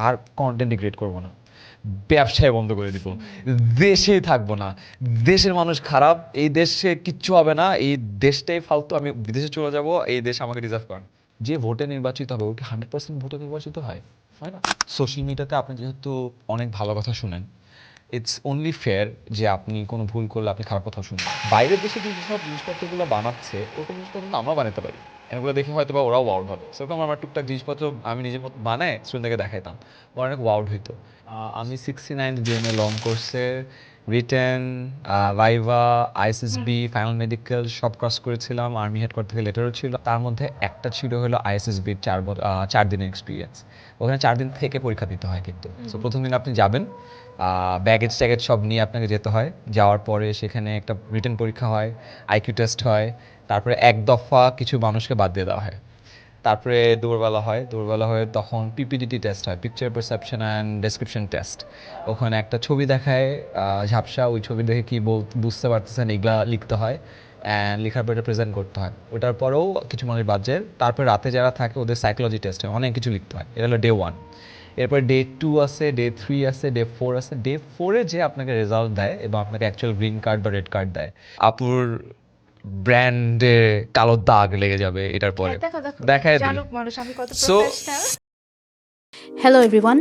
আর content create করবো না, ব্যবসায় বন্ধ করে দিব, দেশেই থাকবো না, দেশের মানুষ খারাপ, এই দেশে কিচ্ছু হবে না, এই দেশটাই ফালতু, আমি বিদেশে চলে যাব, এই দেশ আমাকে রিজার্ভ করেন। যে ভোটে নির্বাচিত হবে ওকে 100% ভোটে নির্বাচিত হয় না? সোশ্যাল মিডিয়াতে আপনি যেহেতু অনেক ভালো কথা শুনেন, ইটস অনলি ফেয়ার যে আপনি কোনো ভুল করলে আপনি খারাপ কথা শুনবেন। বাইরের দেশে যেসব জিনিসপত্রগুলো বানাচ্ছে ওরকম জিনিসপত্র আমরা বানাতে পারি, এগুলো দেখে হয়তো বা ওরাও ওয়ার্ড হবে। সেরকম আমার টুকটাক জিনিসপত্র আমি নিজের মতো বানায় স্টুডেন্টকে দেখাইতাম, ওরা অনেক ওয়ার্ড হইতো। আমি 69 জিএমএ লং কোর্সে written, viva, ISSB, final medical সব ক্রস করেছিলাম। আর্মি হেডকোয়ার্টার থেকে লেটারও ছিল, তার মধ্যে একটা ছিল হলো আইএসএসবির 4 দিনের এক্সপিরিয়েন্স। ওখানে 4 দিন থেকে পরীক্ষা দিতে হয় কিন্তু। সো প্রথম দিন আপনি যাবেন, ব্যাগেজ ট্যাগেজ সব নিয়ে আপনাকে যেতে হয়। যাওয়ার পরে সেখানে একটা রিটেন পরীক্ষা হয়, আইকিউ টেস্ট হয়, তারপরে এক দফা কিছু মানুষকে বাদ দিয়ে দেওয়া হয়, তারপরে দৌড়বেলা হয়ে তখন পিপিডিটি টেস্ট হয়, picture perception and description test. ওখানে একটা ছবি দেখায় ঝাপসা, ওই ছবি দেখে কী বুঝতে পারতেছেন এগুলা লিখতে হয়, অ্যান্ড লেখার পর এটা প্রেজেন্ট করতে হয়। ওটার পরেও কিছু মানুষ বাদ যায়। তারপরে রাতে যারা থাকে ওদের সাইকোলজি টেস্ট হয়, অনেক কিছু লিখতে হয়। এটা হলো ডে 1। এরপর ডে 2 আছে, ডে 3 আছে, ডে 4 আছে। ডে 4-এ যে আপনাকে রেজাল্ট দেয় এবং আপনাকে অ্যাকচুয়াল গ্রিন কার্ড বা রেড কার্ড দেয়। আপুর ব্র্যান্ডে কালো দাগ লেগে যাবে এটার পরে, দেখায় দিই। So Hello everyone.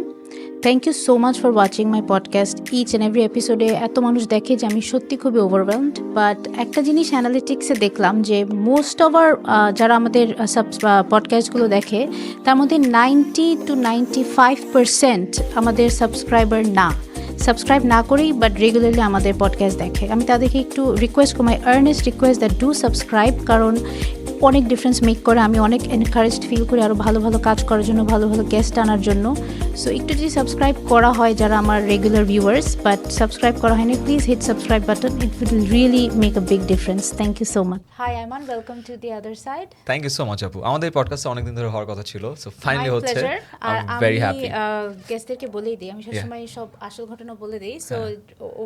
Thank you so much for watching my podcast. Each and every episode এত মানুষ দেখে যে আমি সত্যি খুবই ওভারওয়েলমড, বাট একটা জিনিস অ্যানালিটিক্সে দেখলাম যে মোস্ট অফ আর যারা আমাদের পডকাস্টগুলো দেখে তার মধ্যে 90 to 95% আমাদের সাবস্ক্রাইব না করেই বাট রেগুলারলি আমাদের পডকাস্ট দেখে। আমি তাদেরকে একটু রিকোয়েস্ট করি, মাই Ernst request that do subscribe, কারণ অনেক ডিফারেন্স মেক করে। আমি অনেক এনকারেজড ফিল করি আরও ভালো ভালো কাজ করার জন্য, ভালো ভালো গেস্ট আনার জন্য। সো একটু যদি সাবস্ক্রাইব করা হয় যারা আমার রেগুলার ভিউয়ার্স, বাট সাবস্ক্রাইব করা হয়নি, please hit subscribe button, it will really make a big difference. Thank you so much. Hi Aiman, welcome to the other side. Thank you so much আপু, আমাদের পডকাস্টে অনেকদিন ধরে হওয়ার কথা ছিল, সো ফাইনালি হচ্ছে। আর ভেরি আমি হ্যাপি। গেস্টদেরকে বলেই দিই, আমি সবসময় সব আসল ঘটনা বলে দিই। সো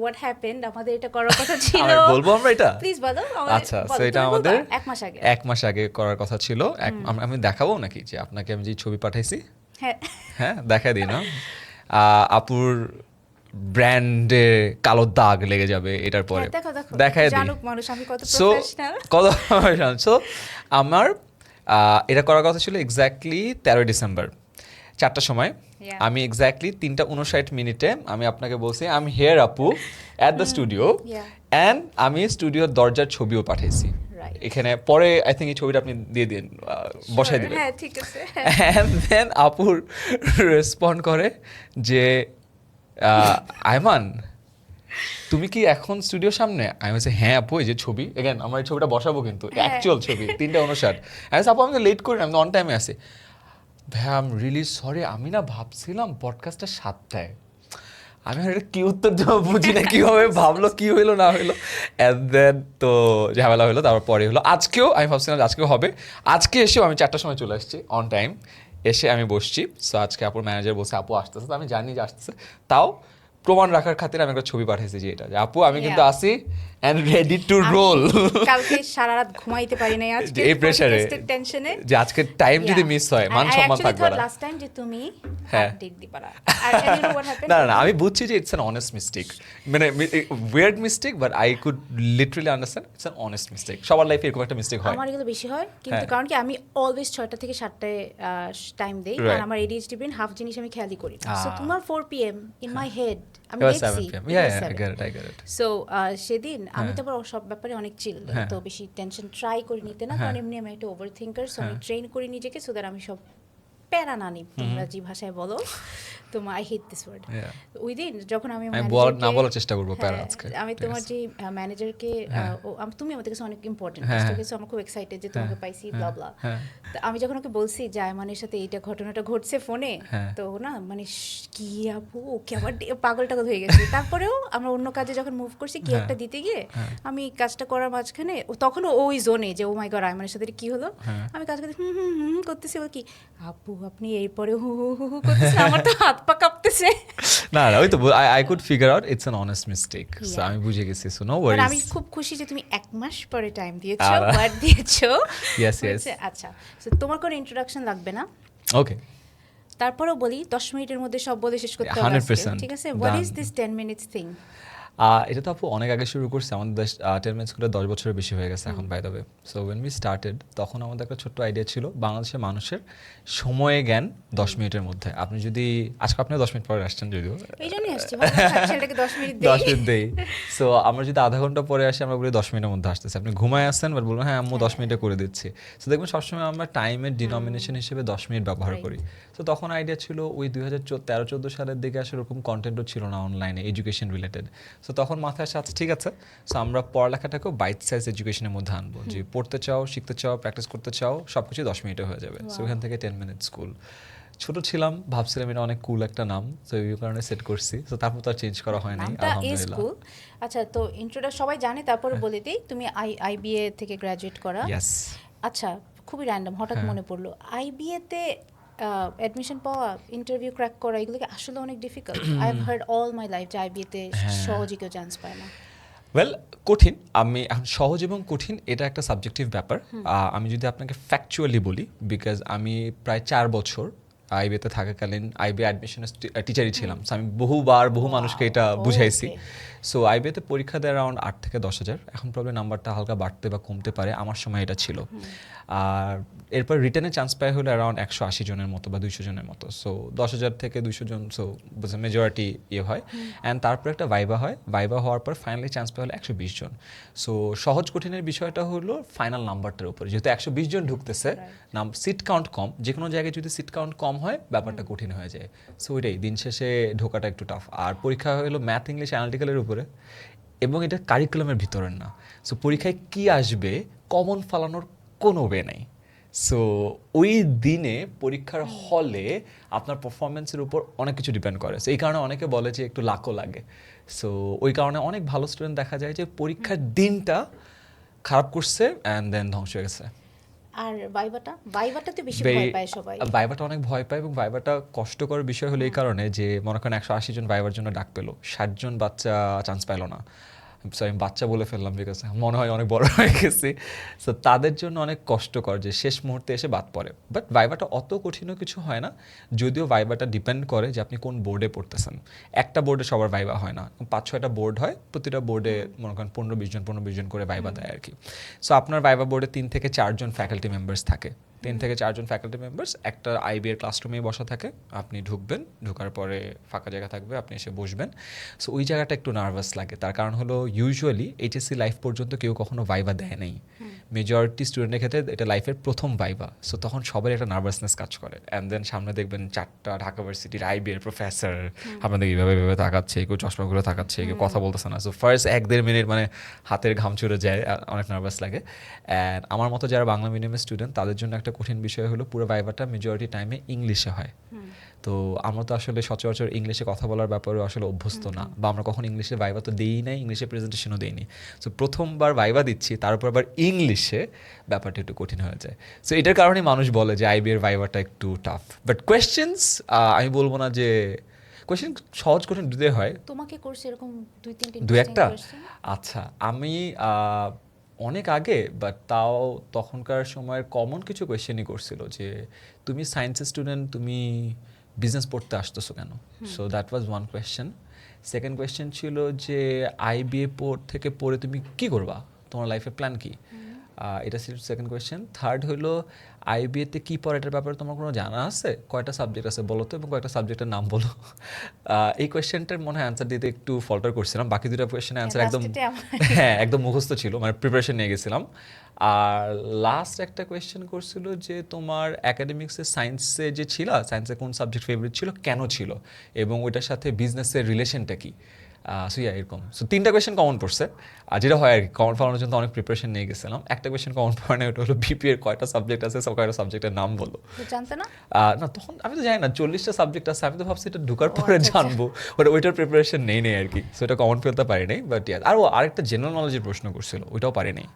হোয়াট হ্যাপেন্ড, আমাদের এটা করার কথা ছিল। বলবো আমরা এটা? প্লিজ বলো। আচ্ছা, সো এটা আমাদের 1 মাস আগে করার কথা ছিল। আমি দেখাবো নাকি যে আপনাকে আমি যে ছবি পাঠাইছি? হ্যাঁ দেখাই দিই না? আপুর ব্র্যান্ডে কালো দাগ লেগে যাবে এটার পরে, দেখাই দিই। সো আমার এটা করার কথা ছিল এক্স্যাক্টলি 13 ডিসেম্বর 4টার সময়। আমি এক্স্যাক্টলি 3:59 আমি আপনাকে বলছি আই এম হিয়ার আপু অ্যাট দ্য স্টুডিও, অ্যান্ড আমি স্টুডিওর দরজার ছবিও পাঠাইছি এখানে। পরে আই থিঙ্ক এই ছবিটা আপনি দিয়ে দিন, বসাই দিবেন। হ্যাঁ ঠিক আছে। অ্যান্ড দেন আপুর রেসপন্ড করে যে আয়মান তুমি কি এখন স্টুডিওর সামনে? আমি বলছি হ্যাঁ আপু, এই যে ছবি, এগেন আমরা এই ছবিটা বসাবো কিন্তু অ্যাকচুয়াল ছবি 3:59। আমি আপু আমি লেট করি, আমি অন টাইমে আছি। ভাই আই এম রিয়েলি সরি, আমি না ভাবছিলাম পডকাস্টটা 7টায়। আমি এটা কি উত্তর দেবো বুঝি না, কীভাবে ভাবলো, কী হইলো না হইলো। অ্যান্ড দেন তো ঝামেলা হলো, তারপর পরে হলো। আজকেও আমি ভাবছিলাম আজকেও হবে, আজকে এসেও আমি 4টার সময় চলে আসছি অন টাইম, এসে আমি বসছি। সো আজকে আপুর ম্যানেজার বলছে আপু আসতেছে, তো আমি জানি যে আসতেছে, তাও প্রমাণ রাখার খাতিরে আমি একটা ছবি পাঠিয়েছি যে এটা যে আপু আমি কিন্তু আসি and ready to roll. কালকে সারা রাত ঘুমাইতে পারি নাই আজকে এই প্রেসারে, টেনশনে যে আজকে টাইম যদি মিস হয় মান সম্মান থাকবে না। লাস্ট টাইম যে তুমি হ্যাঁ আপডেট দিবা না, আর you know what happened? না আমি বুঝছি যে ইটস অ্যান অনেস্ট মিস্টেক, মানে weird mistake, but I could literally understand it's an honest mistake. সবার লাইফে এরকম একটা মিস্টেক হয়। আমার এগুলো বেশি হয় কিন্তু, কারণ কি আমি অলওয়েজ 6টা থেকে 7টায় টাইম দেই, আর আমার ADHD ব্রেন হাফ জিনিস আমি খেয়ালই করি না। সো তোমার 4 PM ইন মাই হেড, আমি দেখছি। I get it. সো সেদিন আমি তো আবার সব ব্যাপারে অনেক চিল, তো বেশি টেনশন ট্রাই করি নিতে না, কারণ এমনি আমি একটা ওভার থিঙ্কার। সো আমি ট্রেন করি নিজেকে সো দ্যাট আমি সব প্যারা না নিই, ইংরাজি ভাষায় বলো তো, আই হেট দিস ওয়ার্ড। ওই দিন যখন আমি না বলার চেষ্টা করবো প্যারা আজকে, আমি তোমার যে ম্যানেজারকে, তুমি আমাদের কাছে অনেক ইম্পর্টেন্ট, সো আমি খুব এক্সাইটেড যে তোমাকে পাইছি ব্লা ব্লা। আমি যখন ওকে বলছি যে আয়মানের সাথে এইটা ঘটনাটা ঘটছে ফোনে, তো না মানে কি আপু ওকে আবার পাগল টাগল হয়ে গেছে। তারপরেও আমরা অন্য কাজে যখন মুভ করছি কি একটা দিতে গিয়ে, আমি কাজটা করার মাঝখানে তখনও ওই জোনে যে ও মাই গড আয়মানের সাথে কি হলো, আমি কাজ করতে হুম করতেছি, ও কি আপু আপনি এরপরে হু হু হু করতেছেন, আমার তো হাত পা কাঁপতেছে। না ওই তো I could figure out it's an honest mistake, so আমি বুঝে গেছি। সো নো ওয়ারিজ, আমি খুব খুশি যে তুমি 1 মাস পরে টাইম দিয়েছো, ওয়ার্ড দিয়েছো। ইয়েস আচ্ছা, সো তোমার কোনো ইন্ট্রোডাকশন লাগবে না। ওকে, তারপরেও বলি 10 মিনিটের মধ্যে সব বলে শেষ করতে হবে 100% ঠিক আছে what is done. This 10 minutes thing এটা তো আপু অনেক আগে শুরু করছি, আমাদের 10 মিনিট স্কুলে 10 বছরের বেশি হয়ে গেছে এখন by the way. So when we started তখন আমাদের একটা ছোট্ট আইডিয়া ছিল বাংলাদেশের মানুষের সময়ে জ্ঞান 10 মিনিটের মধ্যে। আপনি যদি আজকে আপনি 10 মিনিট পরে আসছেন যদিও এই জন্যই আসছি সেটাকে 10 মিনিট দেই 10 মিনিট দেই। সো আমরা যদি আধা ঘন্টা পরে আসি আমরা বলি 10 মিনিটের মধ্যে আসতেছে, আপনি ঘুমায় আসছেন বাট বলবেন হ্যাঁ আম্মু 10 মিনিটে করে দিচ্ছি। সো দেখবেন সবসময় আমরা টাইমের ডিনোমিনেশন হিসেবে 10 মিনিট ব্যবহার করি। তো তখন আইডিয়া ছিল ওই 2013-14 সালের দিকে আসলে ওরকম কন্টেন্টও ছিল না অনলাইনে এডুকেশন রিলেটেড। সো তখন মাথায় আসে আচ্ছা ঠিক আছে, সো আমরা পড়ালেখাটাকেও বাইট সাইজ এডুকেশনের মধ্যে আনবো, যে পড়তে চাও, শিখতে চাও, প্র্যাকটিস করতে চাও, সব কিছু 10 মিনিটে হয়ে যাবে। সো এখান থেকে 10 মিনিট স্কুল। ছোট ছিলাম, ভাবছিলাম এটা অনেক কুল একটা নাম, তো এই কারণে সেট করছি। তো তারপর তো আর চেঞ্জ করা হয় নাই, নামটা ইজ আলহামদুলিল্লাহ। কুল। আচ্ছা, তো ইন্ট্রোটা সবাই জানে, তারপরে বলে দিই তুমি আইবিএ থেকে গ্র্যাজুয়েট করা। ইয়েস। আচ্ছা, খুবই র্যান্ডম হঠাৎ মনে পড়লো, আইবিএ তে অ্যাডমিশন পাওয়া, ইন্টারভিউ ক্র্যাক করা, এগুলো কি আসলে অনেক difficult? I have heard all my life যে আইবিএ তে সহজে কেউ চান্স পায় না। ওয়েল, কঠিন। আমি এখন সহজ এবং কঠিন এটা একটা সাবজেক্টিভ ব্যাপার। আমি যদি আপনাকে ফ্যাকচুয়ালি বলি, বিকজ আমি প্রায় 4 বছর আইবিএতে থাকাকালীন আইবি অ্যাডমিশনের টিচারই ছিলাম। সো আমি বহুবার বহু মানুষকে এটা বুঝাইছি। সো আইবিএতে পরীক্ষা দেয় অ্যারাউন্ড 8 থেকে 10,000। এখন প্রবলেম নাম্বারটা হালকা বাড়তে বা কমতে পারে, আমার সময় এটা ছিল। আর এরপর রিটার্নে চান্স পায় হলো অ্যারাউন্ড 180 জনের মতো বা 200 জনের মতো। সো 10,000 থেকে 200 জন, সো মেজরিটি ইয়ে হয়। অ্যান্ড তারপর একটা ভাইবা হয়, ভাইবা হওয়ার পর ফাইনালি চান্স পায় হলো 120 জন। সো সহজ কঠিনের বিষয়টা হলো ফাইনাল নাম্বারটার উপরে, যেহেতু 120 জন ঢুকতেছে, সিট কাউন্ট কম, যে কোনো জায়গায় যদি সিট কাউন্ট কম হয় ব্যাপারটা কঠিন হয়ে যায়। সো ওইটাই দিন শেষে ঢোকাটা একটু টাফ। আর পরীক্ষা হলো ম্যাথ, ইংলিশ, অ্যানালিটিক্যালের উপরে, এবং এটা কারিকুলামের ভিতরের না। সো পরীক্ষায় কি আসবে কমন ফালানোর কোনো ওয়ে নাই। সো ওই দিনে পরীক্ষার হলে আপনার পারফরমেন্সের উপর অনেক কিছু ডিপেন্ড করে। সো এই কারণে অনেকে বলে যে একটু লাকও লাগে। সো ওই কারণে অনেক ভালো স্টুডেন্ট দেখা যায় যে পরীক্ষার দিনটা খারাপ করছে অ্যান্ড দেন ধ্বংস হয়ে গেছে। আর ভাইবাটাতে বেশি ভয় পায় সবাই। ভাইবাটা অনেক ভয় পায়, এবং ভাইবাটা কষ্টকর বিষয় হলো এই কারণে যে মনে করেন 180 জন ভাইবার জন্য ডাক পেলো, 60 জন বাচ্চা চান্স পাইলো না। আমি বাচ্চা বলে ফেললাম বিকজ মনে হয় অনেক বড় হয়ে গেছি। সো তাদের জন্য অনেক কষ্টকর যে শেষ মুহূর্তে এসে বাদ পড়ে। বাট ভাইবাটা অত কঠিনও কিছু হয় না, যদিও ভাইবাটা ডিপেন্ড করে যে আপনি কোন বোর্ডে পড়তেছেন। একটা বোর্ডে সবার ভাইবা হয় না, 5-6টা বোর্ড হয়, প্রতিটা বোর্ডে মনে করেন 15-20 জন করে ভাইবা দেয় আর কি। সো আপনার ভাইবা বোর্ডে 3 থেকে 4 জন ফ্যাকাল্টি মেম্বার্স থাকে। 3 থেকে 4 জন ফ্যাকাল্টি মেম্বার্স একটা আইবিএর ক্লাসরুমেই বসা থাকে। আপনি ঢুকবেন, ঢোকার পরে ফাঁকা জায়গা থাকবে, আপনি এসে বসবেন। সো ওই জায়গাটা একটু নার্ভাস লাগে, তার কারণ হলো ইউজুয়ালি এইচএসসি লাইফ পর্যন্ত কেউ কখনো ভাইবা দেয় নাই। মেজরিটি স্টুডেন্টের ক্ষেত্রে এটা লাইফের প্রথম ভাইবা। সো তখন সবার একটা নার্ভাসনেস কাজ করে। অ্যান্ড দেন সামনে দেখবেন 4টা ঢাকা ভার্সিটির আইবিএর প্রফেসর আপনাদের এইভাবে এইভাবে তাকাচ্ছে, কেউ চশমাগুলো তাকাচ্ছে, কেউ কথা বলতেছে না। সো ফার্স্ট 1-1.5 মিনিট মানে হাতের ঘাম চড়ে যায়, অনেক নার্ভাস লাগে। অ্যান্ড আমার মতো যারা বাংলা মিডিয়ামের স্টুডেন্ট তাদের জন্য একটা কঠিন বিষয় হলো পুরো ভাইবাটা মেজরিটি টাইমে ইংলিশে হয়। তো আমরা তো আসলে সচরাচর ইংলিশে কথা বলার ব্যাপারে আসলে অভ্যস্ত না, বা আমরা কখন ইংলিশে ভাইবা তো দিই নাই, ইংলিশে প্রেজেন্টেশনও দিইনি। সো প্রথমবার ভাইবা দিচ্ছি, তারপর আবার ইংলিশে, ব্যাপারটা একটু কঠিন হয়ে যায়। সো এটার কারণেই মানুষ বলে যে আইবিএর ভাইবাটা একটু টাফ। বাট কোয়েশ্চেন্স আমি বলবো না যে কোয়েশ্চেন সহজ কঠিন দুটোই হয়। তোমাকে কোর্সে এরকম 2-3টি দু একটা? আচ্ছা, আমি অনেক আগে, বাট তাও তখনকার সময়ের কমন কিছু কোয়েশ্চেনই করছিল যে তুমি সায়েন্সের স্টুডেন্ট, তুমি বিজনেস পড়তে আসতেছো কেন? So that was one question. Second question ছিল যে আইবিএ থেকে পড়ে তুমি কি করবা, তোমার লাইফের প্ল্যান কি? এটা ছিল সেকেন্ড কোয়েশ্চেন। থার্ড হলো আইবিএতে কী পড়ে এটার ব্যাপারে তোমার কোনো জানা আছে? কয়টা সাবজেক্ট আছে বলো তো, এবং কয়েকটা সাবজেক্টের নাম বলো। এই কোয়েশ্চেনটার মনে হয় অ্যান্সার দিতে একটু ফল্টার করছিলাম। বাকি দুটো কোয়েশ্চেনের অ্যান্সার একদম একদম মুখস্থ ছিল, মানে প্রিপারেশন নিয়ে গেছিলাম। আর লাস্ট একটা কোয়েশ্চেন করছিল যে তোমার একাডেমিক্সে সায়েন্সে যে ছিল, সায়েন্সে কোন সাবজেক্ট ফেভারিট ছিল, কেন ছিল, এবং ওইটার সাথে বিজনেসের রিলেশনটা কী। সো এরকম। সো 3টা কোয়েশ্চেন কমন পড়ছে, আর যেটা হয় আর কি, কমন ফলানোর জন্য অনেক প্রিপারেশন নিয়ে গেছিলাম। একটা কোয়েশ্চেন কমন পড়ে না, ওটা হলো বিপিএ এর কয়টা সাবজেক্ট আছে, সব কয়টা সাবজেক্টের নাম বলো। জানতে না? না তখন আমি তো জানি না, 40টা সাবজেক্ট আছে, আমি তো ভাবছি এটা ঢুকার পরে জানবো, ওইটার প্রিপারেশন নেই আর কি। সো এটা কমন ফেলতে পারি নাই। বাট আর আরেকটা জেনারেল নলেজের প্রশ্ন করছিল, ওইটাও পারি নাই।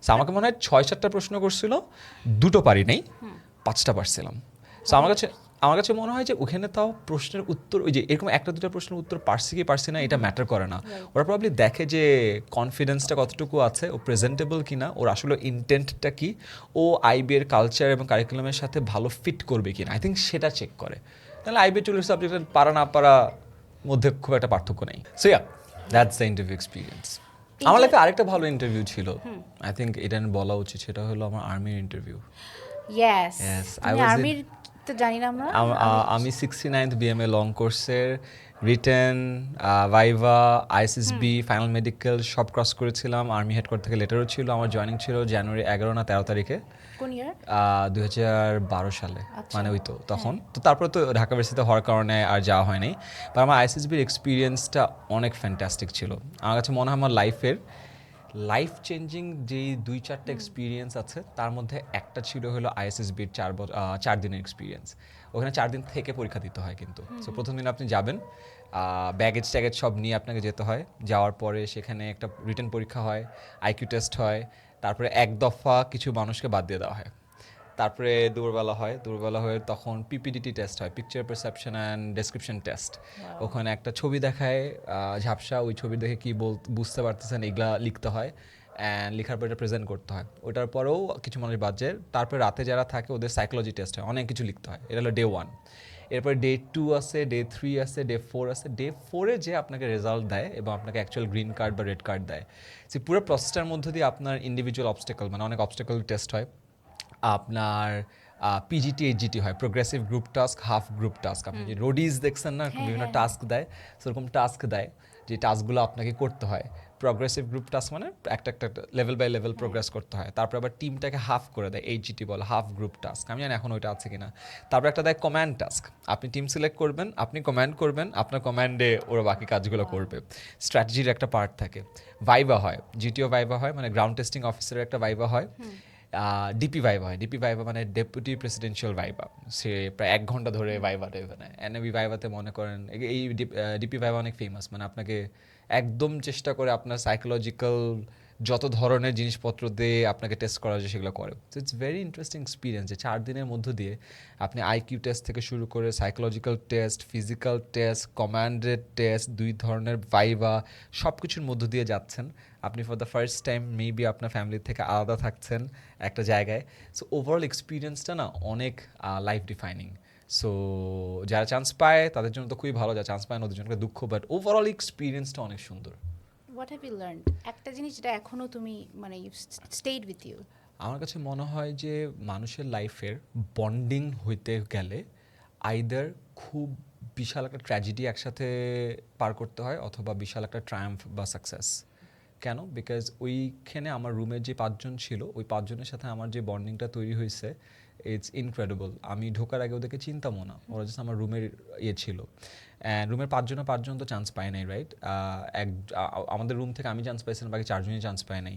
সো আমাকে মনে হয় 6-7টা প্রশ্ন করছিল, 2টো পারি নাই, 5টা পারছিলাম। সো আমার কাছে আমার কাছে মনে হয় যে ওখানে তাও প্রশ্নের উত্তর ওই যে এরকম একটা দুটো প্রশ্নের উত্তর পারছি কি পারছি না এটা ম্যাটার করে না, ওরা প্রবলি দেখে যে কনফিডেন্সটা কতটুকু আছে, ও প্রেজেন্টেবল কিনা, ওর আসলে ইন্টেন্টটা কি, ও আইবি এর কালচার এবং কারিকুলামের সাথে ভালো ফিট করবে কিনা, আই থিঙ্ক সেটা চেক করে। তাহলে আইবি চুলের সাবজেক্টের পারা না পারা মধ্যে খুব একটা পার্থক্য নেই। So yeah, that's the interview experience. আমার লাইফে আরেকটা ভালো ইন্টারভিউ ছিল, আই থিঙ্ক এটা বলা উচিত, সেটা হলো আমার আর্মির ইন্টারভিউ। ইয়েস, Yes, I তুমি was in- আর্মির তো জানি না আমরা। আমি 69th বিএমএ লং কোর্সের written, viva, ISSB, final medical সব ক্রস করেছিলাম। আর্মি হেডকোয়ার্টার থেকে লেটারও ছিল। আমার জয়েনিং ছিল জানুয়ারি 11 না 13 তারিখে, কোন ইয়ার? 2012 সালে। আচ্ছা। মানে ওই তো তখন তো, তারপরে তো ঢাকা ভার্সিটিতে হওয়ার কারণে আর যাওয়া হয়নি। বাট আমার আইএসএসবির এক্সপিরিয়েন্সটা অনেক ফ্যান্টাস্টিক ছিল। আমার কাছে মনে হয় আমার লাইফ চেঞ্জিং যেই 2-4টা এক্সপিরিয়েন্স আছে তার মধ্যে একটা ছিল হলো আইএসএসবির 4 দিনের এক্সপিরিয়েন্স। ওখানে 4 দিন থেকে পরীক্ষা দিতে হয় কিন্তু। সো প্রথম দিন আপনি যাবেন, ব্যাগেজ ট্যাগেজ সব নিয়ে আপনাকে যেতে হয়। যাওয়ার পরে সেখানে একটা রিটেন পরীক্ষা হয়, আইকিউ টেস্ট হয়, তারপরে এক দফা কিছু মানুষকে বাদ দিয়ে দেওয়া হয়। তারপরে দুপুরবেলা হয়ে তখন পিপিডিটি টেস্ট হয়, picture perception and description test. ওখানে একটা ছবি দেখায় ঝাপসা, ওই ছবি দেখে কী বুঝতে পারতেছেন এগুলা লিখতে হয়, অ্যান্ড লেখার পর এটা প্রেজেন্ট করতে হয়। ওটার পরেও কিছু মানুষ বাদ যায়। তারপরে রাতে যারা থাকে ওদের সাইকোলজি টেস্ট হয়, অনেক কিছু লিখতে হয়। এটা হলো ডে 1। এরপরে ডে 2 আছে, ডে 3 আছে, ডে 4 আছে। ডে 4-এ যে আপনাকে রেজাল্ট দেয় এবং আপনাকে অ্যাকচুয়াল গ্রিন কার্ড বা রেড কার্ড দেয়। সে পুরো প্রসেসটার মধ্যে দিয়ে আপনার ইন্ডিভিজুয়াল অবস্টেকল, মানে অনেক অবস্টেকল টেস্ট হয়। আপনার পিজিটি এইচজিটি হয়, progressive group task, half group task. আপনি যে রোডিজ দেখছেন না, বিভিন্ন টাস্ক দেয়, সেরকম টাস্ক দেয় যে টাস্কগুলো আপনাকে করতে হয়। প্রোগ্রেসিভ গ্রুপ টাস্ক মানে একটা লেভেল বাই লেভেল প্রোগ্রেস করতে হয়। তারপর আবার টিমটাকে হাফ করে দেয়, এইচজিটি বলে, হাফ গ্রুপ টাস্ক। আমি জানি এখন ওইটা আছে কিনা। তারপর একটা দেয় কমান্ড টাস্ক, আপনি টিম সিলেক্ট করবেন, আপনি কমান্ড করবেন, আপনার কমান্ডে ওরা বাকি কাজগুলো করবে। স্ট্র্যাটেজির একটা পার্ট থাকে। ভাইভা হয়, জিটিও ভাইভা হয়, মানে গ্রাউন্ড টেস্টিং অফিসারের একটা ভাইভা হয়। ডিপি ভাইভা হয়, ডিপি ভাইভা মানে ডেপুটি প্রেসিডেন্সিয়াল ভাইভা। সে প্রায় 1 ঘন্টা ধরে ভাইভাটা নেয়। এনএবি ভাইভাতে মনে করেন এই ডিপি ভাইভা অনেক ফেমাস, মানে আপনাকে একদম চেষ্টা করে আপনার সাইকোলজিক্যাল যত ধরনের জিনিসপত্র দিয়ে আপনাকে টেস্ট করা যায় সেগুলো করে। So it's very interesting experience যে 4 দিনের মধ্য দিয়ে আপনি আইকিউ টেস্ট থেকে শুরু করে psychological test, physical test, commanded test, 2 ধরনের ভাইভা, সব কিছুর মধ্য দিয়ে যাচ্ছেন। আপনি for the first time maybe আপনার ফ্যামিলির থেকে আলাদা থাকছেন একটা জায়গায়। সো ওভারঅল এক্সপিরিয়েন্সটা না অনেক লাইফ ডিফাইনিং। সো যারা চান্স পায় তাদের জন্য তো খুবই ভালো, যারা চান্স পায় না ওদের জন্য দুঃখ, বাট ওভারঅল এক্সপিরিয়েন্সটা অনেক সুন্দর। What have you learned? একটা জিনিস যেটা এখনো তুমি মানে ইউ স্টেইড উইথ ইউ। আমার কাছে মনে হয় যে মানুষের লাইফের বন্ডিং হইতে গেলে আইদার খুব বিশাল একটা ট্র্যাজেডি একসাথে পার করতে হয়, অথবা বিশাল একটা ট্রায়াম্ফ বা সাকসেস। কেন? বিকজ ওইখানে আমার রুমের যে 5 জন ছিল, ওই 5 জনের সাথে আমার যে বন্ডিংটা তৈরি হয়েছে, ইটস ইনক্রেডিবল। আমি ঢোকার আগে ওদেরকে চিনতামও না, ওরা জাস্ট আমার রুমের ছিল। অ্যান্ড রুমের 5 জন তো চান্স পায় নাই, রাইট? আমাদের রুম থেকে আমি চান্স পাইছিলাম, বাকি 4 জনই চান্স পায় নাই।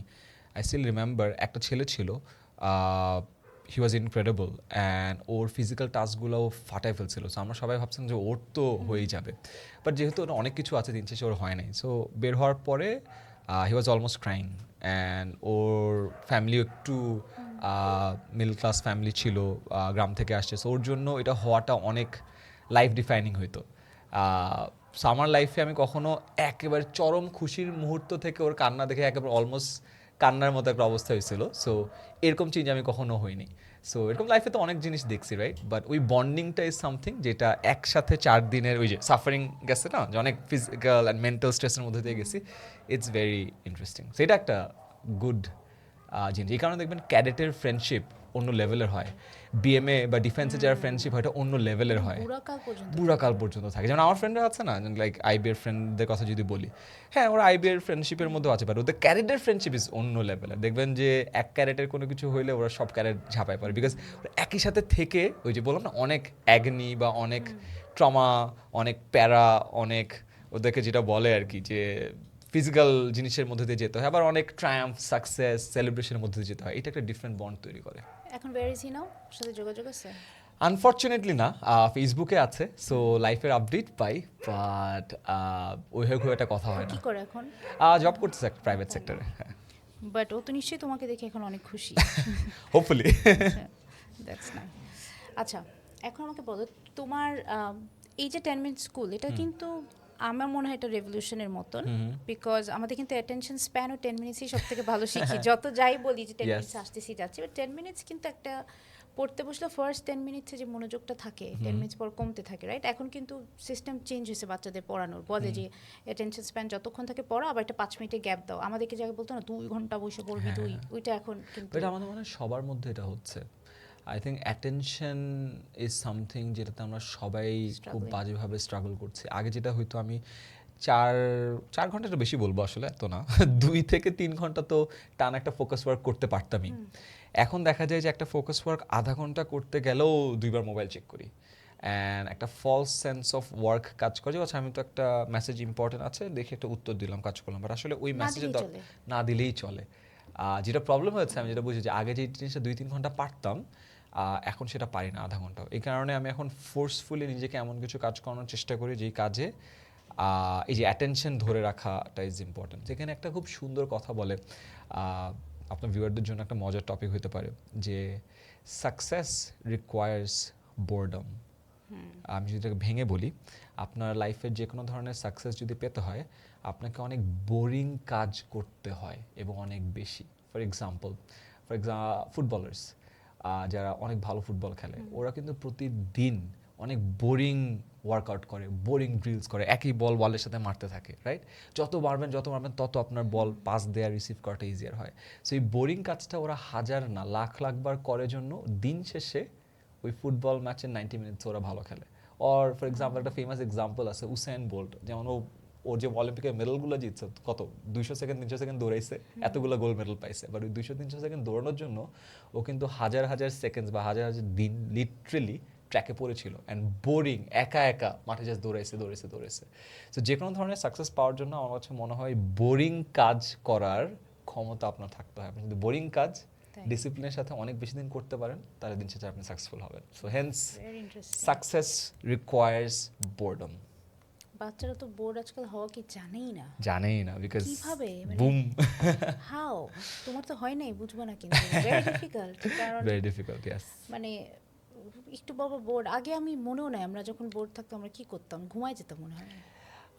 আই স্টিল রিমেম্বার একটা ছেলে ছিল, হি ওয়াজ ইনক্রেডিবল, অ্যান্ড ওর ফিজিক্যাল টাস্কগুলো ফাটাই ফেলছিল। সো আমরা সবাই ভাবছিলাম যে ওর তো হয়েই যাবে, বাট যেহেতু ওর অনেক কিছু আছে দিন শেষে ওর হয় নাই। সো বের হওয়ার পরে হি ওয়াজ অলমোস্ট ক্রাইং, অ্যান্ড ওর ফ্যামিলিও একটু মিডল ক্লাস ফ্যামিলি ছিল, গ্রাম থেকে আসছে। সো ওর জন্য এটা হওয়াটা অনেক লাইফ ডিফাইনিং হইতো। সো আমার লাইফে আমি কখনো একেবারে চরম খুশির মুহূর্ত থেকে ওর কান্না দেখে একেবারে অলমোস্ট কান্নার মতো একটা অবস্থা হয়েছিল। সো এরকম চেঞ্জ আমি কখনো হইনি। সো এরকম লাইফে তো অনেক জিনিস দেখছি, রাইট? বাট ওই বন্ডিংটা ইজ সামথিং যেটা একসাথে 4 দিনের ওই যে সাফারিং গেছে না, যে অনেক ফিজিক্যাল অ্যান্ড মেন্টাল স্ট্রেসের মধ্যে দিয়ে গেছি, ইটস ভেরি ইন্টারেস্টিং। সো এটা একটা গুড জিনিস। এই কারণে দেখবেন ক্যাডেটের ফ্রেন্ডশিপ অন্য লেভেলের হয়, বিএমএ বা ডিফেন্সে যারা ফ্রেন্ডশিপ হয় এটা অন্য লেভেলের হয়, বুড়াকাল পর্যন্ত থাকে। যেমন আমার ফ্রেন্ডরা আছে না, লাইক আইবিএর ফ্রেন্ডদের কথা যদি বলি, হ্যাঁ ওরা আইবিএর ফ্রেন্ডশিপের মধ্যেও আছে, বাট ওদের ক্যারেটের ফ্রেন্ডশিপ ইজ অন্য লেভেলের। দেখবেন যে এক ক্যারেটের কোনো কিছু হইলে ওরা সব ক্যারেট ঝাঁপায় পড়ে, বিকজ একই সাথে থেকে ওই যে বললাম না অনেক অ্যাগনি বা অনেক ট্রমা, অনেক প্যারা, অনেক ওদেরকে যেটা বলে আর কি যে ফিজিক্যাল জিনিসের মধ্যে দিয়ে যেতে হয়, আবার অনেক ট্রায়াম্ফ, সাকসেস, সেলিব্রেশনের মধ্যে দিয়ে যেতে হয়। এটা একটা ডিফারেন্ট বন্ড তৈরি করে। এখন where is he now? সাথে যোগাযোগ আছে? আনফর্চুনেটলি না, ফেসবুকে আছে, সো লাইফের আপডেট পাই, বাট ওই হয়ে খুব একটা কথা হয় না। কি করে এখন? জব করতেছে একটা প্রাইভেট সেক্টরে। হ্যাঁ, বাট ও তো নিশ্চয়ই তোমাকে দেখে এখন অনেক খুশি। হোপফুলি। That's nice. আচ্ছা, এখন আমাকে বলো তোমার এই যে 10 মিনিট স্কুল এটা কিন্তু আমার মনে হয় এটা রেভলিউশনের মতন, বিকজ আমাদের কিন্তু অ্যাটেনশন স্প্যানও 10 মিনিটসই সব থেকে ভালো শিখি, যত যাই বলি যে 10 মিনিটস আসতেছি যাচ্ছি, বাট 10 মিনিটস কিন্তু একটা পড়তে বসলে ফার্স্ট 10 মিনিটসে যে মনোযোগটা থাকে 10 মিনিটস পর কমতে থাকে, রাইট? এখন কিন্তু সিস্টেম চেঞ্জ হয়েছে বাচ্চাদের পড়ানোর, বলে যে অ্যাটেনশন স্প্যান যতক্ষণ থাকে পড়া, আবার একটা 5 মিনিটে গ্যাপ দাও। আমাদেরকে যাকে বলতো না 2 ঘন্টা বসে পড়বি তুই, ওইটা এখন কিন্তু এটা আমাদের মনে হয় সবার মধ্যে এটা হচ্ছে। I think attention is something যেটাতে আমরা সবাই খুব বাজেভাবে স্ট্রাগল করছি। আগে যেটা হয়তো আমি 4 ঘন্টাটা বেশি বলবো আসলে, এত না 2 থেকে 3 ঘন্টা তো টান একটা ফোকাস ওয়ার্ক করতে পারতামই। এখন দেখা যায় যে একটা ফোকাস ওয়ার্ক আধা ঘন্টা করতে গেলেও 2বার মোবাইল চেক করি, অ্যান্ড একটা ফলস সেন্স অফ ওয়ার্ক কাজ করে। আচ্ছা আমি তো একটা মেসেজ ইম্পর্টেন্ট আছে দেখে একটা উত্তর দিলাম, কাজ করলাম, বাট আসলে ওই মেসেজের না দিলেই চলে। যেটা প্রবলেম হয়েছে আমি যেটা বুঝি যে আগে যে জিনিসটা 2-3 ঘন্টা পারতাম, এখন সেটা পারি না আধা ঘন্টাও। এই কারণে আমি এখন ফোর্সফুলি নিজেকে এমন কিছু কাজ করানোর চেষ্টা করি যেই কাজে এই যে অ্যাটেনশন ধরে রাখাটা ইজ ইম্পর্টেন্ট। যেখানে একটা খুব সুন্দর কথা বলে, আপনার ভিউয়ারদের জন্য একটা মজার টপিক হতে পারে, যে সাকসেস রিকোয়ার্স বোরডম। আমি যদি এটাকে ভেঙে বলি, আপনার লাইফের যে কোনো ধরনের সাকসেস যদি পেতে হয় আপনাকে অনেক বোরিং কাজ করতে হয় এবং অনেক বেশি। ফর এক্সাম্পল ফুটবলার্স যারা অনেক ভালো ফুটবল খেলে, ওরা কিন্তু প্রতিদিন অনেক বোরিং ওয়ার্কআউট করে, বোরিং ড্রিলস করে, একই বল বলের সাথে মারতে থাকে, রাইট? যত মারবেন তত আপনার বল পাস দেওয়া রিসিভ করাটা ইজিয়ার হয়। সো এই বোরিং কাজটা ওরা হাজার না লাখ বার করে জন্য দিন শেষে ওই ফুটবল ম্যাচের 90 মিনিটস ওরা ভালো খেলে। অর ফর এক্সাম্পল একটা ফেমাস এক্সাম্পল আছে উসেন বোল্ট, যেমন ওর যে অলিম্পিকের মেডেলগুলো জিতছে, কত 200 সেকেন্ড 300 সেকেন্ড দৌড়াইছে, এতগুলো গোল্ড মেডেল পাইছে, বাট ওই 200-300 সেকেন্ড দৌড়ানোর জন্য ও কিন্তু হাজার সেকেন্ডস বা হাজার দিন লিটারেলি ট্র্যাকে পড়েছিল, অ্যান্ড বোরিং একা মাঠে জাস্ট দৌড়াইছে। তো যে কোনো ধরনের সাকসেস পাওয়ার জন্য আমার কাছে মনে হয় বোরিং কাজ করার ক্ষমতা আপনার থাকতে হয়। আপনি যদি বোরিং কাজ ডিসিপ্লিনের সাথে অনেক বেশি দিন করতে পারেন, তাহলে দিন শেষে আপনি সাকসেসফুল হবেন। So Haynes success requires boredom. বাচ্চারা তো বোর্ড আজকাল হওয়া কি জানেই না বিকজ কিভাবে বুম হাউ তোমার তো হয় নাই, বুঝবো না, কিন্তু ভেরি ডিফিকাল্ট ইয়েস। মানে একটু বাবা বোর্ড, আগে আমি মনেও নাই আমরা যখন বোর্ড থাকতাম আমরা কি করতাম, ঘুমাই যেতাম মনে হয়।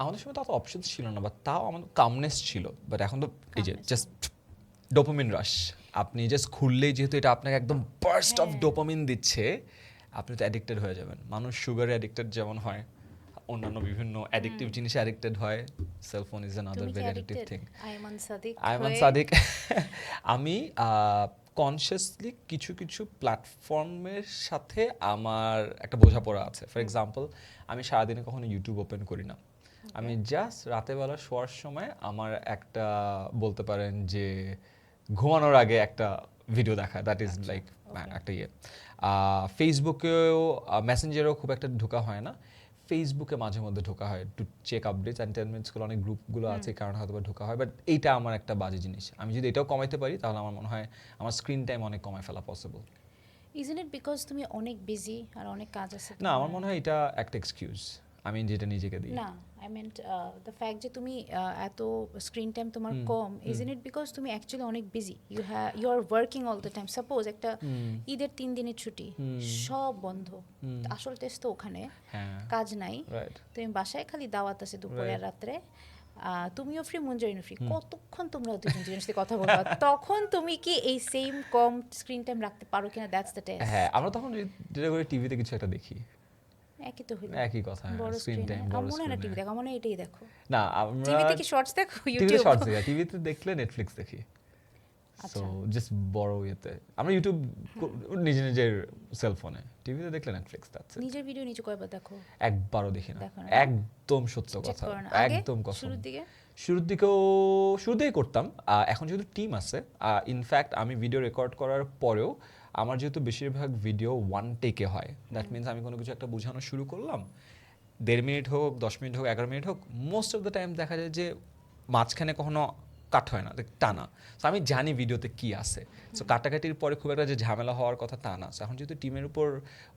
আমাদের সময় তো অত অপশনস ছিল না, বাট তাও আমাদের কামনেস ছিল। বাট এখন তো এই যে জাস্ট ডোপামিন রাশ, আপনি জাস্ট খুললেই যেহেতু এটা আপনাকে একদম বার্স্ট অফ ডোপামিন দিচ্ছে, আপনি তো অ্যাডিক্টেড হয়ে যাবেন। মানুষ সুগারে অ্যাডিক্টেড যেমন হয়, অন্যান্য বিভিন্ন অ্যাডিকটিভ জিনিসে অ্যাডিক্টেড হয়, cellphone is another very addictive thing. Aiman Sadiq আমি কনসিয়াসলি কিছু প্ল্যাটফর্মের সাথে আমার একটা বোঝাপড়া আছে। ফর এক্সাম্পল, আমি সারাদিনে কখনো ইউটিউব ওপেন করি না। আমি জাস্ট রাতেবেলা শোয়ার সময় আমার একটা বলতে পারেন যে ঘুমানোর আগে একটা ভিডিও দেখা, দ্যাট ইজ লাইক একটা ফেসবুকেও মেসেঞ্জারেও খুব একটা ঢোকা হয় না, ফেসবুকে মাঝে মধ্যে ঢোকা হয় টু চেক আপডেটস অ্যান্ড 10 মিনিটসগুলো অনেক গ্রুপগুলো আছে, কারণ হয়তো ঢোকা হয়। বাট এইটা আমার একটা বাজে জিনিস। আমি যদি এটাও কমাইতে পারি তাহলে আমার মনে হয় আমার স্ক্রিন টাইম অনেক কমায় ফেলা পসিবল। ইজন্ট ইট বিকজ তুমি অনেক বিজি আর অনেক কাজ আছে? না, আমার মনে হয় এটা একটা এক্সকিউজ আমি যেটা নিজেকে দিই। না, আই মিন্ট দ্য ফ্যাক্ট যে তুমি এত স্ক্রিন টাইম তোমার কম, ইজন্ট ইট বিকজ তুমি অ্যাকচুয়ালি অনেক busy, you are working all the time. Suppose একটা ঈদের 3 দিনের ছুটি, সব বন্ধ, আসল টেস্ট তো ওখানে, কাজ নাই, তুমি বাসায় খালি দাওয়াত আছে দুপুরে আর রাত্রে, তুমিও ফ্রি, মঞ্জুরিনও ফ্রি, কতক্ষণ তোমরা দুজন দুজনের সাথে কথা বলবা? তখন তুমি কি এই সেম কম স্ক্রিন টাইম রাখতে পারো কিনা? That's the test. হ্যাঁ, আমরা তখন যেটা করে টিভিতে কিছু একটা দেখি, একই তো হইলো, একই কথা, স্ক্রিন টাইম। আমার মনে হয় না টিভি দেখো, আমার মনে হয় এটাই দেখো। না, আমরা টিভিতে কি শর্টস দেখো? টিভিতে শর্টস দেখি, টিভিতে দেখলে নেটফ্লিক্স দেখি। সো জাস্ট বড় ইয়েতে আমরা ইউটিউব নিজের সেলফোনে, টিভিতে দেখলে নেটফ্লিক্স। That's it. নিজের ভিডিও নিজে কয়বার দেখো? একবারও দেখি না, একদম সত্য কথা, একদম কসম। শুরুর দিকেই করতাম, এখন যেহেতু টিম আছে, ইনফ্যাক্ট আমি ভিডিও রেকর্ড করার পরেও আমার যেহেতু বেশিরভাগ ভিডিও 1 টেকে হয়, দ্যাট মিনস আমি কোনো কিছু একটা বোঝানো শুরু করলাম, 1.5 মিনিট হোক, 10 মিনিট হোক, 11 মিনিট হোক, মোস্ট অফ দ্য টাইম দেখা যায় যে মাঝখানে কখনো কাট হয় না, টানা। সো আমি জানি ভিডিওতে কি আছে, সো কাটাকাটির পরে খুব একটা যে ঝামেলা হওয়ার কথা তা না। এখন যেহেতু টিমের উপর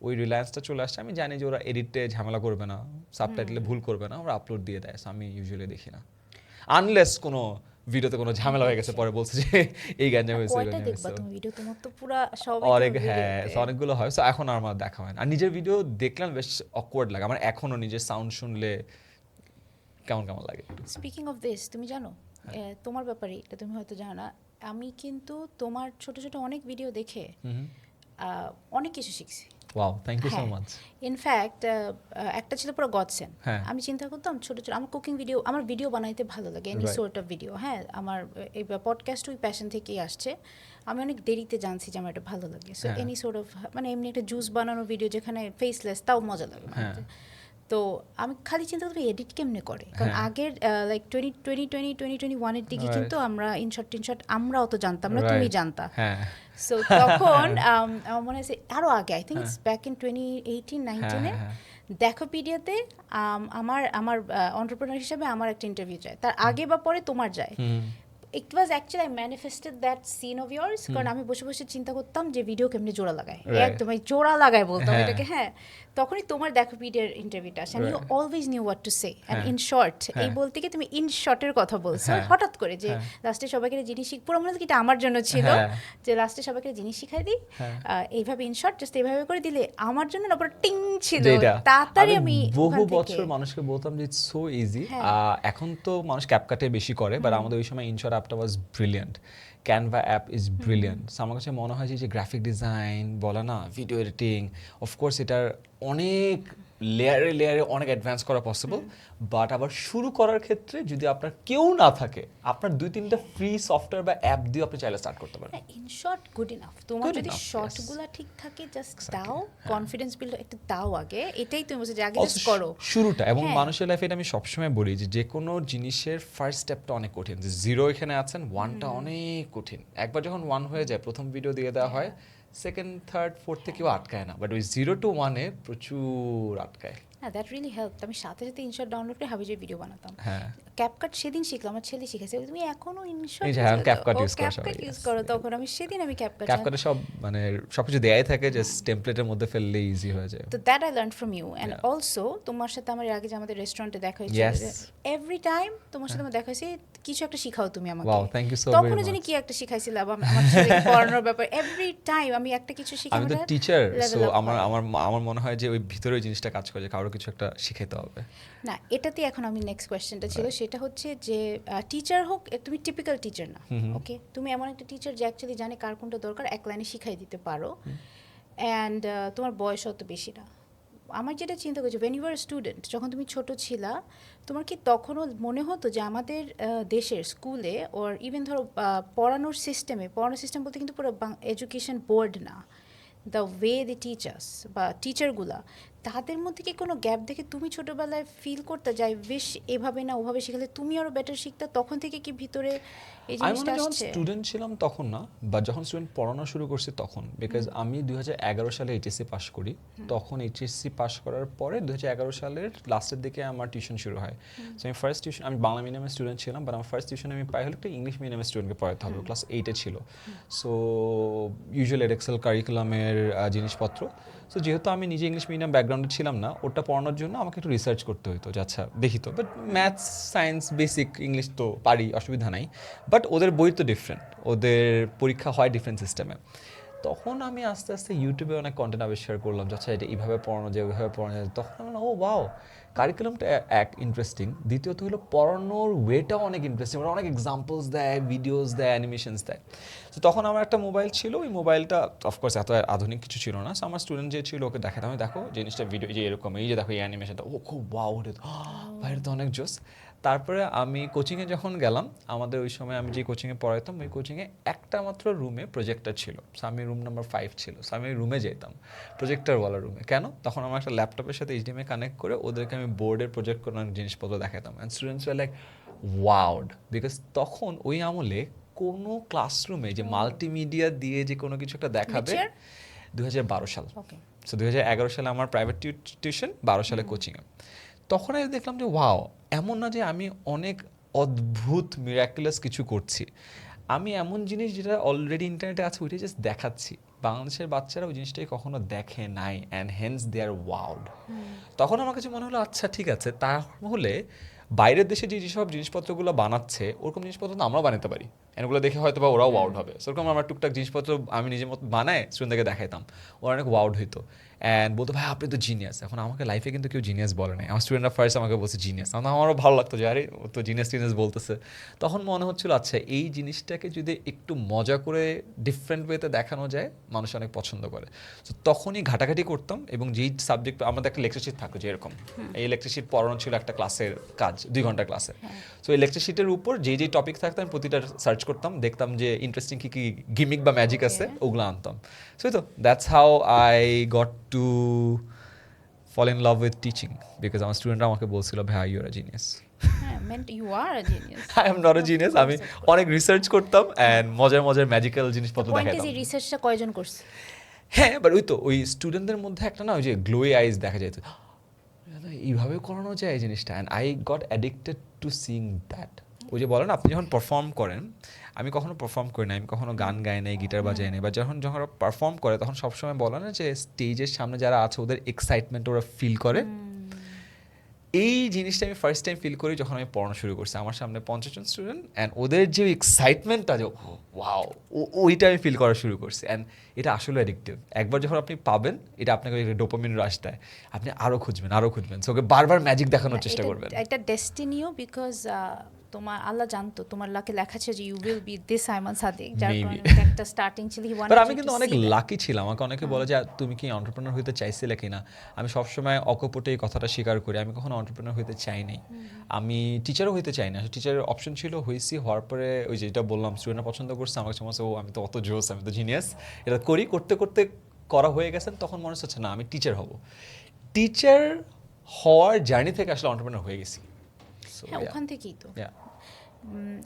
ওই রিলায়েন্সটা চলে আসছে, আমি জানি যে ওরা এডিটে ঝামেলা করবে না, সাবটাইটেলে ভুল করবে না, ওরা আপলোড দিয়ে দেয়। সো আমি ইউজুয়ালি দেখি না, আনলেস কোনো ভিডিওতে কোনো ঝামেলা হয়ে গেছে, পরে বলছে যে এই গাঞ্জা হয়েছে, কয়টা দেখবা তুমি ভিডিও? তোমার তো পুরা সবাই অনেক, হ্যাঁ অনেকগুলো হয়। সো এখন আর আমার দেখা হয় না। আর নিজের ভিডিও দেখলাম বেশ অকওয়ার্ড লাগে আমার এখনো, নিজের সাউন্ড শুনলে কেমন কেমন লাগে। স্পিকিং অফ দিস, তুমি জানো তোমার ব্যাপারে এটা তুমি হয়তো জানো না, আমি কিন্তু তোমার ছোট ছোট অনেক ভিডিও দেখে অনেক কিছু শিখছি। Wow, thank you so much. In fact একটা ছিল পুরো গডসেন। হ্যাঁ। আমি চিন্তা করতাম ছোট ছোট আমার কুকিং ভিডিও, আমার ভিডিও বানাইতে ভালো লাগে, এনি সোর্ট অফ ভিডিও। হ্যাঁ, আমার এই পডকাস্ট ওই প্যাশন থেকেই আসছে। আমি অনেক দেরিতে জানছি যে আমার এটা ভালো লাগে। সো এনি সোর্ট অফ, মানে এমনি একটা জুস বানানোর ভিডিও যেখানে ফেসলেস, তাও মজা লাগে বানাতে। তো আমি খালি চিন্তা করি এডিট কেমনে করে, কারণ আগের লাইক 2021-এর দিকে কিন্তু আমরা ইনশট আমরা অত জানতাম না, তুমি জানতা। সো তখন আমার মনে হয়েছে আরও আগে, I think it's back in 2018-19-এ দেখোপিডিয়াতে আমার এন্টারপ্রেনার হিসেবে আমার একটা ইন্টারভিউ যায়, তার আগে বা পরে তোমার যায়। It was actually I manifested that scene of yours, কারণ আমি বসে বসে চিন্তা করতাম যে ভিডিও কেমনে জোড়া লাগায়, একদম জোড়া লাগায় বলতাম এটাকে। হ্যাঁ, তখনই তোমার দেখোপিডিয়ার ইন্টারভিউটা আসে, and you always knew what to say, and in short, এই বলতে কি তুমি ইন শর্টের কথা বলছো হঠাৎ করে, যে লাস্টে সবাইকে জিনিস পুরো মনে হচ্ছে এটা আমার জন্য ছিল, যে লাস্টে সবাইকে জিনিস শিখাই দিই এইভাবে ইন শর্ট, জাস্ট এইভাবে করে দিলে আমার জন্য না পুরো টিং ছিল। তাড়াতাড়ি আমি বহু বছর মানুষকে বলতাম যে ইটস সো ইজি। এখন তো মানুষ ক্যাপকাটে বেশি করে, বাট আমাদের ওই সময় ইনশর্ট অ্যাপটা was brilliant, Canva app is brilliant. আমার কাছে মনে হয় যে গ্রাফিক ডিজাইন বলে না, ভিডিও এডিটিং, অফকোর্স এটার অনেক লেয়ারে লেয়ারে অনেক অ্যাডভান্স করা পসিবল, বাট আবার শুরু করার ক্ষেত্রে যদি আপনার কেউ না থাকে, আপনার 2-3টা ফ্রি সফটওয়্যার বা অ্যাপ দিয়ে আপনি চাইলে স্টার্ট করতে পারেন। ইন শর্ট গুড ইনাফ, তোমার যদি শর্টগুলো ঠিক থাকে জাস্ট দাও, কনফিডেন্স বিল্ড একটা দাও আগে, এটাই তুমি বলছো যে আগে জাস্ট করো শুরুটা। এবং মানুষের লাইফে এটা আমি সবসময় বলি যে কোনো জিনিসের ফার্স্ট স্টেপটা অনেক কঠিন, যে 0 এখানে আছেন, 1টা অনেক কঠিন। একবার যখন 1 হয়ে যায়, প্রথম ভিডিও দিয়ে দেওয়া হয়, সেকেন্ড থার্ড ফোর্থে কেউ আটকায় না, বাট ওই 0 to 1-এ প্রচুর আটকায়। হ্যাঁ, দ্যাট রিয়েলি হেল্প। আমি সাথে সাথে ইনশর্ট ডাউনলোড করে হাবিজে ভিডিও বানাতাম। ক্যাপকাট সেদিন শিখলাম, আমার ছেলে শিখেছে, তুমি এখনো ইনশর্ট ক্যাপকাট ইউজ করো, তখন আমি সেদিন আমি ক্যাপকাটে সব মানে সবকিছু দেয়াই থাকে, জাস্ট টেমপ্লেটের মধ্যে ফেললে ইজি হয়ে যায়। তো that I learn from you. And also তোমার সাথে আমার আগে যে আমাদের রেস্টুরেন্টে দেখা হয়েছিল, এভরি টাইম তোমার সাথে আমার দেখা হয়েছে, কিছু একটা শিখাও তুমি আমাকে। Wow, thank you so much. তখন জানি কি একটা শিখাইছিলা আমার ছেলে পড়ানোর ব্যাপার, এভরি টাইম আমি একটা কিছু শিখাই। আমি তো টিচার, সো আমার মনে হয় যে ওই ভিতরে ওই জিনিসটা কাজ করে, যে কারো কিছু একটা শিখাইতে হবে। না, এটাতে এখন আমি নেক্সট কোয়েশ্চেনটা ছিল, সেটা হচ্ছে যে টিচার হোক, তুমি টিপিক্যাল টিচার না, ওকে, তুমি এমন একটা টিচার যে অ্যাকচুয়ালি জানে কার কোনটা দরকার, এক লাইনে শিখাই দিতে পারো, অ্যান্ড তোমার বয়স অত বেশি না। আমার যেটা চিন্তা করছি, ওয়েন ইউ আর স্টুডেন্ট, যখন তুমি ছোট ছিলা, তোমার কি তখনও মনে হতো যে আমাদের দেশের স্কুলে ওর ইভেন ধরো পড়ানোর সিস্টেম বলতে কিন্তু পুরো এডুকেশন বোর্ড না, দ্য ওয়ে দে টিচার্স বা টিচারগুলা, তাদের মধ্যে কি কোনো গ্যাপ দেখে তুমি ছোটবেলায় ফিল করতে যাই বেশ এভাবে না ওভাবে শিখালে তুমি আরো বেটার শিখতে, তখন থেকে কি ভিতরে এই জিনিসটা আসছে? যখন স্টুডেন্ট ছিলাম তখন না, বা যখন স্টুডেন্ট পড়ানো শুরু করছি তখন, বিকজ আমি 2011 সালে এইচএসসি পাস করি, তখন এইচএসসি পাস করার পরে 2011 সালের লাস্টের দিকে আমার টিউশন শুরু হয়। সো আমি ফার্স্ট টিউশন, আমি বাংলা মিডিয়ামের স্টুডেন্ট ছিলাম, বাট আমার ফার্স্ট টিউশন আমি পাই হলো একটা ইংলিশ মিডিয়ামের স্টুডেন্টকে পড়াতে হবে, ক্লাস 8-এ ছিল। সো ইউজুয়াল এডএক্সেল কারিকুলামের জিনিসপত্র। সো যেহেতু আমি নিজে ইংলিশ মিডিয়াম ব্যাকগ্রাউন্ডে ছিলাম না, ওটা পড়ানোর জন্য আমাকে একটু রিসার্চ করতে হতো, যে আচ্ছা দেখি তো, but maths science basic English তো পারি, অসুবিধা নাই, বাট ওদের বই তো ডিফারেন্ট, ওদের পরীক্ষা হয় ডিফারেন্ট সিস্টেমে। তখন আমি আস্তে আস্তে ইউটিউবে অনেক কন্টেন্ট আবিষ্কার করলাম, যে আচ্ছা এটা এইভাবে পড়ানো যায়, ওইভাবে পড়ানো যায়। তখন আমি ও ওয়াও, কারিকুলামটা এক ইন্টারেস্টিং, দ্বিতীয়ত হলো পড়ানোর ওয়েটাও অনেক ইন্টারেস্টিং, ওরা অনেক এক্সাম্পলস দেয়, ভিডিওস দেয়, অ্যানিমেশনস দেয়। তো তখন আমার একটা মোবাইল ছিল, ওই মোবাইলটা অফকোর্স এত আধুনিক কিছু ছিল না, আমার স্টুডেন্ট যে ছিল ওকে দেখাতাম, দেখো জিনিসটা ভিডিও যে এরকম, এই যে দেখো এই অ্যানিমেশনটা, ও খুব ওয়াও, বাইরে তো অনেক জোস। তারপরে আমি কোচিংয়ে যখন গেলাম, আমাদের ওই সময় আমি যে কোচিংয়ে পড়াতাম, ওই কোচিংয়ে একটা মাত্র রুমে প্রজেক্টর ছিল, সো আমি রুম নাম্বার 5 ছিল, সো আমি রুমে যেতাম, প্রজেক্টরওয়ালা রুমে। কেন? তখন আমার একটা ল্যাপটপের সাথে এইচডিএমআই কানেক্ট করে ওদেরকে আমি বোর্ডের প্রজেক্ট করার জিনিসপত্র দেখাতাম, and students were like wowed, because তখন ওই আমলে কোনো ক্লাসরুমে যে মাল্টিমিডিয়া দিয়ে যে কোনো কিছু একটা দেখাবে, 2012 সাল। সো 2011 সালে আমার প্রাইভেট টিউশন, 12 সালে কোচিংয়ে। তখন আমি দেখলাম যে ওয়াও, এমন না যে আমি অনেক অদ্ভুত মিরাকুলাস কিছু করছি, আমি এমন জিনিস যেটা অলরেডি ইন্টারনেটে আছে ওইটাই জাস্ট দেখাচ্ছি। বাংলাদেশের বাচ্চারা ওই জিনিসটাই কখনো দেখে নাই, and hence they are wowed. তখন আমার কাছে মনে হলো আচ্ছা ঠিক আছে, তাহলে বাইরের দেশে যেসব জিনিসপত্রগুলো বানাচ্ছে ওরকম জিনিসপত্র তো আমরা বানাতে পারি, এগুলো দেখে হয়তো বা ওরাও ওয়াউড হবে। সেরকম আমার টুকটাক জিনিসপত্র আমি নিজের মতো বানায় স্টুডেন্টদেরকে দেখাইতাম, ওরা অনেক ওয়াউড হইতো অ্যান্ড বলতো ভাই আপনি তো জিনিয়াস। এখন আমাকে লাইফে কিন্তু কেউ জিনিয়াস বলে নাই, আমার স্টুডেন্টরা ফার্স্ট আমাকে বলছে জিনিয়াস, আমারও ভালো লাগতো যে আরে ও তো জিনিয়াস টিনিয়াস বলতেছে। তখন মনে হচ্ছিল আচ্ছা এই জিনিসটাকে যদি একটু মজা করে ডিফারেন্ট ওয়েতে দেখানো যায় মানুষ অনেক পছন্দ করে। তো তখনই ঘাটাঘাটি করতাম এবং যেই সাবজেক্ট আমাদের একটা লেকচার শিট থাকতো যে এরকম, এই লেকচার শিট পড়ানো ছিল একটা ক্লাসের কাজ, 2 ঘন্টার ক্লাসে। সো এই লেকচার শিটের উপর যেই টপিক থাকতো আমি প্রতিটা সার্চ করতাম, দেখতাম যে ইন্টারেস্টিং কী কী গিমিক বা ম্যাজিক আছে ওগুলো আনতাম। সো তো that's how I got to fall in love with teaching, because আমার স্টুডেন্টরা আমাকে বলছিল ভাই you are a genius. You are a genius. I am not a genius, আমি অনেক রিসার্চ করতাম অ্যান্ড মজার মজার ম্যাজিক্যাল জিনিসপত্র দেখাতাম। এই রিসার্চটা কয়জন করছে? হ্যাঁ, বাট ওই স্টুডেন্টদের মধ্যে একটা না ওই যে গ্লোই আইজ দেখা যেত, এইভাবে করানো যায় এই জিনিসটা, and I got addicted to seeing that. ওই যে বলেন আপনি যখন পারফর্ম করেন, আমি কখনো পারফর্ম করি না, আমি কখনো গান গাই নাই, গিটার বাজাই নাই, বা যখন পারফর্ম করে তখন সবসময় বলে না যে স্টেজের সামনে যারা আছে ওদের এক্সাইটমেন্ট ওরা ফিল করে। এই জিনিসটা আমি ফার্স্ট টাইম ফিল করি যখন আমি পড়ানো শুরু করছি। আমার সামনে 50 জন স্টুডেন্ট অ্যান্ড ওদের যে এক্সাইটমেন্টটা যে ওয়াও, ওইটা আমি ফিল করা শুরু করছি। অ্যান্ড এটা আসলে অ্যাডিকটিভ। একবার যখন আপনি পাবেন এটা আপনাকে ডোপামিন রাশ দেয়, আপনি আরও খুঁজবেন আরও খুঁজবেন, সো ওকে বারবার ম্যাজিক দেখানোর চেষ্টা করবেন। এটা ডেস্টিনিও, বিকজ তোমার আল্লাহ জানতো তোমার লাকে লেখা আছে যে you will be this Aiman Sadiq, যার কারণে একটা স্টার্টিং ছিল। বাট আমি কিন্তু অনেক লাকি ছিলাম। আমাকে অনেকে বলে যে তুমি কি এন্টারপ্রেনার হইতে চাইছিলে কিনা, আমি সবসময় অকপটে এই কথাটা স্বীকার করি, আমি কখনো এন্টারপ্রেনার হইতে চাই নাই, আমি টিচারও হইতে চাই না। টিচারের অপশন ছিল, হয়েছি, হওয়ার পরে ওই যেটা বললাম স্টুডেন্টরা পছন্দ করছে, আমার কাছে মনে হচ্ছে ও আমি তো অত জোস, আমি তো জিনিয়াস, এটা করি, করতে করতে করা হয়ে গেছেন, তখন মনে হচ্ছে না আমি টিচার হব। টিচার হওয়ার জার্নি থেকে আসলে এন্টারপ্রেনার হয়ে গেছি। হ্যাঁ, ওখান থেকেই তো।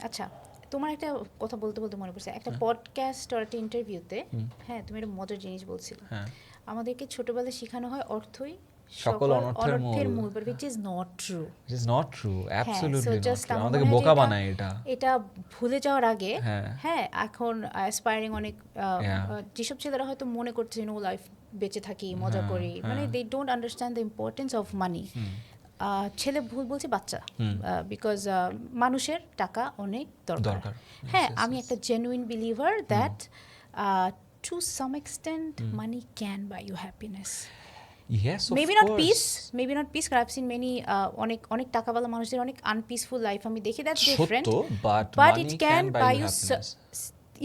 আচ্ছা, তোমার একটা কথা বলতে বলতে মনে পড়ছে, একটা পডকাস্ট আর একটা ইন্টারভিউতে হ্যাঁ তুমি একটা মজার জিনিস বলছিলে, আমাদেরকে ছোটবেলায় শেখানো হয় অর্থই সকল অনর্থের মূল, but which is not true. It is not true, absolutely not true. আমাদেরকে আমাদেরকে বোকা বানায় এটা ভুলে যাওয়ার আগে। হ্যাঁ, এখন অ্যাসপায়ারিং অনেক যেসব ছেলেরা হয়তো মনে করছে নো লাইফ বেঁচে থাকি, মজা করি, মানে they don't understand the importance of money. ছেলে ভুল বলছে বাচ্চা, বিকজ মানুষের টাকা অনেক দরকার। হ্যাঁ, আমি একটা genuine believer that to some extent money can buy you happiness. Yes, of maybe course. not peace, maybe not peace, I've seen many অনেক টাকাওয়ালা মানুষদের অনেক আনপিসফুল লাইফ আমি দেখি, that's different, but it can buy you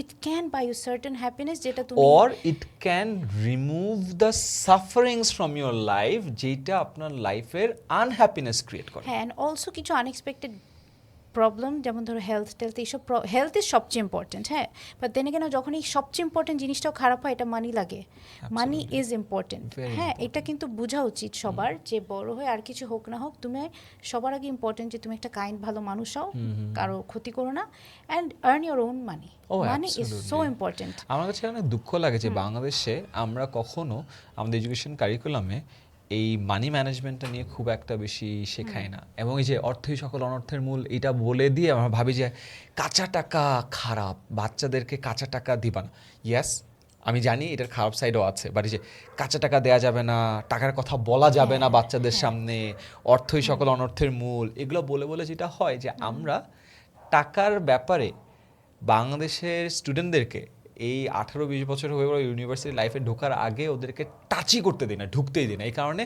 it can buy you certain happiness যেটা তুমি, or it can remove the sufferings from your life যেটা আপনার লাইফের আনহ্যাপিনেস ক্রিয়েট করে। হ্যাঁ, and also কিছু আনএক্সপেক্টেড প্রবলেম, যেমন ধরো হেলথ এইসব, হেলথ ইজ সবচেয়ে ইম্পর্টেন্ট। হ্যাঁ, বাট দেন এগেন যখন এই সবচেয়ে ইম্পর্টেন্ট জিনিসটাও খারাপ হয়, এটা মানি লাগে। Money is important. হ্যাঁ, এটা কিন্তু বোঝা উচিত সবার, যে বড় হয়ে আর কিছু হোক না হোক তুমি সবার আগে ইম্পর্টেন্ট যে তুমি একটা কাইন্ড ভালো মানুষ হও, কারো ক্ষতি করো না, and earn your own money. Money is so important. আমার কাছে অনেক দুঃখ লাগে যে বাংলাদেশে আমরা কখনো আমাদের এডুকেশন কারিকুলামে এই মানি ম্যানেজমেন্টটা নিয়ে খুব একটা বেশি শেখাই না, এবং এই যে অর্থই সকল অনর্থের মূল এটা বলে দিয়ে আমরা ভাবি যে কাঁচা টাকা খারাপ, বাচ্চাদেরকে কাঁচা টাকা দিবা না। ইয়াস, আমি জানি এটার খারাপ সাইডও আছে, বাট এই যে কাঁচা টাকা দেওয়া যাবে না, টাকার কথা বলা যাবে না বাচ্চাদের সামনে, অর্থই সকল অনর্থের মূল, এগুলো বলে বলে যেটা হয় যে আমরা টাকার ব্যাপারে বাংলাদেশের স্টুডেন্টদেরকে এই 18-20 বছর হয়ে গেল ইউনিভার্সিটি লাইফে ঢোকার আগে ওদেরকে টাচই করতে দিই না, ঢুকতেই দিই না। এই কারণে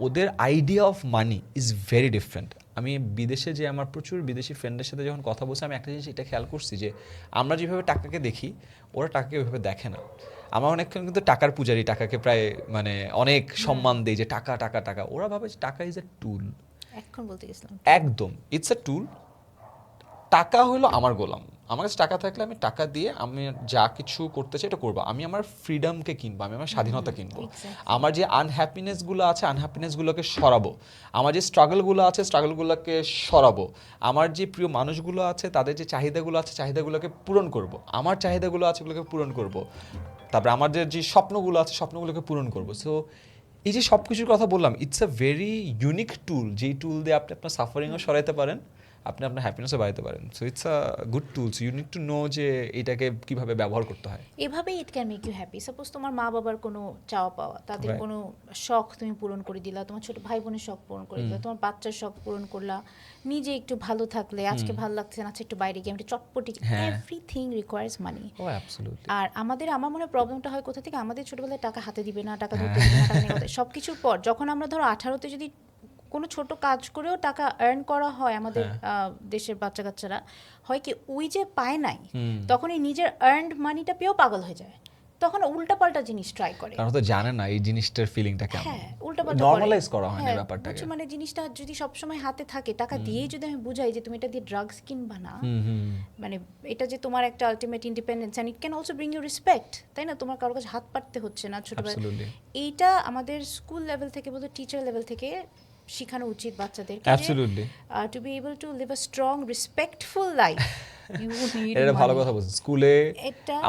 ওদের idea of money is very different. আমি বিদেশে যে আমার প্রচুর বিদেশি ফ্রেন্ডের সাথে যখন কথা বলছি, আমি একটা জিনিস এটা খেয়াল করছি যে আমরা যেভাবে টাকাকে দেখি ওরা টাকাকে ওইভাবে দেখে না। আমরা অনেকক্ষণ কিন্তু টাকার পূজারি, টাকাকে প্রায় মানে অনেক সম্মান দিই যে টাকা টাকা টাকা, ওরা ভাবে যে টাকা ইজ এ টুল। এখন বলতে গেছিলাম একদম, ইটস এ টুল। টাকা হলো আমার গোলাম, আমার কাছে টাকা থাকলে আমি টাকা দিয়ে আমি যা কিছু করতে চাই এটা করবো, আমি আমার ফ্রিডমকে কিনবো, আমি আমার স্বাধীনতা কিনবো, আমার যে আনহ্যাপিনেসগুলো আছে আনহ্যাপিনেসগুলোকে সরাবো, আমার যে স্ট্রাগলগুলো আছে স্ট্রাগলগুলোকে সরাবো, আমার যে প্রিয় মানুষগুলো আছে তাদের যে চাহিদাগুলো আছে চাহিদাগুলোকে পূরণ করব, আমার চাহিদাগুলো আছে ওগুলোকে পূরণ করব, তারপরে আমাদের যে স্বপ্নগুলো আছে স্বপ্নগুলোকে পূরণ করব। সো এই যে সব কিছুর কথা বললাম, ইটস আ ভেরি ইউনিক টুল, যেই টুল দিয়ে আপনি আপনার সাফারিংও সরাইতে পারেন, আপনি আপনার হ্যাপিনেসও বাড়াতে পারেন। So it's a good tools, you need to know যে এটাকে কিভাবে ব্যবহার করতে হয়। এভাবেই it can make you happy. Suppose তোমার মা বাবার কোনো চাওয়া পাওয়া, তাদের কোনো শখ তুমি পূরণ করে দিলা, তোমার ছোট ভাই বোনের শখ পূরণ করে দিলা, তোমার বাচ্চার শখ পূরণ করলা, নিজে একটু ভালো থাকলে, আজকে ভালো লাগছে না, আচ্ছা একটু বাইরে গিয়ে একটু চটপটি, এভরিথিং রিকোয়ার্স মানি। আর আমার মনে হয় প্রবলেমটা হয় কোথা থেকে, আমাদের ছোটবেলায় টাকা হাতে দিবে না, টাকা ধরতে দিবে না, টাকা নিয়ে সবকিছুর পর যখন আমরা ধরো 18তে যদি কোনো ছোট কাজ করেও টাকা আর্ন করা হয় আমাদের দেশের বাচ্চা কাচ্চারা, হয় কি ওই যে পায় নাই, তখন এই নিজের আর্নড মানিটা পেয়েও পাগল হয়ে যায়, তখন উল্টাপাল্টা জিনিস ট্রাই করে, কারণ তো জানে না এই জিনিসটার ফিলিংটা কেমন। হ্যাঁ উল্টাপাল্টা নরমালাইজ করা হয় না ব্যাপারটাকে। মানে জিনিসটা যদি সবসময় হাতে থাকে, টাকা দিয়েই যদি আমি বুঝাই যে তুমি এটা দিয়ে ড্রাগস কিনবা না, মানে এটা যে তোমার একটা ultimate independence and it can also bring you respect, তাই না, তোমার কারোর কাছে হাত পাততে হচ্ছে না ছোটবেলায়। এইটা আমাদের স্কুল লেভেল থেকে বলতে টিচার লেভেল থেকে শেখানো উচিত বাচ্চাদেরকে, to be able to live a strong respectful life you need. এটা ভালো কথা বলছেন। স্কুলে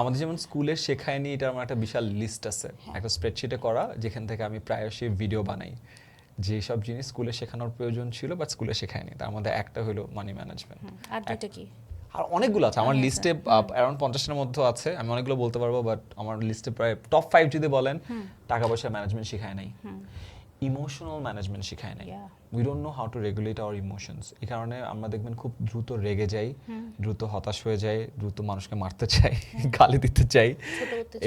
আমাদের যেমন স্কুলে শেখায়নি, এটা আমার একটা বিশাল লিস্ট আছে একটা স্প্রেডশিটে করা, যেখান থেকে আমি প্রায়শই ভিডিও বানাই যেসব জিনিস স্কুলে শেখানোর প্রয়োজন ছিল বাট স্কুলে শেখায়নি। তার মধ্যে একটা হলো মানি ম্যানেজমেন্ট, আর দুটো কি, আর অনেকগুলো আছে আমার লিস্টে, অ্যারাউন্ড 50-এর মধ্যে আছে, আমি অনেকগুলো বলতে পারবো বাট আমার লিস্টে প্রায় টপ 5 যদি বলেন, টাকা পয়সা ম্যানেজমেন্ট শেখায় নাই, ইমোশনাল ম্যানেজমেন্ট শেখায় নাই, we don't know how to regulate our emotions. এই কারণে আমরা দেখবেন খুব দ্রুত রেগে যাই, দ্রুত হতাশ হয়ে যাই, দ্রুত মানুষকে মারতে চাই, গালি দিতে চাই।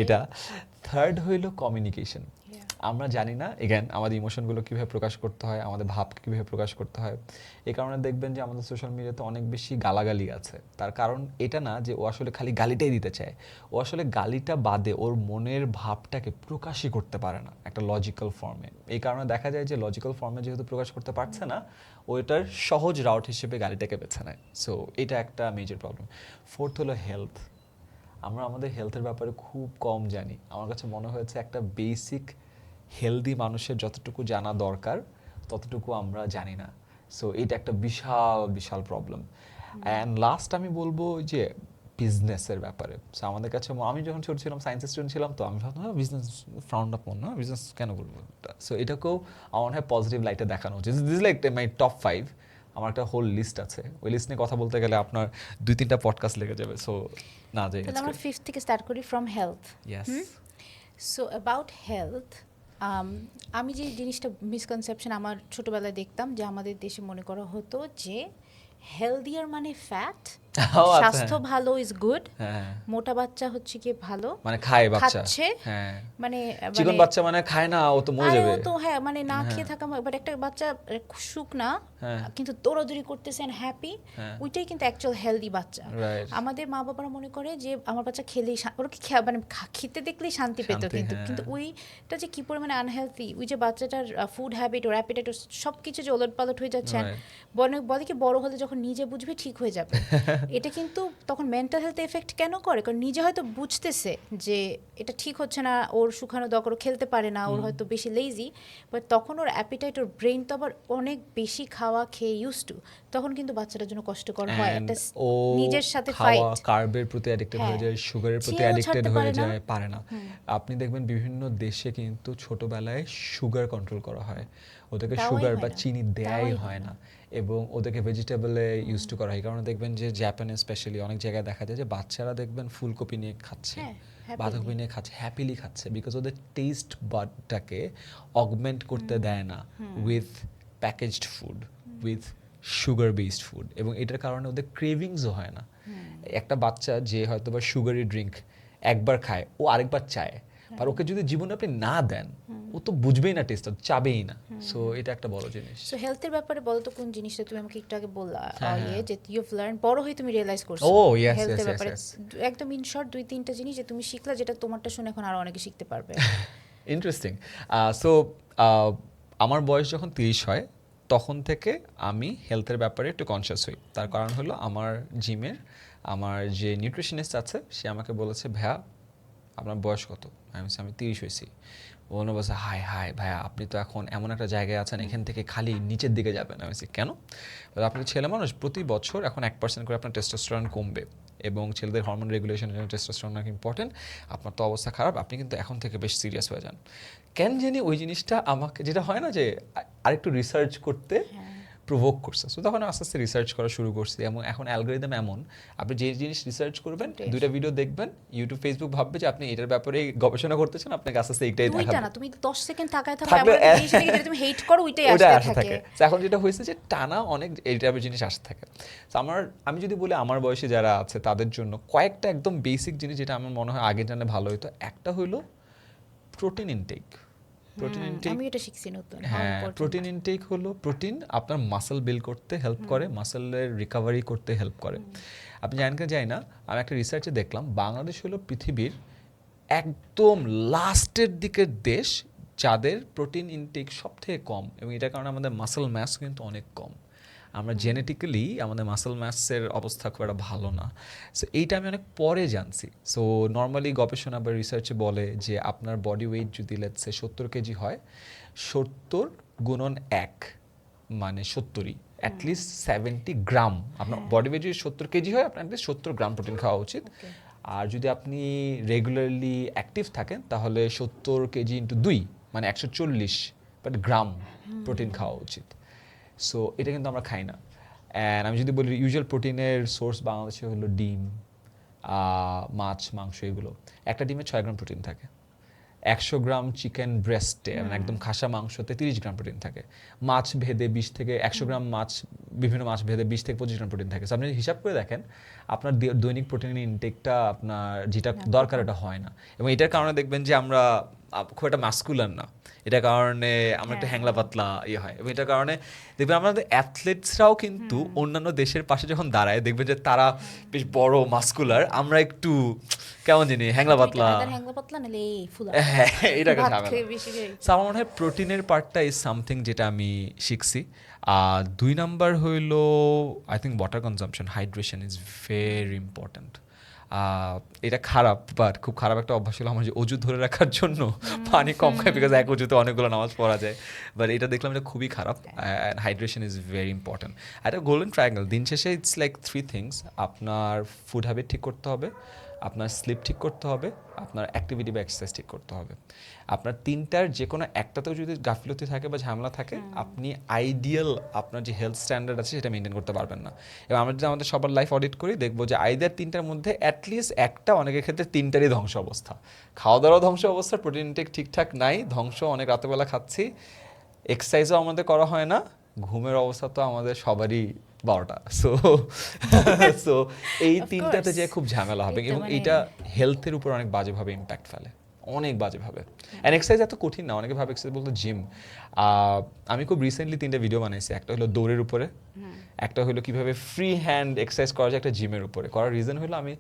এটা থার্ড হইল কমিউনিকেশন। আমরা জানি না এগেন আমাদের ইমোশনগুলো কীভাবে প্রকাশ করতে হয়, আমাদের ভাবকে কীভাবে প্রকাশ করতে হয়। এই কারণে দেখবেন যে আমাদের সোশ্যাল মিডিয়াতে অনেক বেশি গালাগালি আছে। তার কারণ এটা না যে ও আসলে খালি গালিটাই দিতে চায়, ও আসলে গালিটা বাদে ওর মনের ভাবটাকে প্রকাশই করতে পারে না একটা লজিক্যাল ফর্মে। এই কারণে দেখা যায় যে লজিক্যাল ফর্মে যেহেতু প্রকাশ করতে পারছে না, ও এটার সহজ রাউট হিসেবে গালিটাকে বেছে নেয়। সো এটা একটা মেজর প্রবলেম। ফোর্থ হলো হেলথ। আমরা আমাদের হেলথের ব্যাপারে খুব কম জানি। আমার কাছে মনে হয়েছে একটা বেসিক হেলদি মানুষের যতটুকু জানা দরকার ততটুকু আমরা জানি না। সো এটা একটা বিশাল বিশাল প্রবলেম। অ্যান্ড লাস্ট আমি বলবো যে বিজনেসের ব্যাপারে। সো আমাদের কাছে, আমি যখন ছোট ছিলাম সায়েন্সের স্টুডেন্ট ছিলাম, তো আমি ভাবতাম বিজনেস ফ্রাউন্ড আপন, না বিজনেস কেন করবো। সো এটাকেও আমার মনে হয় পজিটিভ লাইটে দেখানো উচিত। This like my top 5। আমার একটা হোল লিস্ট আছে, ওই লিস্ট নিয়ে কথা বলতে গেলে আপনার 2-3টা পডকাস্ট লেগে যাবে। সো না যাই, তাহলে আমরা 5th থেকে স্টার্ট করি, from health. So about health, আমি যে জিনিসটা মিসকনসেপশন আমার ছোটবেলায় দেখতাম যে আমাদের দেশে মনে করা হতো যে হেলদিয়ার মানে ফ্যাট, স্বাস্থ্য ভালো ইজ গুড, মোটা বাচ্চা হচ্ছে কি ভালো, মানে খায় বাচ্চা, মানে চিকন বাচ্চা মানে খায় না, ও তো মরে যাবে, ও তো হ্যাঁ মানে না খেয়ে থাকা, বাট একটা বাচ্চা শুকনা কিন্তু দৌড়াদৌড়ি করতেছে এন্ড হ্যাপি, ওইটাই কিন্তু অ্যাকচুয়াল হেলদি বাচ্চা। আমাদের মা বাবারা মনে করে যে আমার বাচ্চা খেলেই, ওরা কি মানে খেতে দেখলেই শান্তি পেত, কিন্তু ওইটা যে কি পরিমাণে আনহেলদি, ওই যে বাচ্চাটার ফুড হ্যাবিট ওর অ্যাপিটাইট সব কিছু যে ওলট পালট হয়ে যাচ্ছে, বলে কি বড় হলে যখন নিজে বুঝবে ঠিক হয়ে যাবে। এটা কিন্তু তখন মেন্টাল হেলথ এফেক্ট কেন করে, কারণ নিজে হয়তো বুঝতেছে যে এটা ঠিক হচ্ছে না, ওর শুকানো দরকার, খেলতে পারে না, ওর হয়তো বেশি লেজি, বাট তখন ওর অ্যাপিটাইট, ওর ব্রেন তো আবার অনেক বেশি খাওয়া খেয়ে ইউজ টু, তখন কিন্তু বাচ্চাটার জন্য কষ্টকর হয়, একটা নিজের সাথে ফাইট, কার্বের প্রতি অ্যাডিক্টেড হয়ে যায়, সুগারের প্রতি অ্যাডিক্টেড হয়ে যায়, পারে না। আপনি দেখবেন বিভিন্ন দেশে কিন্তু ছোটবেলায় সুগার কন্ট্রোল করা হয়, ওদেরকে সুগার বা চিনি দেয়াই হয় না, এবং ওদেরকে ভেজিটেবলে ইউজ টু করা হয়। কারণ দেখবেন যে জাপানে স্পেশালি অনেক জায়গায় দেখা যায় যে বাচ্চারা দেখবেন ফুলকপি নিয়ে খাচ্ছে, বাঁধাকপি নিয়ে খাচ্ছে, হ্যাপিলি খাচ্ছে, বিকজ ওদের টেস্ট বাডটাকে অগমেন্ট করতে দেয় না with packaged food, with sugar based food, এবং এটার কারণে ওদের ক্রেভিংসও হয় না। একটা বাচ্চা যে হয়তো বা সুগারি ড্রিঙ্ক একবার খায়, ও আরেকবার চায়, আর ওকে যদি জীবনে আপনি না দেন, ও তো বুঝবেই না টেস্ট, চাবেই না। সো এটা একটা বড় জিনিস। সো হেলথের ব্যাপারে বলো তো কোন জিনিসটা তুমি আমাকে একটু আগে বললা, যে ইউ হ্যাভ লার্ন, বড় হয়ে তুমি রিয়েলাইজ করছো হেলথের ব্যাপারে, একদম ইন শর্ট 2-3টা জিনিস যে তুমি শিখলা, যেটা তোমারটা শুনে এখন আরো অনেকে শিখতে পারবে। ইন্টারেস্টিং। সো আমার বয়স যখন 30 হয়, তখন থেকে আমি হেলথের ব্যাপারে একটু কনসিয়াস হই। তার কারণ হলো আমার জিমের আমার যে নিউট্রিশনিস্ট আছে, সে আমাকে বলেছে, ভাইয়া আপনার বয়স কত? আমি 30 হয়েছি। ওনার বলছে, হাই ভাইয়া, আপনি তো এখন এমন একটা জায়গায় আছেন, এখান থেকে খালি নিচের দিকে যাবেন। আমি বলছি, কেন? আপনি ছেলে মানুষ, প্রতি বছর এখন 1% করে আপনার টেস্টোস্টেরন কমবে, এবং ছেলেদের হরমোন রেগুলেশনের জন্য টেস্টোস্টেরন অনেক ইম্পর্টেন্ট। আপনার তো অবস্থা খারাপ, আপনি কিন্তু এখন থেকে বেশ সিরিয়াস হয়ে যান। কেন জানি ওই জিনিসটা আমাকে, যেটা হয় না যে আরেকটু রিসার্চ করতে প্রভোক করছে। সো তখন আস্তে আস্তে রিসার্চ করা শুরু করছি, এবং এখন অ্যালগোরিদম এমন, আপনি যে জিনিস রিসার্চ করবেন, দুইটা ভিডিও দেখবেন, ইউটিউব ফেসবুক ভাববে যে আপনি এটার ব্যাপারে গবেষণা করতেছেন, আপনাকে আস্তে আস্তে এইটাই দেখাবে না। তুমি 10 সেকেন্ড তাকায় থাকো, এমন একটা জিনিস নিয়ে যেটা তুমি হেট করো ওইটাই আসতে থাকে। তো এখন যেটা হয়েছে যে টানা অনেক এই টাইপের জিনিস আসতে থাকে। তো আমি যদি বলি আমার বয়সে যারা আছে তাদের জন্য কয়েকটা একদম বেসিক জিনিস যেটা আমার মনে হয় আগে জানলে ভালো হতো। একটা হলো প্রোটিন ইনটেক। আমি এটা শিখছি নতুন। হ্যাঁ, প্রোটিন ইনটেক হলো, প্রোটিন আপনার মাসল বিল্ড করতে হেল্প করে, মাসলের রিকভারি করতে হেল্প করে। আপনি জানেন কি জানি না, আমি একটা রিসার্চে দেখলাম বাংলাদেশ হলো পৃথিবীর একদম লাস্টের দিকের দেশ যাদের প্রোটিন ইনটেক সব থেকে কম, এবং এটার কারণে আমাদের মাসল ম্যাস কিন্তু অনেক কম। আমরা জেনেটিক্যালি আমাদের মাসল ম্যাসের অবস্থা খুব একটা ভালো না। সো এইটা আমি অনেক পরে জানছি। সো নর্মালি গবেষণা বা রিসার্চে বলে যে আপনার বডি ওয়েট যদি লেটস সে 70 কেজি হয়, 70 গুণন 1 মানে 70ই, অ্যাটলিস্ট 70 গ্রাম। আপনার বডি ওয়েট যদি 70 কেজি হয়, আপনার অ্যাটলিস্ট 70 গ্রাম প্রোটিন খাওয়া উচিত। আর যদি আপনি রেগুলারলি অ্যাক্টিভ থাকেন তাহলে 70 কেজি ইন্টু 2 মানে 140 গ্রাম প্রোটিন খাওয়া উচিত। সো এটা কিন্তু আমরা খাই না। অ্যান্ড আমি যদি বলি ইউজুয়াল প্রোটিনের সোর্স বাংলাদেশে হলো ডিম, মাছ, মাংস, এগুলো। একটা ডিমে 6 গ্রাম প্রোটিন থাকে। 100 গ্রাম চিকেন ব্রেস্টে মানে একদম খাসা মাংসতে 30 গ্রাম প্রোটিন থাকে। মাছ ভেদে 20 থেকে 100 গ্রাম মাছ, বিভিন্ন মাছ ভেদে 20 থেকে 25 গ্রাম প্রোটিন থাকে। সো আপনি হিসাব করে দেখেন আপনার দৈনিক প্রোটিনের ইনটেকটা আপনার যেটা দরকার এটা হয় না। এবং এটার কারণে দেখবেন যে আমরা খুব একটা মাস্কুলার না, এটার কারণে আমরা একটু হ্যাংলা পাতলা হয়। এবং এটার কারণে দেখবেন আমাদের অ্যাথলেটসরাও কিন্তু অন্যান্য দেশের পাশে যখন দাঁড়ায় দেখবেন যে তারা বেশ বড় মাস্কুলার, আমরা একটু কেমন জানি হ্যাংলা পাতলা নালে ফুলা। হ্যাঁ, এটা কথা আমার মনে হয় প্রোটিনের পার্টটা ইজ সামথিং যেটা আমি শিখছি। 2 নাম্বার হইল I think water consumption, hydration is very important. এটা খারাপ, বাট খুব খারাপ একটা অভ্যাস হলো আমার যে অজু ধরে রাখার জন্য পানি কম খায়, বিকজ এক অজুতে অনেকগুলো নামাজ পড়া যায়। বাট এটা দেখলাম এটা খুবই খারাপ। Hydration is very important. একটা গোল্ডেন ট্রায়াঙ্গেল, দিন শেষে ইটস লাইক 3 থিংস। আপনার ফুড হ্যাবিট ঠিক করতে হবে, আপনার স্লিপ ঠিক করতে হবে, আপনার অ্যাক্টিভিটি বা এক্সারসাইজ ঠিক করতে হবে। আপনার তিনটার যে কোনো একটাতেও যদি গাফিলতি থাকে বা ঝামেলা থাকে, আপনি আইডিয়াল আপনার যে হেলথ স্ট্যান্ডার্ড আছে সেটা মেনটেন করতে পারবেন না। এবং আমরা যদি আমাদের সবার লাইফ অডিট করি দেখবো যে আইদার তিনটার মধ্যে অ্যাটলিস্ট একটা, অনেকের ক্ষেত্রে তিনটারই ধ্বংস অবস্থা। খাওয়া দাওয়াও ধ্বংস অবস্থা, প্রোটিন ইনটেক ঠিকঠাক নাই, ধ্বংস, অনেক রাতেবেলা খাচ্ছি, এক্সারসাইজও আমাদের করা হয় না, ঘুমের অবস্থা তো আমাদের সবারই 12টা। সো এই তিনটাতে যে খুব ঝামেলা হবে, এবং এইটা হেলথের উপর অনেক বাজেভাবে ইম্প্যাক্ট ফেলে, অনেক বাজেভাবে। অ্যান্ড এক্সারসাইজ এত কঠিন না, অনেকে ভাবে এক্সারসাইজ বলতে জিম। আমি খুব রিসেন্টলি 3টা ভিডিও বানাইছি। একটা হলো দৌড়ের উপরে, একটা হলো কিভাবে ফ্রি হ্যান্ড এক্সারসাইজ করা যায় একটা জিমের উপরে। করার রিজন হলো আমি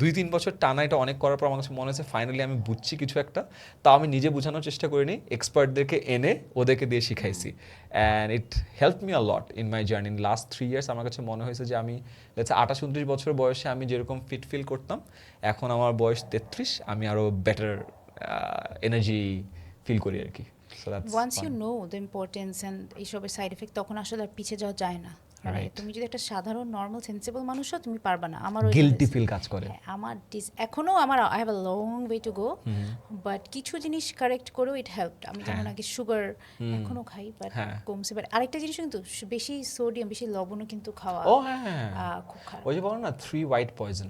2-3 বছর টানা এটা অনেক করার পর আমার কাছে মনে হয়েছে ফাইনালি আমি বুঝছি কিছু একটা। তাও আমি নিজে বোঝানোর চেষ্টা করিনি, এক্সপার্টদেরকে এনে ওদেরকে দিয়ে শিখাইছি। And it help me a lot in my journey. In last 3 years আমার কাছে মনে হয়েছে যে আমি 28-29 বছর বয়সে আমি যেরকম ফিট ফিল করতাম, এখন আমার বয়স 33, আমি আরও বেটার এনার্জি ফিল করি আর কি। Once you know the importance and এইসবের সাইড এফেক্ট, তখন আসলে আর পিছিয়ে যাওয়া যায় না। তুমি যদি একটা সাধারণ নর্মাল সেন্সিবল মানুষ হও, তুমি পারবা না। আমার গিল্টি ফিল কাজ করে। আমার এখনো আমার I have a long way to go, but কিছু জিনিস কারেক্ট করেও ইট হেল্পড। আমি যেমন আগে সুগার এখনো খাই, বাট কমছে। বাট আরেকটা জিনিস কিন্তু বেশি সোডিয়াম, বেশি লবণও কিন্তু খাওয়া খুব খারাপ। ওই যে বলো না 3 white poison,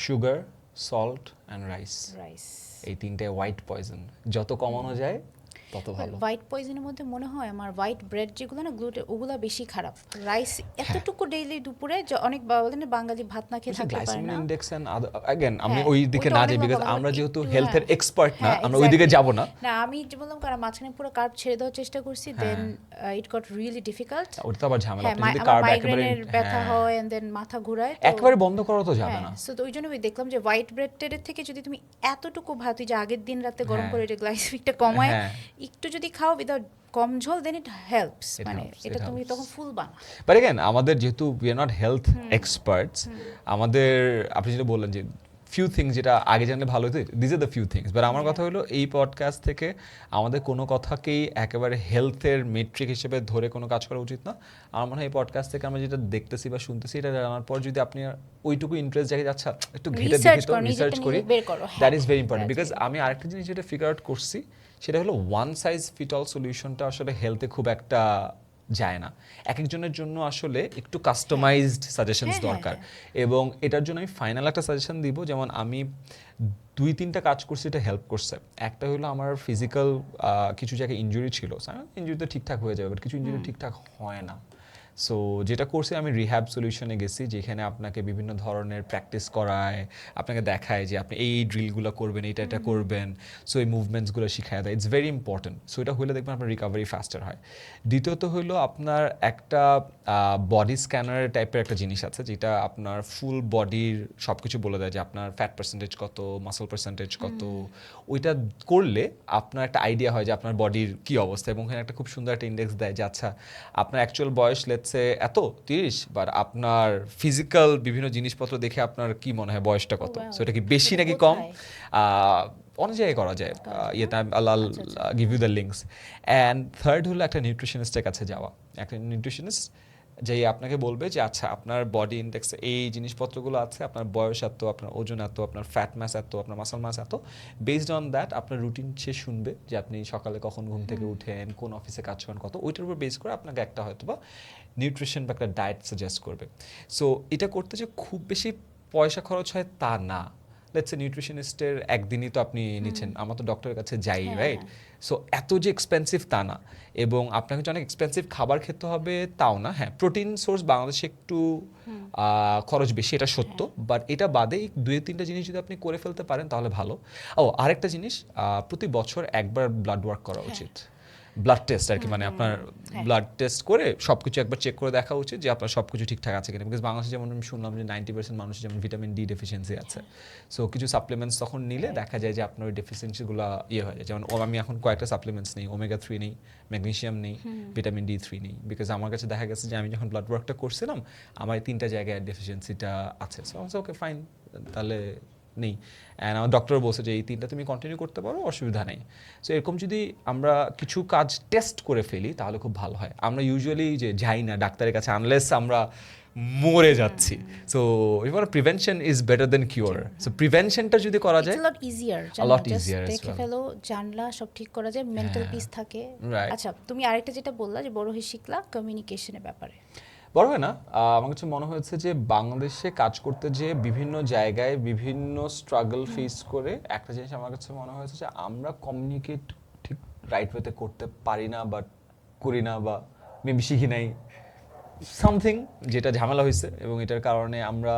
sugar, salt and rice. এই 3টে হোয়াইট পয়জন, যত কমানো যায় তত ভালো। হোয়াইট পয়জনের মধ্যে মনে হয় আমার হোয়াইট ব্রেড যেগুলো না, গ্লুটেন, ওগুলা বেশি খারাপ। রাইস এতটুকু ডেইলি দুপুরে, অনেক বলেন বাঙালি ভাত না খেয়ে থাকতে পারে না। ইনডেক্স এন্ড अगेन আমি ওই দিকে না যাই, বিকজ আমরা যেহেতু হেলথের এক্সপার্ট না, আমরা ওই দিকে যাব না। না, আমি যে বললাম কারণ মাঝখানে পুরো কার্ব ছেড়ে দেওয়ার চেষ্টা করছি, দেন ইট গট রিয়েলি ডিফিকাল্ট। ওটা তো আবার ঝামেলা, আপনি যদি কার্ব একেবারে ব্যথা হয় এন্ড দেন মাথা ঘোরায়, তো একেবারে বন্ধ করা তো যাবে না। সো ওই জন্য আমি দেখলাম যে হোয়াইট ব্রেডের থেকে যদি তুমি এতটুকু ভাত যে আগের দিন রাতে গরম করে এটা গ্লাইসেমিকটা কমায় একটু যদি খাও উইদাউট কম ঝোল, দেন ইট হেল্পস। মানে এটা তুমি তখন ফুল বানা। বাট अगेन আমাদের যেহেতু we are not health experts, আমাদের আপনি যেটা বললেন যে ফিউ থিংস যেটা আগে জানলে ভালো হতো, this are the few things. But আমার কথা হলো এই পডকাস্ট থেকে আমাদের কোনো কথাকেই একেবারে হেলথের মেট্রিক হিসেবে ধরে কোনো কাজ করা উচিত না। আমার মনে হয় এই পডকাস্ট থেকে আমরা যেটা দেখতেছি বা শুনতেছি, এটা জানার পর যদি আপনি ওইটুকু ইন্টারেস্ট জাগে যাচ্ছে একটু ঘেটে দেখি তো, রিসার্চ করি, that is very important. Because আমি আরেকটা জিনিস যেটা ফিগার আউট করছি সেটা হলো ওয়ান সাইজ ফিট অল সলিউশনটা আসলে হেলথে খুব একটা যায় না। এক একজনের জন্য আসলে একটু কাস্টমাইজড সাজেশনস দরকার, এবং এটার জন্য আমি ফাইনাল একটা সাজেশন দিব। যেমন আমি 2-3টা কাজ করছি, এটা হেল্প করছে। একটা হলো আমার ফিজিক্যাল কিছু জায়গায় ইনজুরি ছিল, ইনজুরি তো ঠিকঠাক হয়ে যাবে, বাট কিছু ইনজুরি ঠিকঠাক হয় না। সো যেটা করছি, আমি রিহ্যাব সলিউশনে গেছি, যেখানে আপনাকে বিভিন্ন ধরনের প্র্যাকটিস করায়, আপনাকে দেখায় যে আপনি এই ড্রিলগুলো করবেন, এটা করবেন, সো এই মুভমেন্টসগুলো শিখায় দেয়। It's very important. সো এটা হলে দেখবেন আপনার রিকভারি ফাস্টার হয়। দ্বিতীয়ত হলো আপনার একটা বডি স্ক্যানার টাইপের একটা জিনিস আছে, যেটা আপনার ফুল বডির সব কিছু বলে দেয়, যে আপনার ফ্যাট পার্সেন্টেজ কত, মাসল পার্সেন্টেজ কত। ওইটা করলে আপনার একটা আইডিয়া হয় যে আপনার বডির কী অবস্থা, এবং এখানে একটা খুব সুন্দর একটা ইন্ডেক্স দেয় যে আচ্ছা আপনার অ্যাকচুয়াল বয়স লেটসে এত 30, বাট আপনার ফিজিক্যাল বিভিন্ন জিনিসপত্র দেখে আপনার কি মনে হয় বয়সটা কত। সো এটা কি বেশি নাকি কম, অনেক জায়গায় করা যায়। ইয়েতে Allah give you the links. And third হলো একটা নিউট্রিশনিস্টের কাছে যাওয়া। একটা নিউট্রিশনিস্ট যে আপনাকে বলবে যে আচ্ছা আপনার বডি ইন্ডেক্সে এই জিনিসপত্রগুলো আছে, আপনার বয়স এত, আপনার ওজন এত, আপনার ফ্যাট মাস এত, আপনার মাসল মাস এত। বেসড অন দ্যাট আপনার রুটিন সে শুনবে, যে আপনি সকালে কখন ঘুম থেকে উঠেন, কোন অফিসে কাজ করেন, কত, ওইটার উপর বেস করে আপনাকে একটা হয়তো বা নিউট্রিশন বা একটা ডায়েট সাজেস্ট করবে। সো এটা করতে যে খুব বেশি পয়সা খরচ হয় তা না। লেটস এ নিউট্রিশনিস্টের একদিনই তো আপনি নিচ্ছেন, আমরা তো ডক্টরের কাছে যাই, রাইট? সো এত যে এক্সপেন্সিভ তা না, এবং আপনাকে যে অনেক এক্সপেন্সিভ খাবার খেতে হবে তাও না। হ্যাঁ, প্রোটিন সোর্স বাংলাদেশে একটু খরচ বেশি, এটা সত্য, বাট এটা বাদে 2-3টা জিনিস যদি আপনি করে ফেলতে পারেন তাহলে ভালো। আরেকটা জিনিস, প্রতি বছর একবার ব্লাড ওয়ার্ক করা উচিত, ব্লাড টেস্ট আর কি, মানে আপনার ব্লাড টেস্ট করে সব কিছু একবার চেক করে দেখা উচিত যে আপনার সব কিছু ঠিকঠাক আছে কিনা। বিকজ বাংলাদেশে যেমন আমি শুনলাম যে 90% মানুষের যেমন ভিটামিন ডি ডেফিসিয়েন্সি আছে। সো কিছু সাপ্লিমেন্টস তখন নিলে দেখা যায় যে আপনার ওই ডেফিসিয়েন্সিগুলো হয় যায়। যেমন আমি এখন কয়েকটা সাপ্লিমেন্টস নেই, ওমেগা 3 নেই, ম্যাগনেশিয়াম নেই, ভিটামিন D3 নেই, বিকজ আমার কাছে দেখা গেছে যে আমি যখন ব্লাড ওয়ার্কটা করছিলাম আমার 3টা জায়গায় ডেফিসিয়েন্সিটা আছে। সো ওকে ফাইন, তাহলে নেই। অ্যান্ড আমার ডক্টর বলছে যে এই 3টা তুমি কন্টিনিউ করতে পারো, অসুবিধা নেই। সো এরকম যদি আমরা কিছু কাজ টেস্ট করে ফেলি তাহলে খুব ভালো হয়। আমরা ইউজুয়ালি যে যাই না ডাক্তারের কাছে আনলেস আমরা মরে যাচ্ছি। সো এবার prevention is better than cure. So প্রিভেনশনটা যদি করা যায়, a lot easier দেখে ফেলো, জানলা সব ঠিক করা যায়, মেন্টাল পিস থাকে। আচ্ছা, তুমি আরেকটা যেটা বললা যে বড় হয়ে শিখলা কমিউনিকেশনের ব্যাপারে, বড় হয় না, আমার কাছে মনে হয়েছে যে বাংলাদেশে কাজ করতে যে বিভিন্ন জায়গায় বিভিন্ন স্ট্রাগল ফেস করে একটা জিনিস আমার কাছে মনে হয়েছে যে আমরা কমিউনিকেট ঠিক রাইট ওয়েতে করতে পারি না, বা করি না, বা মেবি শিখি নাই সামথিং, যেটা ঝামেলা হয়েছে, এবং এটার কারণে আমরা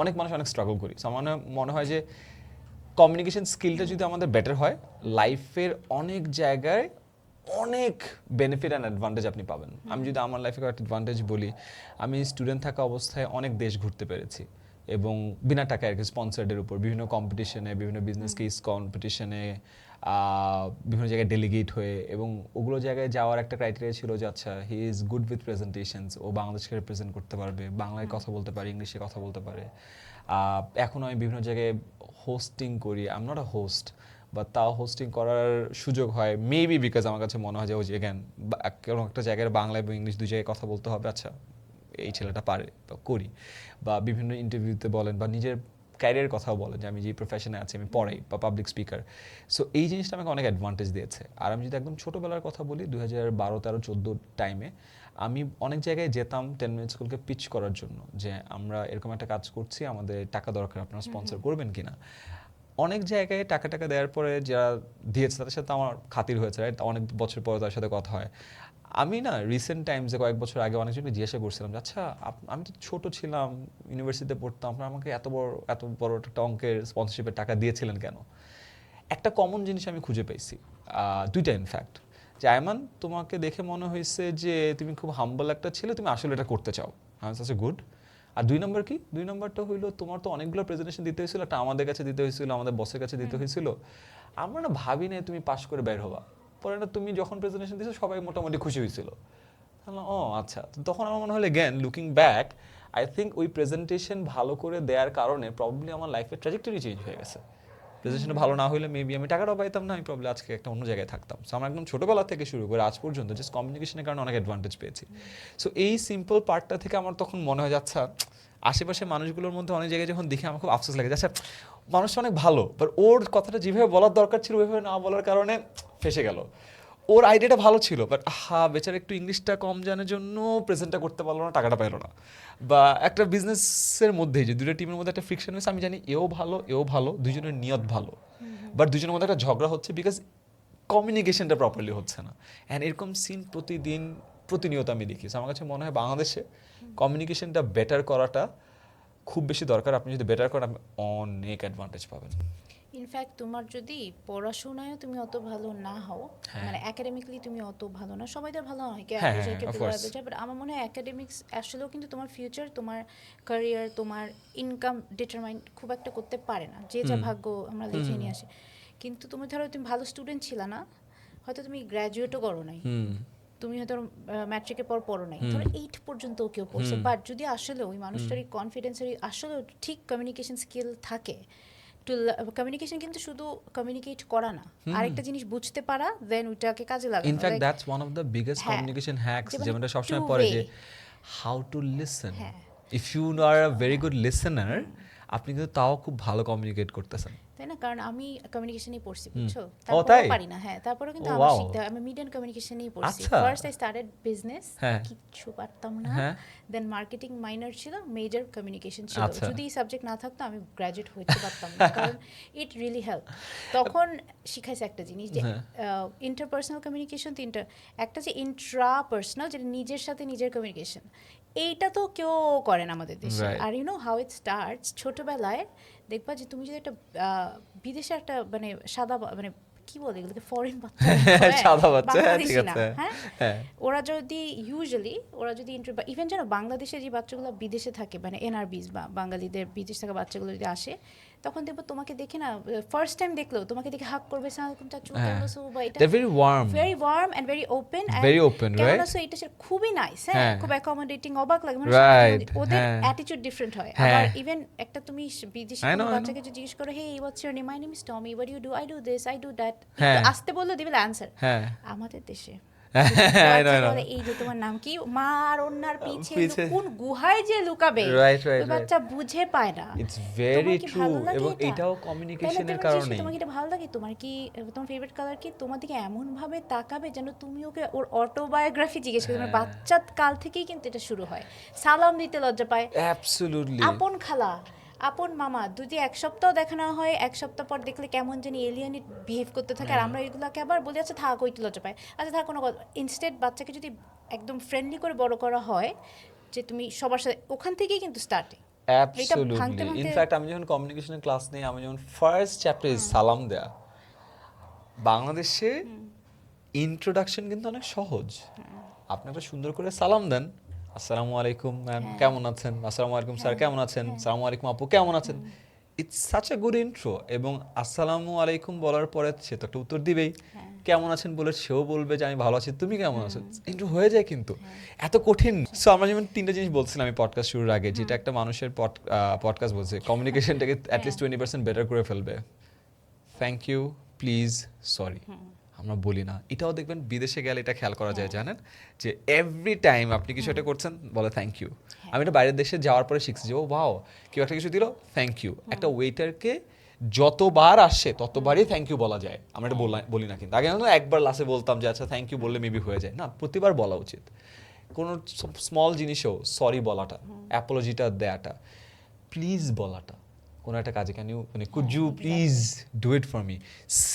অনেক মানুষ অনেক স্ট্রাগল করি। সো আমার মনে হয় যে কমিউনিকেশন স্কিলটা যদি আমাদের বেটার হয়, লাইফের অনেক জায়গায় অনেক বেনিফিট অ্যান্ড অ্যাডভান্টেজ আপনি পাবেন। আমি যদি আমার লাইফে একটা অ্যাডভান্টেজ বলি, আমি স্টুডেন্ট থাকা অবস্থায় অনেক দেশ ঘুরতে পেরেছি, এবং বিনা টাকায় আর কি, স্পন্সার্ডের উপর বিভিন্ন কম্পিটিশনে, বিভিন্ন বিজনেস কেস কম্পিটিশনে, বিভিন্ন জায়গায় ডেলিগেট হয়ে, এবং ওগুলো জায়গায় যাওয়ার একটা ক্রাইটেরিয়া ছিল যে আচ্ছা he is good with presentations, ও বাংলাদেশকে রিপ্রেজেন্ট করতে পারবে, বাংলায় কথা বলতে পারে, ইংলিশে কথা বলতে পারে। এখন আমি বিভিন্ন জায়গায় হোস্টিং করি, I am not a host, বা তাও হোস্টিং করার সুযোগ হয়, মেবি বিকজ আমার কাছে মনে হয় যে ওই যে অ্যাগেন কোনো একটা জায়গায় বাংলা এবং ইংলিশ দুই জায়গায় কথা বলতে হবে, আচ্ছা এই ছেলেটা পারে, বা করি। বা বিভিন্ন ইন্টারভিউতে বলেন, বা নিজের ক্যারিয়ার কথাও বলেন যে আমি যে প্রফেশনে আছি, আমি পড়াই বা পাবলিক স্পিকার। সো এই জিনিসটা আমাকে অনেক অ্যাডভান্টেজ দিয়েছে। আর আমি যদি একদম ছোটোবেলার কথা বলি, 2012, 13, 14 টাইমে আমি অনেক জায়গায় যেতাম 10 মিনিট স্কুলকে পিচ করার জন্য, যে আমরা এরকম একটা কাজ করছি, আমাদের টাকা দরকার, আপনারা স্পন্সর করবেন কিনা। অনেক জায়গায় টাকা দেওয়ার পরে যারা দিয়েছে তাদের সাথে আমার খাতির হয়েছে, রাইট? অনেক বছর পরে তার সাথে কথা হয়। আমি না রিসেন্ট টাইমসে কয়েক বছর আগে অনেকজনকে জিজ্ঞাসা করছিলাম যে আচ্ছা আমি তো ছোটো ছিলাম, ইউনিভার্সিটিতে পড়তাম, আপনারা আমাকে এত বড় একটা অঙ্কের স্পন্সরশিপের টাকা দিয়েছিলেন কেন? একটা কমন জিনিস আমি খুঁজে পাইছি, দুইটা ইনফ্যাক্ট, যে আয়মান তোমাকে দেখে মনে হয়েছে যে তুমি খুব হাম্বল একটা ছেলে, তুমি আসলে এটা করতে চাও, আচ্ছা গুড। আর 2 নম্বর কি? 2 নম্বরটা হইলো তোমার তো অনেকগুলো প্রেজেন্টেশন দিতে হয়েছিল, একটা আমাদের কাছে দিতে হয়েছিল, আমাদের বসের কাছে দিতে হয়েছিল। আমরা না ভাবি না তুমি পাশ করে বের হবা, পরে না তুমি যখন প্রেজেন্টেশন দিয়েছো সবাই মোটামুটি খুশি হয়েছিল। ও আচ্ছা, তখন আমার মনে হলো জ্ঞান লুকিং ব্যাক, আই থিঙ্ক ওই প্রেজেন্টেশন ভালো করে দেওয়ার কারণে প্রবলি আমার লাইফের ট্র্যাজেক্টরি চেঞ্জ হয়ে গেছে। প্রেজেন্টেশন ভালো না হলে মেবি আমি টাকাটাও পাইতাম না, আমি প্রবলি আজকে একটা অন্য জায়গায় থাকতাম। সো আমরা একদম ছোটোবেলা থেকে শুরু করে আজ পর্যন্ত জাস্ট কমিউনিকেশনের কারণে অনেক অ্যাডভান্টেজ পেয়েছি। সো এই সিম্পল পার্টটা থেকে আমার তখন মনে হয় যাচ্ছে আশেপাশে মানুষগুলোর মধ্যে অনেক জায়গায় যখন দেখে আমার খুব আফসোস লাগে, আচ্ছা মানুষটা অনেক ভালো, বাট ওর কথাটা যেভাবে বলার দরকার ছিল ওইভাবে না বলার কারণে ফেসে গেল। ওর আইডিয়াটা ভালো ছিল, বাট বেচারা একটু ইংলিশটা কম জানার জন্য প্রেজেন্টটা করতে পারলো না, টাকাটা পাইলো না। বা একটা বিজনেসের মধ্যেই যে দুটো টিমের মধ্যে একটা ফ্রিকশন হয়েছে, আমি জানি এও ভালো, দুজনের নিয়ত ভালো, বাট দুজনের মধ্যে একটা ঝগড়া হচ্ছে বিকজ কমিউনিকেশনটা প্রপারলি হচ্ছে না। অ্যান্ড এরকম সিন প্রতিনিয়ত আমি দেখি। আমার কাছে মনে হয় বাংলাদেশে কমিউনিকেশনটা বেটার করাটা খুব বেশি দরকার। আপনি যদি বেটার করেন, আপনি অনেক অ্যাডভান্টেজ পাবেন। ইনফ্যাক্ট তোমার যদি পড়াশোনায় তুমি অত ভালো না হও, মানে একাডেমিকলি তুমি অত ভালো না, সবাই তো ভালো হয়, কে বাট আমার মনে হয় একাডেমিক্স আসলেও কিন্তু তোমার ফিউচার, তোমার ক্যারিয়ার, তোমার ইনকাম ডিটারমাইন খুব একটা করতে পারে না, যে যা ভাগ্য আমরা লিখে নিয়ে আসে। কিন্তু তুমি ধরো তুমি ভালো স্টুডেন্ট ছিল না, হয়তো তুমি গ্র্যাজুয়েটও করো নাই, তুমি হয়তো ম্যাট্রিকের পর পড়ো নাই, ধরো 8 পর্যন্ত কেউ পড়ছে, বাট যদি আসলে ওই মানুষটার কনফিডেন্সের আসলে ঠিক কমিউনিকেশন স্কিল থাকে, কমিউনিকেশন কিন্তু শুধু কমিউনিকেট করা না, আরেকটা জিনিস বুঝতে পারা, দেন ওইটাকে কাজে লাগানো। In fact that's one of the biggest communication hacks, যেটা সবসময় পড়ে, যে how to listen. If you are a very good listener, আপনি কিন্তু তাও খুব ভালো কমিউনিকেট করতেছেন, তাই না? কারণ আমি কমিউনিকেশনই পড়ছি, বুঝছো, তাই তারপরে পারি না। হ্যাঁ, তারপরে কিন্তু আমার শিখতে হয়। আমি মিডিয়া কমিউনিকেশনই পড়ছি। ফার্স্ট আই স্টার্টেড বিজনেস, কিচ্ছু পারতাম না, দেন মার্কেটিং মাইনর ছিল, মেজর কমিউনিকেশন ছিল। যদি এই সাবজেক্ট না থাকতো আমি গ্র্যাজুয়েট হতে পারতাম না, কারণ ইট রিয়েলি হেল্প। তখন শিখাইছে একটা জিনিস, যে ইন্টারপার্সোনাল কমিউনিকেশন তিনটা, একটা যে ইন্ট্রাপার্সোনাল, যেটা নিজের সাথে নিজের কমিউনিকেশন, এইটা তো কেউ করে না আমাদের দেশে। আর you know how it starts, ছোটবেলায় দেখবা যে তুমি যদি একটা বিদেশে একটা মানে সাদা মানে কি বলে এগুলোকে, ফরেন বাচ্চা, সাদা বাচ্চা, বাংলাদেশি ঠিক না, আছে, হ্যাঁ, ওরা যদি ইউজুয়ালি ইভেন জানো বাংলাদেশে যে বাচ্চাগুলো বিদেশে থাকে, মানে এনআরবিস বা বাঙালিদের বিদেশ থাকা বাচ্চাগুলো যদি আসে, তখন দেখবো তোমাকে দেখে না, ফার্স্ট টাইম দেখলেও তোমাকে দেখে হাক করবে, সালামালাইকুম চাচু, কেমন আছো, বা এটা very warm and very open, right? কেমন আছো, এটা খুবই নাইস, হ্যাঁ, খুব অ্যাকোমোডেটিং, অবাক লাগে, মানে ওদের অ্যাটিটিউড ডিফারেন্ট হয়। আবার ইভেন একটা তুমি বিদেশি কোনো বাচ্চাকে যদি জিজ্ঞেস করো, hey what's your name, my name is Tommy, what you do, I do this, I do that, আসতে বললে দিবে অ্যানসার। আমাদের দেশে এই যে তোমার নাম কি, মা আর ওনার পিছে কোন গুহায় যে লুকাবে, ওই বাচ্চা বুঝে পায় না। ইটস ভেরি ট্রু, এবং এটাও কমিউনিকেশনের কারণে। তোমার কি এটা ভালো লাগে, তোমার কি তোমার ফেভারিট কালার কি, তোমার দিকে এমন ভাবে তাকাবে যেন তুমি ওকে ওর অটোবায়োগ্রাফি জিজ্ঞেস করো। তোমার বাচ্চা কাল থেকেই কিন্তু এটা শুরু হয়, সালাম দিতে লজ্জা পায়, অ্যাবসলিউটলি। আপন খালা, আপন মামা, যদি এক সপ্তাহ দেখানো হয়, এক সপ্তাহ পর দেখলে কেমন জানি এলিয়েন বিহেভ করতে থাকে, আর আমরা এগুলোকে আবার বলি আচ্ছা থাক, ওইটা লজ্জা পায়, আচ্ছা থাক কোনো কথা। ইনস্টেড বাচ্চাকে যদি একদম ফ্রেন্ডলি করে বড় করা হয়, যে তুমি সবার সাথে, ওখান থেকেই কিন্তু স্টার্টিং। অ্যাবসলিউটলি। ইনফ্যাক্ট আমি যখন কমিউনিকেশনের ক্লাস নেই, আমি যখন ফার্স্ট চ্যাপ্টারে সালাম দেয়া, বাংলাদেশে ইন্ট্রোডাকশন কিন্তু অনেক সহজ। আপনি একটা সুন্দর করে সালাম দেন, আসসালামু আলাইকুম ম্যাম, কেমন আছেন, আসসালামু আলাইকুম স্যার, কেমন আছেন, আসসালামু আলাইকুম আপু, কেমন আছেন। It's such a good intro. এবং আসসালামু আলাইকুম বলার পরে সে তো একটা উত্তর দিবেই, কেমন আছেন বলে সেও বলবে যে আমি ভালো আছি, তুমি কেমন আছো, ইন্ট্রো হয়ে যায়। কিন্তু এত কঠিন। সো আমরা যেমন 3টা জিনিস বলছিলাম আমি পডকাস্ট শুরুর আগে, যেটা একটা মানুষের পডকাস্ট বলছে কমিউনিকেশনটাকে অ্যাটলিস্ট 20% বেটার করে ফেলবে। থ্যাংক ইউ, প্লিজ, সরি, আমরা বলি না। এটাও দেখবেন বিদেশে গেলে এটা খেয়াল করা যায়, জানেন, যে এভরি টাইম আপনি কিছু একটা করছেন, বলে থ্যাংক ইউ। আমি এটা বাইরের দেশে যাওয়ার পরে শিখছি যে ও ওয়াও, কেউ একটা কিছু দিল, থ্যাংক ইউ। একটা ওয়েটারকে যতবার আসে ততবারই থ্যাংক ইউ বলা যায়। আমরা এটা বলি না, কিন্তু আগে একবার লাস্টে বলতাম যে আচ্ছা থ্যাংক ইউ বললে মেবি হয়ে যায়, না, প্রতিবার বলা উচিত। কোনো স্মল জিনিসেও সরি বলাটা, অ্যাপোলজিটা দেয়াটা, প্লিজ বলাটা, কোনো একটা কাজে ক্যান ইউ, মানে could you please do it for me,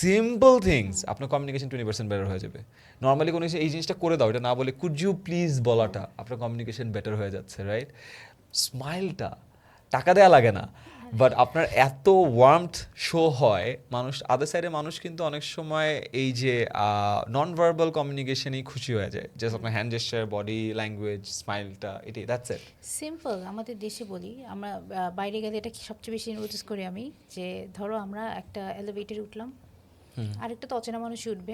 simple things, আপনার কমিউনিকেশন 20% বেটার হয়ে যাবে। নর্মালি কোনো এই জিনিসটা করে দাও, এটা না বলে কুড ইউ প্লিজ বলাটা, আপনার কমিউনিকেশন বেটার হয়ে যাচ্ছে, রাইট? স্মাইলটা, টাকা দেওয়া লাগে না, বাট আপনার এত ওয়ার্মথ শো হয়, মানুষ আদার সাইডে মানুষ কিন্তু অনেক সময় এই যে নন ভার্বাল কমিউনিকেশনেই খুশি হয়ে যায়, জাস্ট আপনার হ্যান্ড জেস্টার, বডি ল্যাঙ্গুয়েজ, স্মাইলটা, এটাই, দ্যাটস ইট। সিম্পল। আমাদের দেশে বলি আমরা, বাইরে গেলে এটা সবচেয়ে বেশি নোটিস করি আমি, যে ধরো আমরা একটা এলিভেটরে উঠলাম, আরেকটা তো অচেনা মানুষ উঠবে,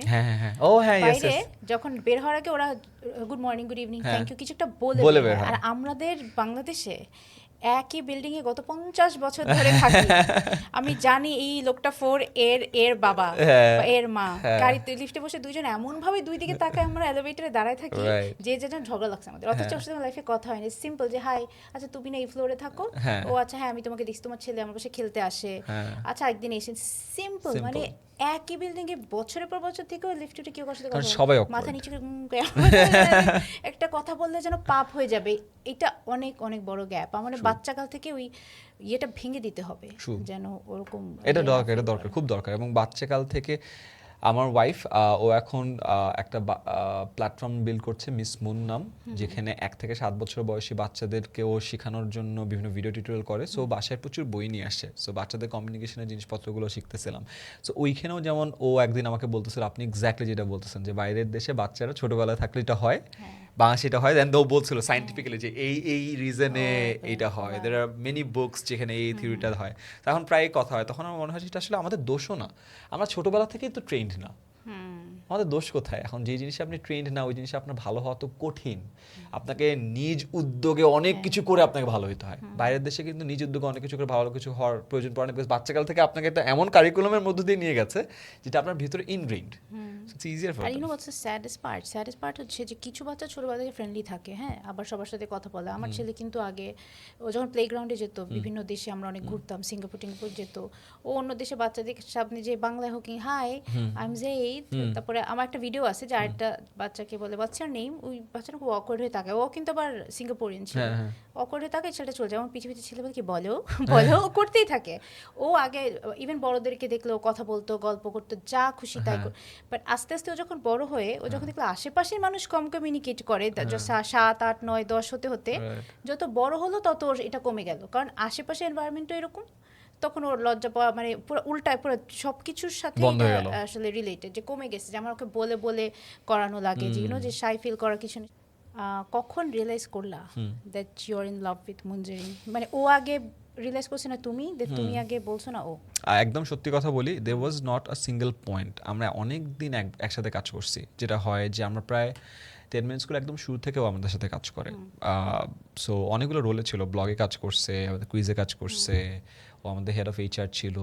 বাইরে যখন বের হওয়ার আগে ওরা good morning, good evening, thank you কিছু একটা বলে। আর আমাদের বাংলাদেশে একই বিল্ডিং এ গত 50 বছর ধরে থাকি, আমি জানি এই লোকটা এর বাবা বা এর মা, গাড়িতে লিফটে বসে দুইজন এমন ভাবে দুই দিকে তাকায়, আমরা এলিভেটরে দাঁড়ায় থাকি, যে যেন ঝগড়া লাগছে আমাদের, অথচ ওর সাথে লাইফে কথা হয়নি। সিম্পল যে হাই, আচ্ছা তুমি না এই ফ্লোরে থাকো, ও আচ্ছা হ্যাঁ আমি তোমাকে দেখছি, তোমার ছেলে আমার পাশে খেলতে আসে, আচ্ছা একদিন এসে, সিম্পল। মানে একই বিল্ডিং এ বছরের পর বছর থেকে লিফটে উঠে কেউ কার সাথে কথা সবাই মাথা নিচু করে একটা কথা বললে যেন পাপ হয়ে যাবে। এটা অনেক অনেক বড় গ্যাপ। আমার বাচ্চাকাল থেকে ওই ইয়েটা ভেঙে দিতে হবে যেন ওরকম। এটা দরকার খুব দরকার। এবং বাচ্চাকাল থেকে আমার ওয়াইফ ও এখন একটা প্ল্যাটফর্ম বিল্ড করছে, মিস মুন নাম, যেখানে 1 থেকে 7 বছর বয়সী বাচ্চাদেরকে ও শেখানোর জন্য বিভিন্ন ভিডিও টিউটোরিয়াল করে। সো বাসায় প্রচুর বই নিয়ে আসে, সো বাচ্চাদের কমিউনিকেশনের জিনিসপত্রগুলো শিখতেছিলাম। সো ওইখানেও যেমন ও একদিন আমাকে বলতেছিল, আপনি এক্স্যাক্টলি যেটা বলতেছেন যে বাইরের দেশে বাচ্চারা ছোটবেলায় থাকলে এটা হয়, বাংলাদেশে এটা হয়, দেন ও বলছিল সাইন্টিফিক্যালি যে এই রিজনে এইটা হয়, দের আর মেনি বুকস যেখানে এই থিওরিটা হয়। তখন প্রায় কথা হয়, তখন আমার মনে হয় এটা আসলে আমাদের দোষও না, আমরা ছোটবেলা থেকেই তো ট্রেন্ড না, আমাদের দোষ কোথায়? এখন যে জিনিসে আপনি ট্রেন্ড না ওই জিনিসে আপনার ভালো হওয়া তো কঠিন, আপনাকে নিজ উদ্যোগে অনেক কিছু করে আপনাকে ভালো হতে হয়। বাইরের দেশে কিন্তু নিজ উদ্যোগে অনেক কিছু করে ভালো কিছু হওয়ার প্রয়োজন পড়ে না, বিকজ বাচ্চাকাল থেকে আপনাকে একটা এমন কারিকুলামের মধ্যে দিয়ে নিয়ে গেছে যেটা আপনার ভিতরে ইনগ্রেইনড। ইটস ইজিয়ার ফর আর you know what's the saddest part হচ্ছে যে কিছু বাচ্চা ছোটবেলা থেকে ফ্রেন্ডলি থাকে, হ্যাঁ, আবার সবার সাথে কথা বলে। আমার ছেলে কিন্তু আগে ও যখন প্লেগ্রাউন্ডে যেত, বিভিন্ন দেশে আমরা অনেক ঘুরতাম, সিঙ্গাপুর টিঙ্গাপুর যেত, ও অন্য দেশে বাচ্চাদের সামনে যে বাংলায় হোকিং হাই আই এম জেইদ, তারপরে আমার একটা ভিডিও আছে যে আরেকটা বাচ্চাকে বলে বাচ্চার নেম, ওই বাচ্চাটা খুব অকওয়ার্ড হয়ে থাকে, ও কিন্তু আবার সিঙ্গাপুরিয়ান ছিল, অকওয়ার্ড হয়ে থাকে, ছেলেটা চলে যায়, আমার পিছিয়ে পিছিয়ে ছেলে বলে কি বলো বলো, ও করতেই থাকে। ও আগে ইভেন বড়দেরকে দেখলেও কথা বলতো, গল্প করতো, যা খুশি তাই। বাট আস্তে আস্তে ও যখন বড় হয়ে ও যখন দেখলো আশেপাশের মানুষ কম কমিউনিকেট করে, 7, 8, 9, 10 হতে হতে যত বড় হলো তত ওর এটা কমে গেল, কারণ আশেপাশের এনভায়রনমেন্টও এরকম। তখন ওর লজ্জা পাওয়া মানে পুরো উল্টায়, পুরো সবকিছুর সাথে আসলে রিলেটেড, যে কমে গেছে, যে আমার ওকে বলে বলে করানো লাগে, যে যে শাই ফিল করার কিছু নেই। কখন রিয়েলাইজ করলা that you are in love with Munzereen? মানে ও আগে রিয়েলাইজ করছে না তুমি, তুমি আগে বলছো না ও? একদম সত্যি কথা বলি, they was not a single point. আমরা অনেক দিন একসাথে কাজ করছি, যেটা হয় যে আমরা প্রায় 10 মিনিট স্কুল একদম শুরু থেকেও আমাদের সাথে কাজ করে। সো অনেকগুলো রোলে ছিল, ব্লগে কাজ করছে, আমাদের কুইজে কাজ করছে, ও আমাদের হেড অফ এইচআর ছিল।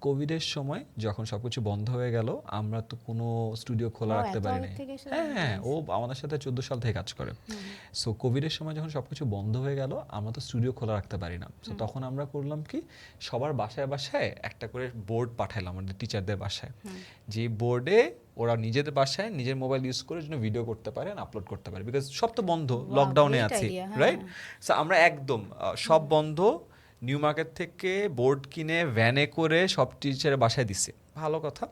কোভিডের সময় যখন সবকিছু বন্ধ হয়ে গেল, আমরা তো কোনো স্টুডিও খোলা রাখতে পারি নাই। হ্যাঁ, ও আমাদের সাথে 14 সাল থেকে কাজ করে। সো কোভিডের সময় যখন সবকিছু বন্ধ হয়ে গেল, আমরা তো স্টুডিও খোলা রাখতে পারি না। সো তখন আমরা করলাম কি, সবার বাসায় বাসায় একটা করে বোর্ড পাঠাইলাম আমাদের টিচারদের বাসায়, যে বোর্ডে ওরা নিজেদের বাসায় নিজের মোবাইল ইউজ করে জন্য ভিডিও করতে পারে, আপলোড করতে পারে, বিকজ সব তো বন্ধ, লকডাউনে আছি, রাইট? সো আমরা একদম সব বন্ধ, নিউ মার্কেট থেকে বোর্ড কিনে ভ্যানে করে সব টিচারের বাসায় দিচ্ছে। ভালো কথা,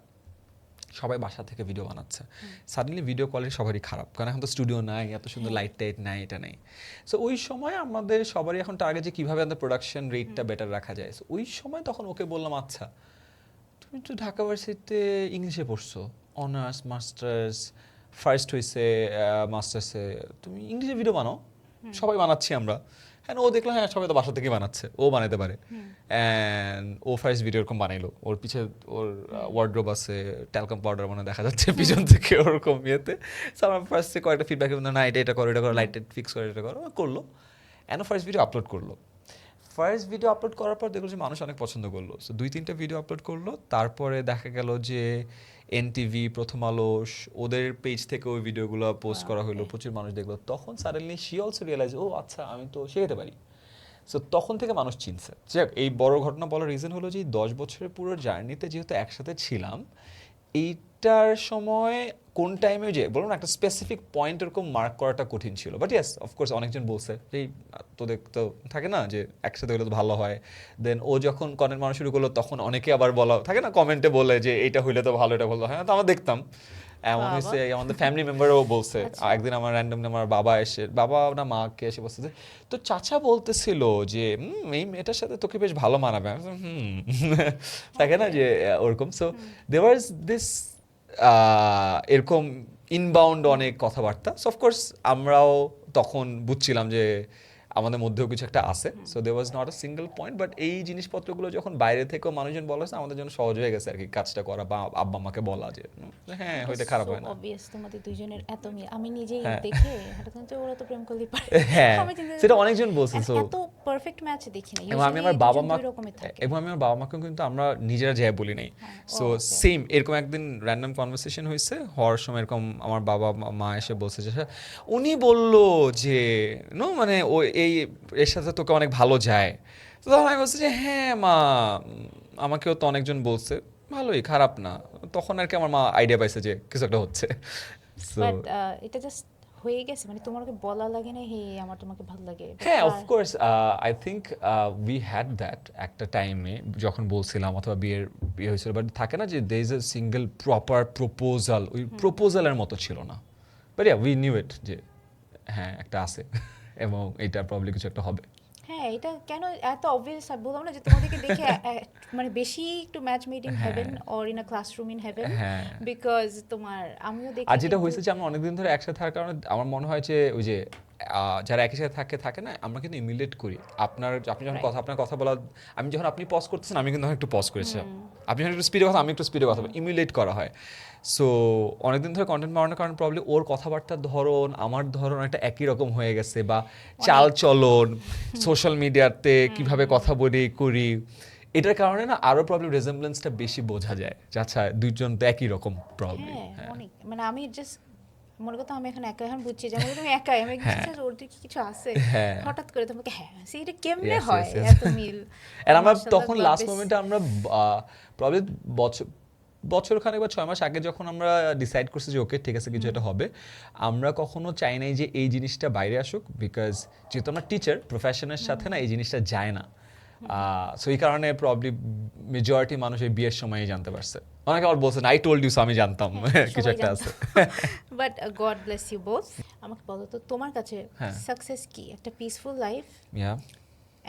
সবাই বাসা থেকে ভিডিও বানাচ্ছে। সাডেনলি ভিডিও কোয়ালিটি সবারই খারাপ, কারণ এখন তো স্টুডিও নাই, এত সুন্দর লাইট টাইট নাই, এটা নেই। সো ওই সময় আমাদের সবারই এখন টার্গেট যে কীভাবে আমাদের প্রোডাকশন রেটটা বেটার রাখা যায়। সো ওই সময় তখন ওকে বললাম, আচ্ছা তুমি তো ঢাকা ভার্সিটিতে ইংলিশে পড়ছো, অনার্স মাস্টার্স, ফার্স্ট হয়েছে মাস্টার্সে, তুমি ইংলিশে ভিডিও বানাও। সবাই বানাচ্ছি আমরা। হ্যাঁ, ও দেখলো হ্যাঁ সবাই তো বাসা থেকেই বানাচ্ছে, ও বানাতে পারে। অ্যান্ড ও ফার্স্ট ভিডিও এরকম বানাইলো, ওর পিছে ওর ওয়ার্ড্রোব আছে, ট্যালকাম পাউডার মানে দেখা যাচ্ছে পিছন থেকে ওরকম ইয়েতে। সো আমার ফার্স্টে কয়েকটা ফিডব্যাক, না এটা করো, এটা করো, লাইট টাইট ফিক্স করে, এটা করো, করলো। অ্যান্ড ফার্স্ট ভিডিও আপলোড করলো। ফার্স্ট ভিডিও আপলোড করার পর দেখলো যে মানুষ অনেক পছন্দ করলো। সো 2-3টা ভিডিও আপলোড করলো, তারপরে দেখা গেল যে এনটিভি, প্রথম আলো, ওদের পেজ থেকে ওই ভিডিওগুলো পোস্ট করা হলো, প্রচুর মানুষ দেখলো। তখন সাডেনলি শি অলসো রিয়েলাইজ, ও আচ্ছা আমি তো শেখাতে পারি। সো তখন থেকে মানুষ চিনছে। যাক, এই বড় ঘটনা বলার রিজন হলো যে 10 বছরের পুরো জার্নিতে যেহেতু একসাথে ছিলাম, এইটার সময় কোন টাইমে যে বলুন একটা স্পেসিফিক পয়েন্ট এরকম মার্ক করাটা কঠিন ছিল। বাট ইয়েস, অফকোর্স অনেকজন বলছে যে তোদের তো থাকে না যে একসাথে হলে তো ভালো হয়। দেন ও যখন কন্টেন্ট বানানো শুরু করলো, তখন অনেকে আবার বলা থাকে না, কমেন্টে বলে যে এটা হইলে তো ভালো, এটা ভালো হয় না। তো আমরা দেখতাম এমন হয়েছে, আমাদের ফ্যামিলি মেম্বারও বলছে। একদিন আমার র্যান্ডমলি আমার বাবা না মাকে এসে বলছে যে তো চাচা বলতেছিল যে এই মেয়েটার সাথে তোকে বেশ ভালো মানাবে। থাকে না যে ওরকম। সো দেয়ার ওয়াজ দিস এরকম ইনবাউন্ড অনেক কথাবার্তা। সো অফকোর্স আমরাও তখন বুঝছিলাম যে আমাদের মধ্যেও কিছু একটা আছে। So there was not a single point, but এই জিনিসপত্রগুলো যখন বাইরে থেকেও মানুষজন বলা হয়েছে, আমাদের জন্য সহজ হয়ে গেছে আর কি কাজটা করা, বা আব্বা আমাকে বলা যে হ্যাঁ হয়তো খারাপ হয় না। অবভিয়াস তোমাদের দুইজনের এত মিল, আমি নিজেই দেখে হাঁটাতে ওরা তো প্রেম করলেই পারে। হ্যাঁ, সেটা অনেকজন বলছে। সো এত পারফেক্ট ম্যাচ দেখি না। এবং আমি আমার বাবা মাকে কিন্তু আমরা নিজেরা যাই বলি নাই। সো সেম এরকম একদিন র্যান্ডম কনভারসেশন হয়েছে, হওয়ার সময় এরকম আমার বাবা মা এসে বলছে যে উনি বললো যে নো মানে ও এর সাথে তোকে অনেক ভালো যায়। তো তখন আমি বলছি যে হ্যাঁ মা, আমাকেও তো অনেকজন বলছে। ভালোই, খারাপ না। তখন আর কি আমার মা আইডিয়া পাইছে যে কিছু একটা হচ্ছে। সো বাট এটা জাস্ট হয়ে গেছে, মানে তোমাকে বলা লাগে না হে আমার তোমাকে ভালো লাগে? But হ্যাঁ, of course I think we had that একটা টাইমে যখন বলছিলাম অথবা বিয়ে হয়েছিল, বাট থাকে না যে they is a single proper proposal, ওই প্রপোজালের মতো ছিল না। But yeah we knew it যে হ্যাঁ একটা আছে এবং এটা প্রবলি কিছু একটা হবে। হ্যাঁ, এটা কেন এত অবভিয়াস? বললাম না যে তোমাদেরকে দেখে মানে বেশি একটু match made in heaven or in a classroom in heaven, হ্যাঁ, বিকজ তোমার আমিও দেখি। আর যেটা কিন্তু- হয়েছে যে আমরা অনেকদিন ধরে একসাথে থাকার কারণে আমার মনে হয় যে ওই যে যারা একই সাথে থাকে না, আমরা কিন্তু ইমিলেট করি। আপনি যখন Right. আপনার কথা বলা, আমি যখন আপনি পজ করতেছেন আমি কিন্তু একটু পজ করেছি, আপনি যখন একটু স্পিডে কথা আমি একটু স্পিডে কথা বলি, ইমিলেট করা হয়। সো অনেকদিন ধরে কন্টেন্ট বানানোর কারণে প্রবলি ওর কথাবার্তার ধরন আমার ধরন একটা একই রকম হয়ে গেছে, বা চাল চলন সোশ্যাল মিডিয়াতে কিভাবে কথা বলি করি, এটার কারণে না আরো প্রবলেম রেজেম্বলেন্সটা বেশি বোঝা যায় যে আচ্ছা দুইজন তো একই রকম প্রবলেম। হ্যাঁ, অনেক, মানে আমি জাস্ট মনে করতাম আমি এখন বুঝছি যে তুমি একাই, আমি ওর দিকে কি কিছু আছে, হ্যাঁ। হঠাৎ করে তোমাকে হ্যাঁ সে এটা কেমনে Yes, yes, হয় yes. এত মিল। আর আমরা মাশাআল্লাহ, তখন God লাস্ট bless. মোমেন্টে আমরা প্রবলি বছর খানেক বা 6 মাস আগে যখন আমরা ডিসাইড করছি যে ওকে ঠিক আছে কিছু একটা হবে, আমরা কখনো চাই নাই যে এই জিনিসটা বাইরে আসুক, বিকজ যেহেতু আমরা টিচার প্রফেশনের সাথে না এই জিনিসটা যায় না। সো এই কারণে প্রবলি মেজরিটি মানুষ এই বিয়ের সময়ই জানতে পারছে। অনেকে আবার বলছেন আই টোল্ড ইউ, সো আমি জানতাম কিছু একটা আছে। But God bless you both. আমাকে বলো তো তোমার কাছে হ্যাঁ। সাকসেস কি? একটা পিসফুল লাইফ, ইয়া,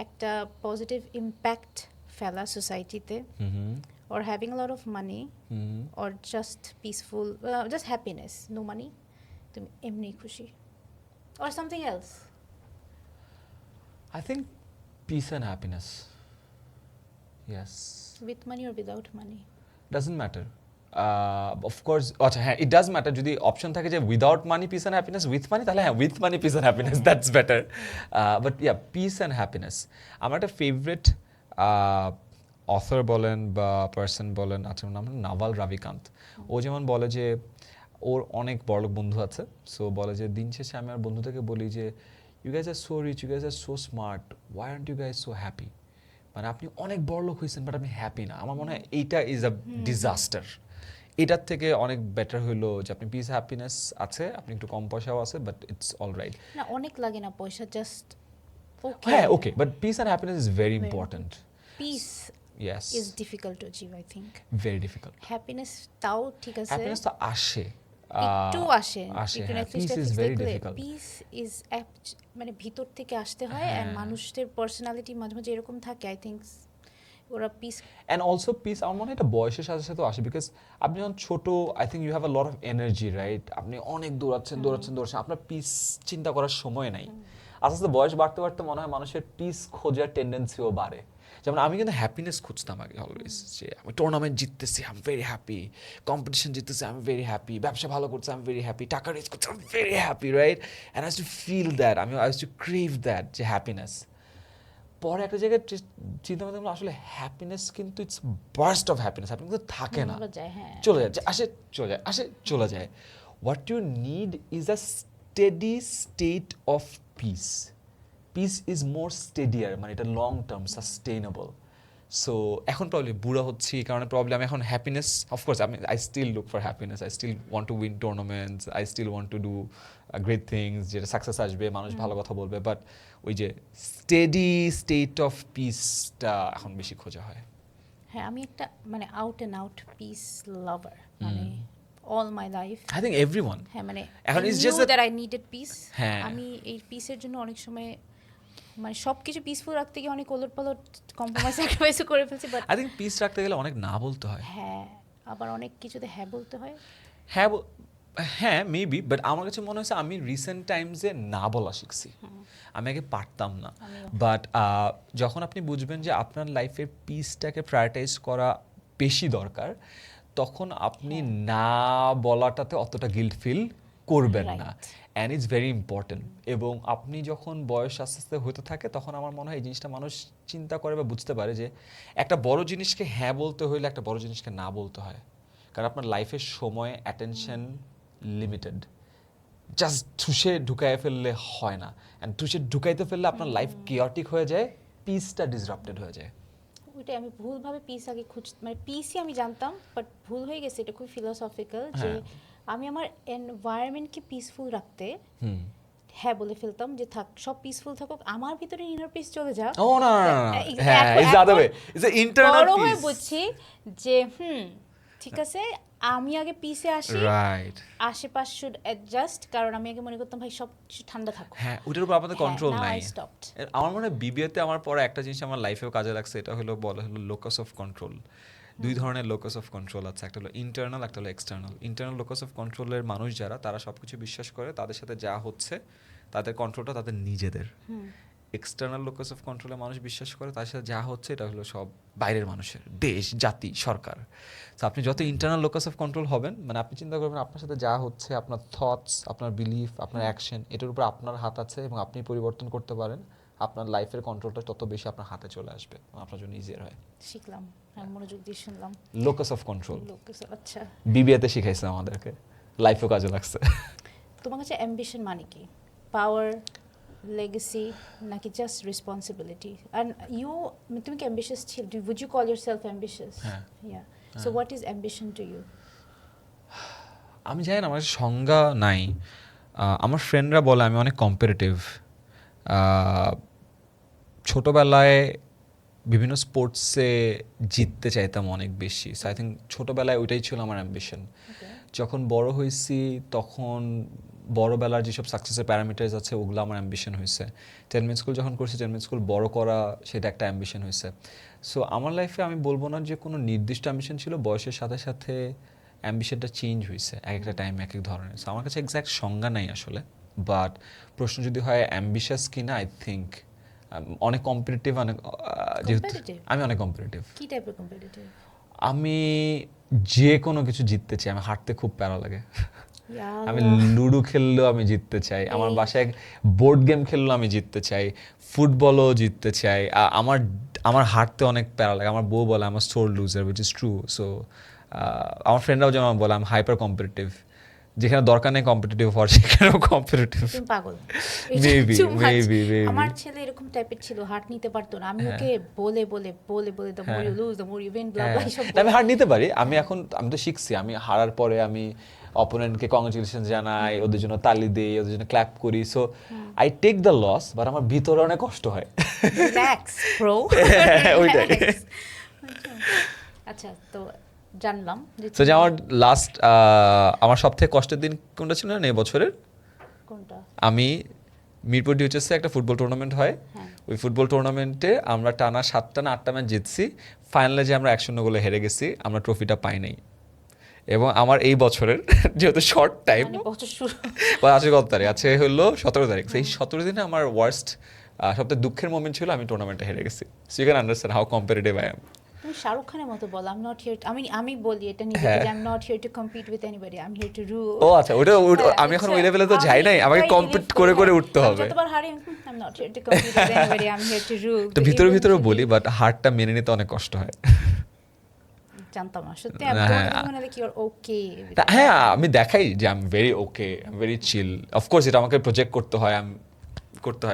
একটা পজিটিভ ইম্প্যাক্ট ফেলা সোসাইটিতে, or having a lot of money, or just peaceful, just happiness, no money, তুমি এমনি খুশি, or something else? I think peace and happiness. Yes. With money or without money? Doesn't matter. Of course, আচ্ছা হ্যাঁ, it does matter যদি option থাকে যে without money piece and happiness, with মানি, তাহলে হ্যাঁ with money piece and happiness, that's better. But yeah, piece and happiness. আমার একটা favourite author বলেন বা পার্সন বলেন, আচ্ছা ওর নাম নাভাল রাভিকান্ত। ও যেমন বলে যে ওর অনেক বড়লোক বন্ধু আছে, সো বলে যে দিন শেষে আমি আমার বন্ধুদেরকে বলি যে you guys are so rich, you guys are so smart, why aren't you guys so happy? মানে আপনি অনেক বড় লোক হয়েছেন বাট আপনি হ্যাপি না। আমার মনে হয় এইটা ইজ আ ডিজাস্টার। এটার থেকে অনেক বেটার হইলো যে আপনি পিস হ্যাপিনেস আছে, আপনি একটু কম পয়সাও আছে, বাট ইটস অল রাইট। না, অনেক লাগে না পয়সা, জাস্ট ওকে। হ্যাঁ okay, but peace and happiness is very important. Peace yes, is difficult to achieve, I think. Very difficult. Happiness তাও ঠিক আছে, হ্যাপিনেস তো আসে, একটু আসে, একটু হ্যাঁ, Netflix piece is very difficult. Piece is মানে ভিতর থেকে আসতে হয়, হ্যাঁ। and মানুষদের পার্সোনালিটি মাঝে মাঝে এরকম থাকে, আই থিঙ্ক ওরা পিস। অ্যান্ড অলসো পিস আমার মনে হয় এটা বয়সের সাথে সাথে আসে, বিকজ আপনি যখন ছোটো I think you have a lot of energy, right? আপনি অনেক দৌড়াচ্ছেন, আপনার পিস চিন্তা করার সময় নাই। আস্তে আস্তে বয়স বাড়তে বাড়তে মনে হয় মানুষের পিস খোঁজার টেন্ডেন্সিও বাড়ে। যেমন আমি কিন্তু হ্যাপিনেস খুঁজতাম আগে অলওয়েজ, যে আমি টুর্নামেন্ট জিততেছি I am very happy, competition জিততেছি আই এম ভেরি হ্যাপি, ব্যবসা ভালো করছে আই এম ভেরি হ্যাপি, টাকা রিচ করছে I am very happy, right? And I to feel that, I has to crave that, যে হ্যাপিনেস। পরে একটা জায়গায় চিন্তা করতে গেলে আসলে হ্যাপিনেস কিন্তু ইটস বার্স্ট অফ হ্যাপিনেস, আপনি কিন্তু থাকে না, চলে যায়, আসে চলে যায়, আসে চলে যায়। What you need is a steady state of peace. Peace is more steadier, মানে এটা লং টার্ম সাস্টেইনেবল। সো এখন প্রবলি বুড়া হচ্ছি এই কারণে প্রবলেম, এখন happiness of course I still look for happiness, I still want to win tournaments, I still want to do great things, যেটা success আসবে, মানুষ ভালো কথা বলবে, বাট ওই যে স্টেডি স্টেট অফ পিসটা এখন বেশি খোঁজা হয়। হ্যাঁ, আমি একটা মানে আউট অ্যান্ড আউট পিস লাভার, মানে all my life. I think everyone. হ্যাঁ, মানে এখন I it's knew just that- that I needed peace. হ্যাঁ। আমি এই পিসের জন্য অনেক সময় মানে সব কিছু পিসফুল রাখতে গিয়ে অনেক ওলটপালট কম্প্রোমাইজ স্যাক্রিফাইসও করে ফেলছি, বাট আই থিঙ্ক পিস রাখতে গেলে অনেক না বলতে হয়। হ্যাঁ, আবার অনেক কিছুতে হ্যাঁ বলতে হয়। হ্যাঁ হ্যাঁ মেবি, বাট আমার কাছে মনে হয়েছে আমি রিসেন্ট টাইমসে না বলা শিখছি, আমি আগে পারতাম না। বাট যখন আপনি বুঝবেন যে আপনার লাইফের পিসটাকে প্রায়োরিটাইজ করা বেশি দরকার, তখন আপনি না বলাটাতে অতটা গিল্ট ফিল করবেন না, অ্যান্ড ইটস ভেরি ইম্পর্টেন্ট। এবং আপনি যখন বয়স আস্তে আস্তে হতে থাকে তখন আমার মনে হয় এই জিনিসটা মানুষ চিন্তা করে বা বুঝতে পারে যে একটা বড় জিনিসকে হ্যাঁ বলতে হইলে একটা বড় জিনিসকে না বলতে হয়, কারণ আপনার লাইফের সময় অ্যাটেনশন লিমিটেড। জাস্ট ঠুসে ঢুকাইয়ে ফেললে হয় না, অ্যান্ড ঠুসে ঢুকাইতে ফেললে আপনার লাইফ কেয়ারটিক হয়ে যায়, পিসটা ডিসরাপ্টেড হয়ে যায়। ওইটাই আমি ভুলভাবে পিস আগে মানে পিসই আমি জানতাম, বাট ভুল হয়ে গেছে। এটা খুব ফিলোসফিক্যাল যে আমি আমার এনভায়রনমেন্টকে পিসফুল রাখতে হ্যাঁ বলে ফেলতাম যে থাক সব পিসফুল থাকুক, আমার ভিতরে ইনার পিস চলে যাক। ও না হ্যাঁ it's the other way, it's a internal piece. বড় হয়ে বুঝছি যে ঠিক আছে আমি আগে পিসে আসি, রাইট, আশেপাশ শুড অ্যাডজাস্ট, কারণ আমি আগে মনে করতাম ভাই সব কিছু ঠান্ডা থাকুক, হ্যাঁ ওটার উপর আমাদের কন্ট্রোল নাই। আমার মনে হয় বিবিএতে আমার পরে একটা জিনিস আমার লাইফেও কাজে লাগছে, এটা হলো বলা হলো লোকাস অফ কন্ট্রোল। দুই ধরনের লোকাস অফ কন্ট্রোল আছে, একটা হলো ইন্টারনাল, একটা হলো এক্সটার্নাল। ইন্টারনাল লোকাস অফ কন্ট্রোলের মানুষ যারা, তারা সবকিছু বিশ্বাস করে তাদের সাথে যা হচ্ছে তাদের কন্ট্রোলটা তাদের নিজেদের। এক্সটার্নাল লোকাস অফ কন্ট্রোলে মানুষ বিশ্বাস করে তার সাথে যা হচ্ছে এটা হলো সব বাইরের মানুষের, দেশ, জাতি, সরকার। তো আপনি যত ইন্টারনাল লোকাস অফ কন্ট্রোল হবেন, মানে আপনি চিন্তা করবেন আপনার সাথে যা হচ্ছে, আপনার থটস, আপনার বিলিফ, আপনার অ্যাকশন, এটার উপর আপনার হাত আছে এবং আপনি পরিবর্তন করতে পারেন, আপনার লাইফের কন্ট্রোলটা তত বেশি আপনার হাতে চলে আসবে, আপনার জন্য ইজিয়ার হয়। শিখলাম, আমি মনোযোগ দিয়ে শুনলাম। লোকাস অফ কন্ট্রোল আচ্ছা, বিবিএতে শিখাইছে আমাদেরকে, লাইফেও কাজে লাগছে। তোমার কাছে অ্যাম্বিশন মানে কি? পাওয়ার, legacy, নাকি জাস্ট রেসপন্সিবিলিটি? and তুমি কি ambitious ছিল? would you call yourself ambitious? Yeah. So what is ambition to you? আমি জানি না, আমার সংজ্ঞা নাই। আমার ফ্রেন্ডরা বলে আমি অনেক কম্পিটিটিভ। ছোটবেলায় বিভিন্ন স্পোর্টসে জিততে চাইতাম অনেক বেশি, সো আই থিঙ্ক ছোটবেলায় ওইটাই ছিল আমার অ্যাম্বিশন। যখন বড় হয়েছি তখন বড়বেলার যেসব সাকসেসের প্যারামিটার্স আছে ওগুলো আমার অ্যাম্বিশন হয়েছে। টেনমেন্ট স্কুল যখন করছি, টেনমেন্ট স্কুল বড় করা সেটা একটা অ্যাম্বিশন হয়েছে। সো আমার লাইফে আমি বলবো না যে কোনো নির্দিষ্ট অ্যাম্বিশন ছিল, বয়সের সাথে সাথে অ্যাম্বিশনটা চেঞ্জ হয়েছে এক একটা টাইমে এক এক ধরনের। সো আমার কাছে এক্স্যাক্ট সংজ্ঞা নাই আসলে, বাট প্রশ্ন যদি হয় অ্যাম্বিশাস কি না, আই থিঙ্ক অনেক কম্পিটিটিভ, অনেক যেহেতু আমি অনেক কম্পিটিটিভ। কি টাইপের কম্পিটিটিভ? আমি যে কোনো কিছু জিততে চাই, আমি হারতে খুব প্যারা লাগে। আমি লুডো খেললেও আমি জিততে চাই, আমার বাসায় বোর্ড গেম খেললেও আমি জিততে চাই, ফুটবলও জিততে চাই। আমার হারতে অনেক প্যারা লাগে। আমার বউ বলে আমার sore loser, which is true. So আমার ফ্রেন্ডরাও যেমন বলে আমি হাইপার কম্পিটিটিভ, যেখানে দরকার নেই কম্পিটিটিভ হওয়ার সেখানেও কম্পিটিটিভ। তুমি পাগল। মেবি আমার ছেলে এরকম টাইপের ছিল, হার নিতে পারতো না। আমি ওকে বলে the more you lose the more you win, blah blah সব। আমি হার নিতে পারি, আমি তো শিখছি। আমি হারার পরে আমি অপোনেন্টকে কংগ্রেচুলেশন জানাই, ওদের জন্য তালি দেই, ওদের জন্য ক্ল্যাপ করি। So I take the loss, but আমার ভিতরে অনেক কষ্ট হয়। রিল্যাক্স ব্রো, ওইটাই। আচ্ছা, তো জানলাম যে আমার লাস্ট আমার সবথেকে কষ্টের দিন কোনটা ছিল না এই বছরের? কোনটা? আমি মিরপুর ডিউচেসে একটা ফুটবল টুর্নামেন্ট হয়, ওই ফুটবল টুর্নামেন্টে আমরা টানা 7টা না 8টা ম্যাচ জিতছি, ফাইনালে যে আমরা 1-0 গোলে হেরে গেছি, আমরা ট্রফিটা পাই নাই। এবং আমার এই বছরের যেহেতু শর্ট টাইম, আজকে কত তারিখ আছে, হলো 17 তারিখ, সেই 17 দিনে আমার ওয়ার্স্ট সবথেকে দুঃখের মোমেন্ট ছিল আমি টুর্নামেন্টে হেরে গেছি। So you can understand how competitive I am. তুমি শাহরুখ খানের মতো বল, আই এম নট হিয়ার, আমি বলি এটা নিজে, I am not here to compete with anybody, I am here to rule. ও আচ্ছা, ওটা আমি এখন ওই লেভেলে তো যাই নাই, আমাকে কম্পিট করে করে উঠতে হবে। যতবার হারি, I am not here to compete with anybody, I am here to rule. তো ভিতরে বলি, বাট হারটা মেনে নিতে অনেক কষ্ট হয়। জানতাম না সত্যি, আমি মনে হয় কি আর ওকে। হ্যাঁ, আমি দেখাই যে I am very okay, I am very chill. Of course এটা আমাকে প্রজেক্ট করতে হয়,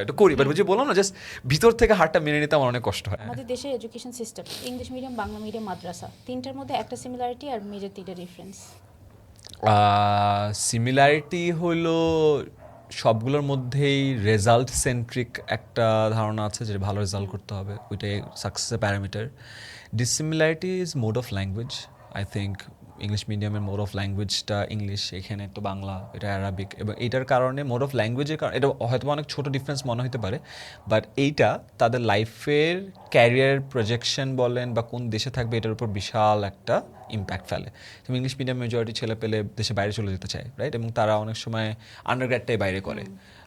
একটু করি, বাট বুঝি বললাম না, জাস্ট ভিতর থেকে হারটা মেনে নিতে আমার অনেক কষ্ট হয়। আমাদের দেশের education system, English medium, Bangla medium, মাদ্রাসা, তিনটার মধ্যে একটা সিমিলারিটি আর মেজর তিনটা ডিফারেন্স। সিমিলারিটি হলো সবগুলোর মধ্যেই রেজাল্ট সেন্ট্রিক একটা ধারণা আছে, যে ভালো রেজাল্ট করতে হবে, ওইটাই সাকসেসের parameter. Dissimilarity is mode of language. I think English মিডিয়ামের মোড অফ ল্যাঙ্গুয়েজটা ইংলিশ, এখানে তো বাংলা, এটা অ্যারাবিক, এবং এইটার কারণে মোড অফ ল্যাঙ্গুয়েজের কারণে এটা হয়তো অনেক ছোটো ডিফারেন্স মনে হতে পারে, বাট এইটা তাদের লাইফের ক্যারিয়ার প্রজেকশন বলেন বা কোন দেশে থাকবে এটার উপর বিশাল একটা ইম্প্যাক্ট ফেলে। যেমন ইংলিশ মিডিয়াম মেজরিটি ছেলে পেলে দেশে বাইরে চলে যেতে চায়, রাইট, এবং তারা অনেক সময় আন্ডারগ্র্যাডটাই বাইরে করে।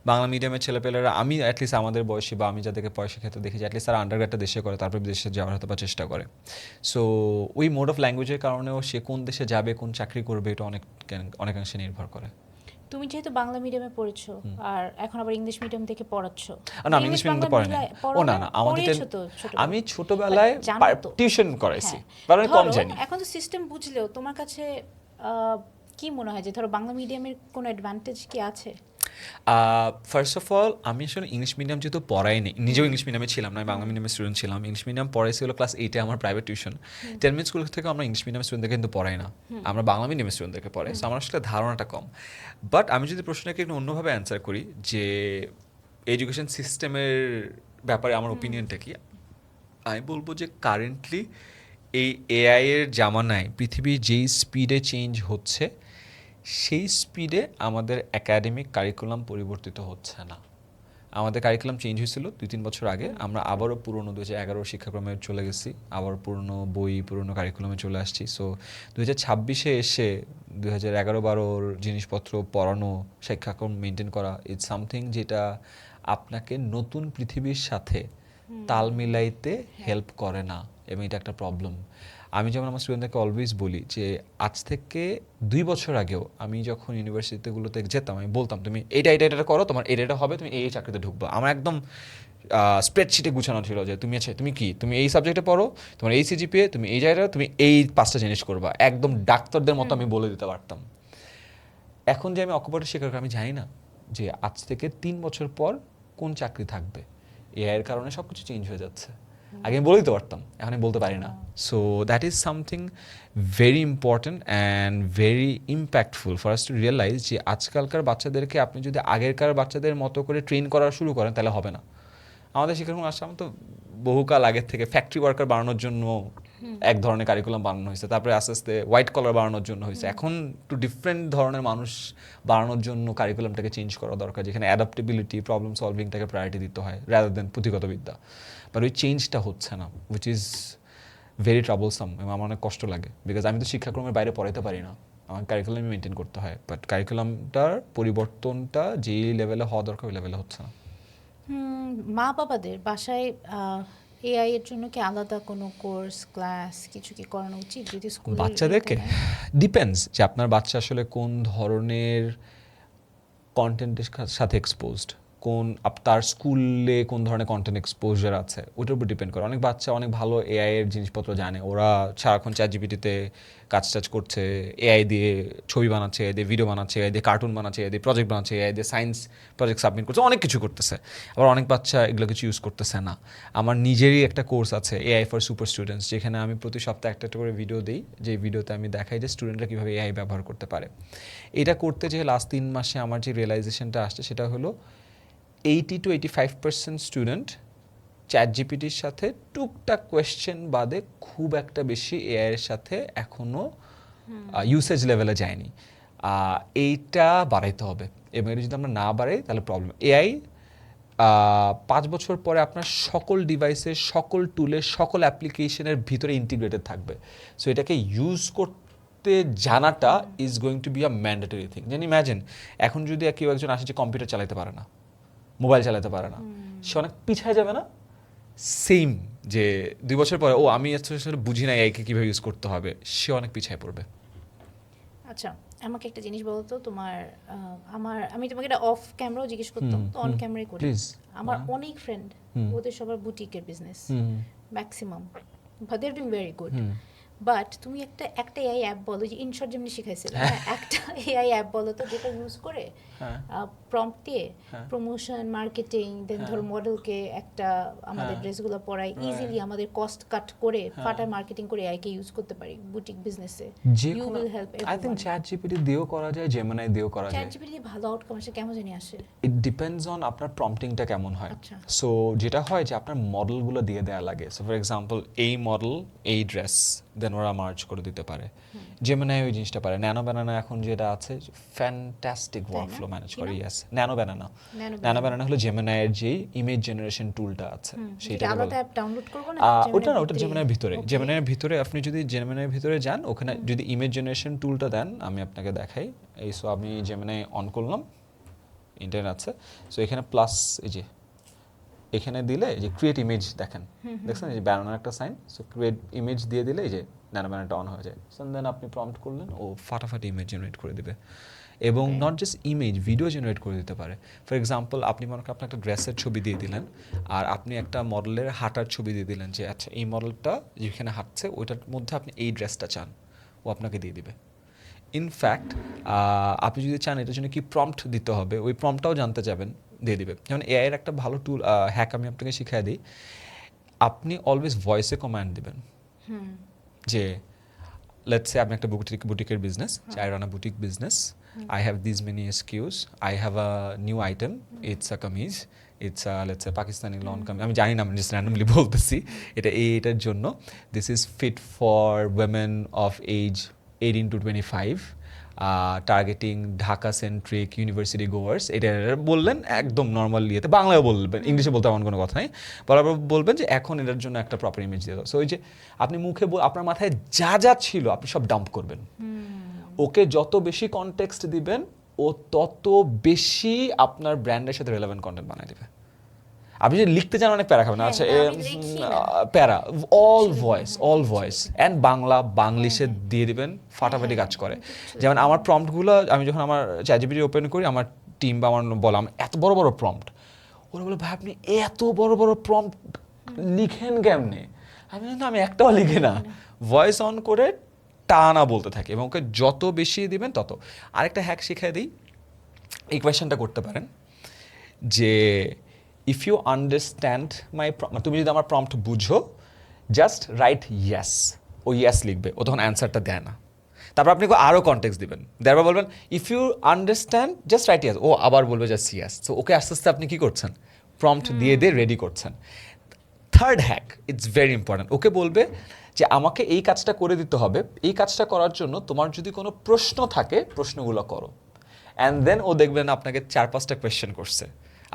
বাংলা মিডিয়ামের ছেলেপেলেরা, আমি অ্যাটলিস্ট আমাদের বয়সী বা আমি যাদেরকে পয়সা ক্ষেত্রে দেখেছি, অ্যাটলিস্ট তারা আন্ডারগ্র্যাডটা দেশে করে, তারপর বিদেশে যাওয়ার হয়তো বা চেষ্টা করে। সো ওই মোড অফ ল্যাঙ্গুয়েজের কারণেও সে কোন দেশে যাবে, কোন চাকরি করবে, এটা অনেকাংশে নির্ভর করে। তুমি যেহেতু বাংলা মিডিয়ামে পড়েছো আর এখন আবার ইংলিশ মিডিয়াম থেকে পড়াচ্ছো। না, আমি ইংলিশ মিডিয়ামে পড়াই না। ও না, আমি ছোটবেলায় টিউশন করাইছি, কারণ আমি কম জানি। এখন তো সিস্টেম বুঝলেও তোমার কাছে কি মনে হয় যে ধরো বাংলা মিডিয়ামের কোনো অ্যাডভান্টেজ কি আছে? ফার্স্ট অফ অল আমি আসলে ইংলিশ মিডিয়াম যেহেতু পড়াইনি, নিজেও ইংলিশ মিডিয়ামে ছিলাম না, আমি বাংলা মিডিয়ামের স্টুডেন্ট ছিলাম। ইংলিশ মিডিয়াম পড়াইছি হলো ক্লাস 8-এ আমার প্রাইভেট টিউশন। 10 মিনিট স্কুল থেকে আমরা ইংলিশ মিডিয়াম স্টুডেন্টদের কিন্তু পড়াই না, আমরা বাংলা মিডিয়ামের স্টুডেন্টদেরকে পড়াই। সো আমার আসলে ধারণাটা কম। বাট আমি যদি প্রশ্নটাকে একটু অন্যভাবে অ্যান্সার করি যে এডুকেশন সিস্টেমের ব্যাপারে আমার ওপিনিয়নটা কি, আমি বলবো যে কারেন্টলি এই এআই এর জামানায় পৃথিবী যেই স্পিডে চেঞ্জ হচ্ছে, সেই স্পিডে আমাদের একাডেমিক কারিকুলাম পরিবর্তিত হচ্ছে না। আমাদের কারিকুলাম চেঞ্জ হয়েছিল 2-3 বছর আগে, আমরা আবারও পুরনো 2011 শিক্ষাক্রমে চলে গেছি, আবার পুরনো বই পুরনো কারিকুলামে চলে আসছি। সো 2026-এ এসে 2011-12 জিনিসপত্র পড়ানো, শিক্ষাক্রম মেনটেন করা ইজ সামথিং যেটা আপনাকে নতুন পৃথিবীর সাথে তাল মিলাইতে হেল্প করে না, এবং এটা একটা প্রবলেম। আমি যেমন আমার স্টুডেন্টদেরকে অলওয়েজ বলি যে আজ থেকে 2 বছর আগেও আমি যখন ইউনিভার্সিটিগুলোতে যেতাম, আমি বলতাম তুমি এটা এটা এটা করো, তোমার এটা হবে, তুমি এই চাকরিতে ঢুকবো। আমার একদম স্প্রেডশিটে গুছানো ছিল যে তুমি এই সাবজেক্টে পড়ো, তোমার এই সিজিপিএ, তুমি এই জায়গায়, তুমি এই 5টা জিনিস করবা, একদম ডাক্তারদের মতো আমি বলে দিতে পারতাম। এখন যে আমি অকুপেটেড শিক্ষক, আমি জানি না যে আজ থেকে 3 বছর পর কোন চাকরি থাকবে। এআই এর কারণে সব কিছু চেঞ্জ হয়ে যাচ্ছে। আগে আমি বলে দিতে পারতাম, এখন আমি বলতে পারি না। So that is something very important and very impactful for us to realize যে আজকালকার বাচ্চাদেরকে আপনি যদি আগেরকার বাচ্চাদের মতো করে ট্রেন করা শুরু করেন তাহলে হবে না। আমাদের শিক্ষাক্রম আসলাম তো বহুকাল আগের থেকে ফ্যাক্টরি ওয়ার্কার বানানোর জন্য এক ধরনের কারিকুলাম বানানো হয়েছে, তারপরে আস্তে আস্তে হোয়াইট কলার বানানোর জন্য হয়েছে, এখন একটু ডিফারেন্ট ধরনের মানুষ বানানোর জন্য কারিকুলামটাকে চেঞ্জ করা দরকার, যেখানে অ্যাডাপ্টেবিলিটি, প্রবলেম সলভিংটাকে প্রায়োরিটি দিতে হয় রাদার দেন পুঁথিগত বিদ্যা। বাট ওই চেঞ্জটা হচ্ছে না, উইচ ইজ ভেরি ট্রাবলসাম, এবং আমার অনেক কষ্ট লাগে, বিকজ আমি তো শিক্ষাক্রমের বাইরে পড়াইতে পারি না, আমার কারিকুলামই মেনটেন করতে হয়। বাট কারিকুলামটার পরিবর্তনটা যেই লেভেলে হওয়া দরকার ওই লেভেলে হচ্ছে না। মা বাবাদের বাসায় এআই এর জন্য কি আলাদা কোনো কোর্স ক্লাস কিছু কি করানো উচিত যদি স্কুল বাচ্চাদেরকে? ডিপেন্ডস যে আপনার বাচ্চা আসলে কোন ধরনের কন্টেন্টের সাথে এক্সপোজড, তার স্কুলে কোন ধরনের কন্টেন্ট এক্সপোজার আছে, ওটার উপর ডিপেন্ড করে। অনেক বাচ্চা অনেক ভালো এআই এর জিনিসপত্র জানে, ওরা সারাক্ষণ চ্যাটজিপিটিতে কাজ করছে, এআই দিয়ে ছবি বানাচ্ছে, এআই দিয়ে ভিডিও বানাচ্ছে, এআই দিয়ে কার্টুন বানাচ্ছে, এআই দিয়ে প্রজেক্ট বানাচ্ছে, এআই দিয়ে সায়েন্স প্রজেক্ট সাবমিট করছে, অনেক কিছু করতেছে। আবার অনেক বাচ্চা এগুলো কিছু ইউজ করতেছে না। আমার নিজেরই একটা কোর্স আছে এআই ফর সুপার স্টুডেন্টস, যেখানে আমি প্রতি সপ্তাহে একটা করে ভিডিও দিই, যে ভিডিওতে আমি দেখাই যে স্টুডেন্টরা কীভাবে এআই ব্যবহার করতে পারে। এটা করতে যে লাস্ট 3 মাসে আমার যে রিয়েলাইজেশনটা আসছে সেটা হলো 80-85% স্টুডেন্ট চ্যাটজিপিটির সাথে টুকটাক কোয়েশ্চেন বাদে খুব একটা বেশি এআই এর সাথে এখনও ইউসেজ লেভেলে যায়নি। এইটা বাড়াইতে হবে, এবং এটা যদি আমরা না বাড়াই তাহলে প্রবলেম। এআই 5 বছর পরে আপনার সকল ডিভাইসের, সকল টুলের, সকল অ্যাপ্লিকেশনের ভিতরে ইন্টিগ্রেটেড থাকবে। সো এটাকে ইউজ করতে জানাটা is going to be a mandatory thing. যেন ইম্যাজিন এখন যদি কেউ একজন আসে যে কম্পিউটার চালাতে পারে না, মোবাইল চালাতে পারে না, সে অনেক পিছায় যাবে না? সেম যে 2 বছর পরে আমি আসলে বুঝি না এআইকে কীভাবে ইউজ করতে হবে, সে অনেক পিছায় পড়বে। আচ্ছা, আমাকে একটা জিনিস বলো তো, আমি তোমাকে এটা অফ ক্যামেরাও জিজ্ঞেস করতাম, তো অন ক্যামেরাই করি। আমার অনেক ফ্রেন্ড, ওদের সবার বুটিকের business, maximum, but they are doing very good. But তুমি একটা এআই অ্যাপ বলো, যে ইনশর্ট যেমনি শিখাইছিলে, একটা এআই অ্যাপ বলো তো যেটা ইউজ করে প্রম্পট দিয়ে প্রমোশন, মার্কেটিং, দেন ধরো মডেলকে একটা আমাদের ড্রেসগুলো পরাই, ইজিলি আমাদের কস্ট কাট করে ফাটা মার্কেটিং করে এআইকে ইউজ করতে পারি বুটিক বিজনেসে। You will help everyone. I think ChatGPT দিয়েও করা যায়, জেমিনাই দিয়েও করা যায়। চ্যাটজিপিটি দিয়ে ভালো আউটকাম আসে, কেমন জানি আসে। ইট ডিপেন্ডস অন আপনার প্রম্পটিংটা কেমন হয়। আচ্ছা। সো যেটা হয় যে আপনার মডেলগুলো দিয়ে দেওয়া লাগে। সো ফর এক্সাম্পল এই মডেল, এই ড্রেস, দেন ওরা মার্চ করে দিতে পারে। জেমিনাই ওই জিনিসটা পারে। ন্যানো ব্যানানা এখন যেটা আছে, ফ্যান্টাস্টিক ওয়ার্কফ্লো ম্যানেজ করে। ইয়েস, ন্যানো ব্যানানা হলো জেমিনাইয়ের যে ইমেজ জেনারেশন টুলটা আছে সেটা। আলাদা অ্যাপ ডাউনলোড করব না? ওটা জেমিনাইয়ের ভিতরে। জেমিনাইয়ের ভিতরে আপনি যদি জেমিনাইয়ের ভিতরে যান, ওখানে যদি ইমেজ জেনারেশন টুলটা দেন, আমি আপনাকে দেখাই। সো আমি জেমিনাই অন করলাম, ইন্টারনেট আছে। সো এখানে প্লাস, এই যে এখানে দিলে এই যে ক্রিয়েট ইমেজ দেখেন, দেখছেন এই যে ব্যানানার একটা সাইন। সো ক্রিয়েট ইমেজ দিয়ে দিলে এই যে ন্যানো ব্যানানাটা অন হয়ে যায়। সো দেন আপনি প্রম্পট করলেন, ও ফাটাফাটি ইমেজ জেনারেট করে দিবে। এবং not just image, video generate করে দিতে পারে। ফর এক্সাম্পল আপনি মনে করেন আপনি একটা ড্রেসের ছবি দিয়ে দিলেন, আর আপনি একটা মডেলের হাঁটার ছবি দিয়ে দিলেন, যে আচ্ছা এই মডেলটা যেখানে হাঁটছে ওইটার মধ্যে আপনি এই ড্রেসটা চান, ও আপনাকে দিয়ে দিবে। ইনফ্যাক্ট আপনি যদি চান এটার জন্য কি প্রম্পট দিতে হবে ওই প্রম্পটটাও জানতে চাবেন, দিয়ে দিবে। যেমন এআই এর একটা ভালো টুল হ্যাক আমি আপনাকে শিখিয়ে দিই। আপনি অলওয়েজ ভয়েসে কমান্ড দিবেন যে লেটস সে আপনি একটা বুটিকের business, I run a boutique business, I have these many SKUs, I have a new item, it's a kameez, it's a let's say Pakistani lawn kameez, আমি জানি না, আমি just randomly বলতেছি এটার জন্য, this is fit for women of age 18 to 25, targeting Dhaka centric university goers. এটা বললেন একদম নর্মাল ইয়েতে, বাংলায় বলবেন, ইংলিশে বলতে এমন কোনো কথা নেই, বরাবর বলবেন যে এখন এটার জন্য একটা প্রপার ইমেজ দিয়ে দাও। সো ওই যে আপনি মুখে আপনার মাথায় যা যা ছিল আপনি সব ডাম্প করবেন, ওকে যত বেশি কনটেক্সট দিবেন ও তত বেশি আপনার ব্র্যান্ডের সাথে রেলেভেন্ট কন্টেন্ট বানায় দেবে। আপনি যে লিখতে চান অনেক প্যারা খাবেন, আচ্ছা প্যারা, অল ভয়েস অ্যান্ড বাংলিশে দিয়ে দিবেন, ফাটাফাটি কাজ করে। যেমন আমার প্রম্পটগুলো আমি যখন আমার চ্যাটজিপিটি ওপেন করি, আমার টিম বা আমার বললাম এত বড় বড় প্রম্পট, ওরা বলে ভাই আপনি এত বড় বড় প্রম্পট লিখেন কেমনে? আমি একটাও লিখি না, ভয়েস অন করে টানা বলতে থাকি এবং ওকে যত বেশি দিবেন তত। আরেকটা হ্যাক শিখিয়ে দিই, এই কোয়েশ্চেনটা করতে পারেন যে ইফ ইউ আন্ডারস্ট্যান্ড মাই, তুমি যদি আমার প্রম্পট বুঝো, জাস্ট রাইট ইয়েস, ও ইয়েস লিখবে, ও তখন অ্যান্সারটা দেয় না। তারপর আপনি আরও কনটেক্সট দিবেন, তারপর বলবেন if you understand just right yes, ও আবার বলবে জাস্ট ইয়েস। তো ওকে আস্তে আস্তে আপনি কী করছেন, প্রম্পট দিয়ে রেডি করছেন। Third hack, it's very important, okay বলবে যে আমাকে এই কাজটা করে দিতে হবে, এই কাজটা করার জন্য তোমার যদি কোনো প্রশ্ন থাকে প্রশ্নগুলো করো, অ্যান্ড দেন ও দেখবেন আপনাকে 4-5টা কোয়েশ্চেন করছে,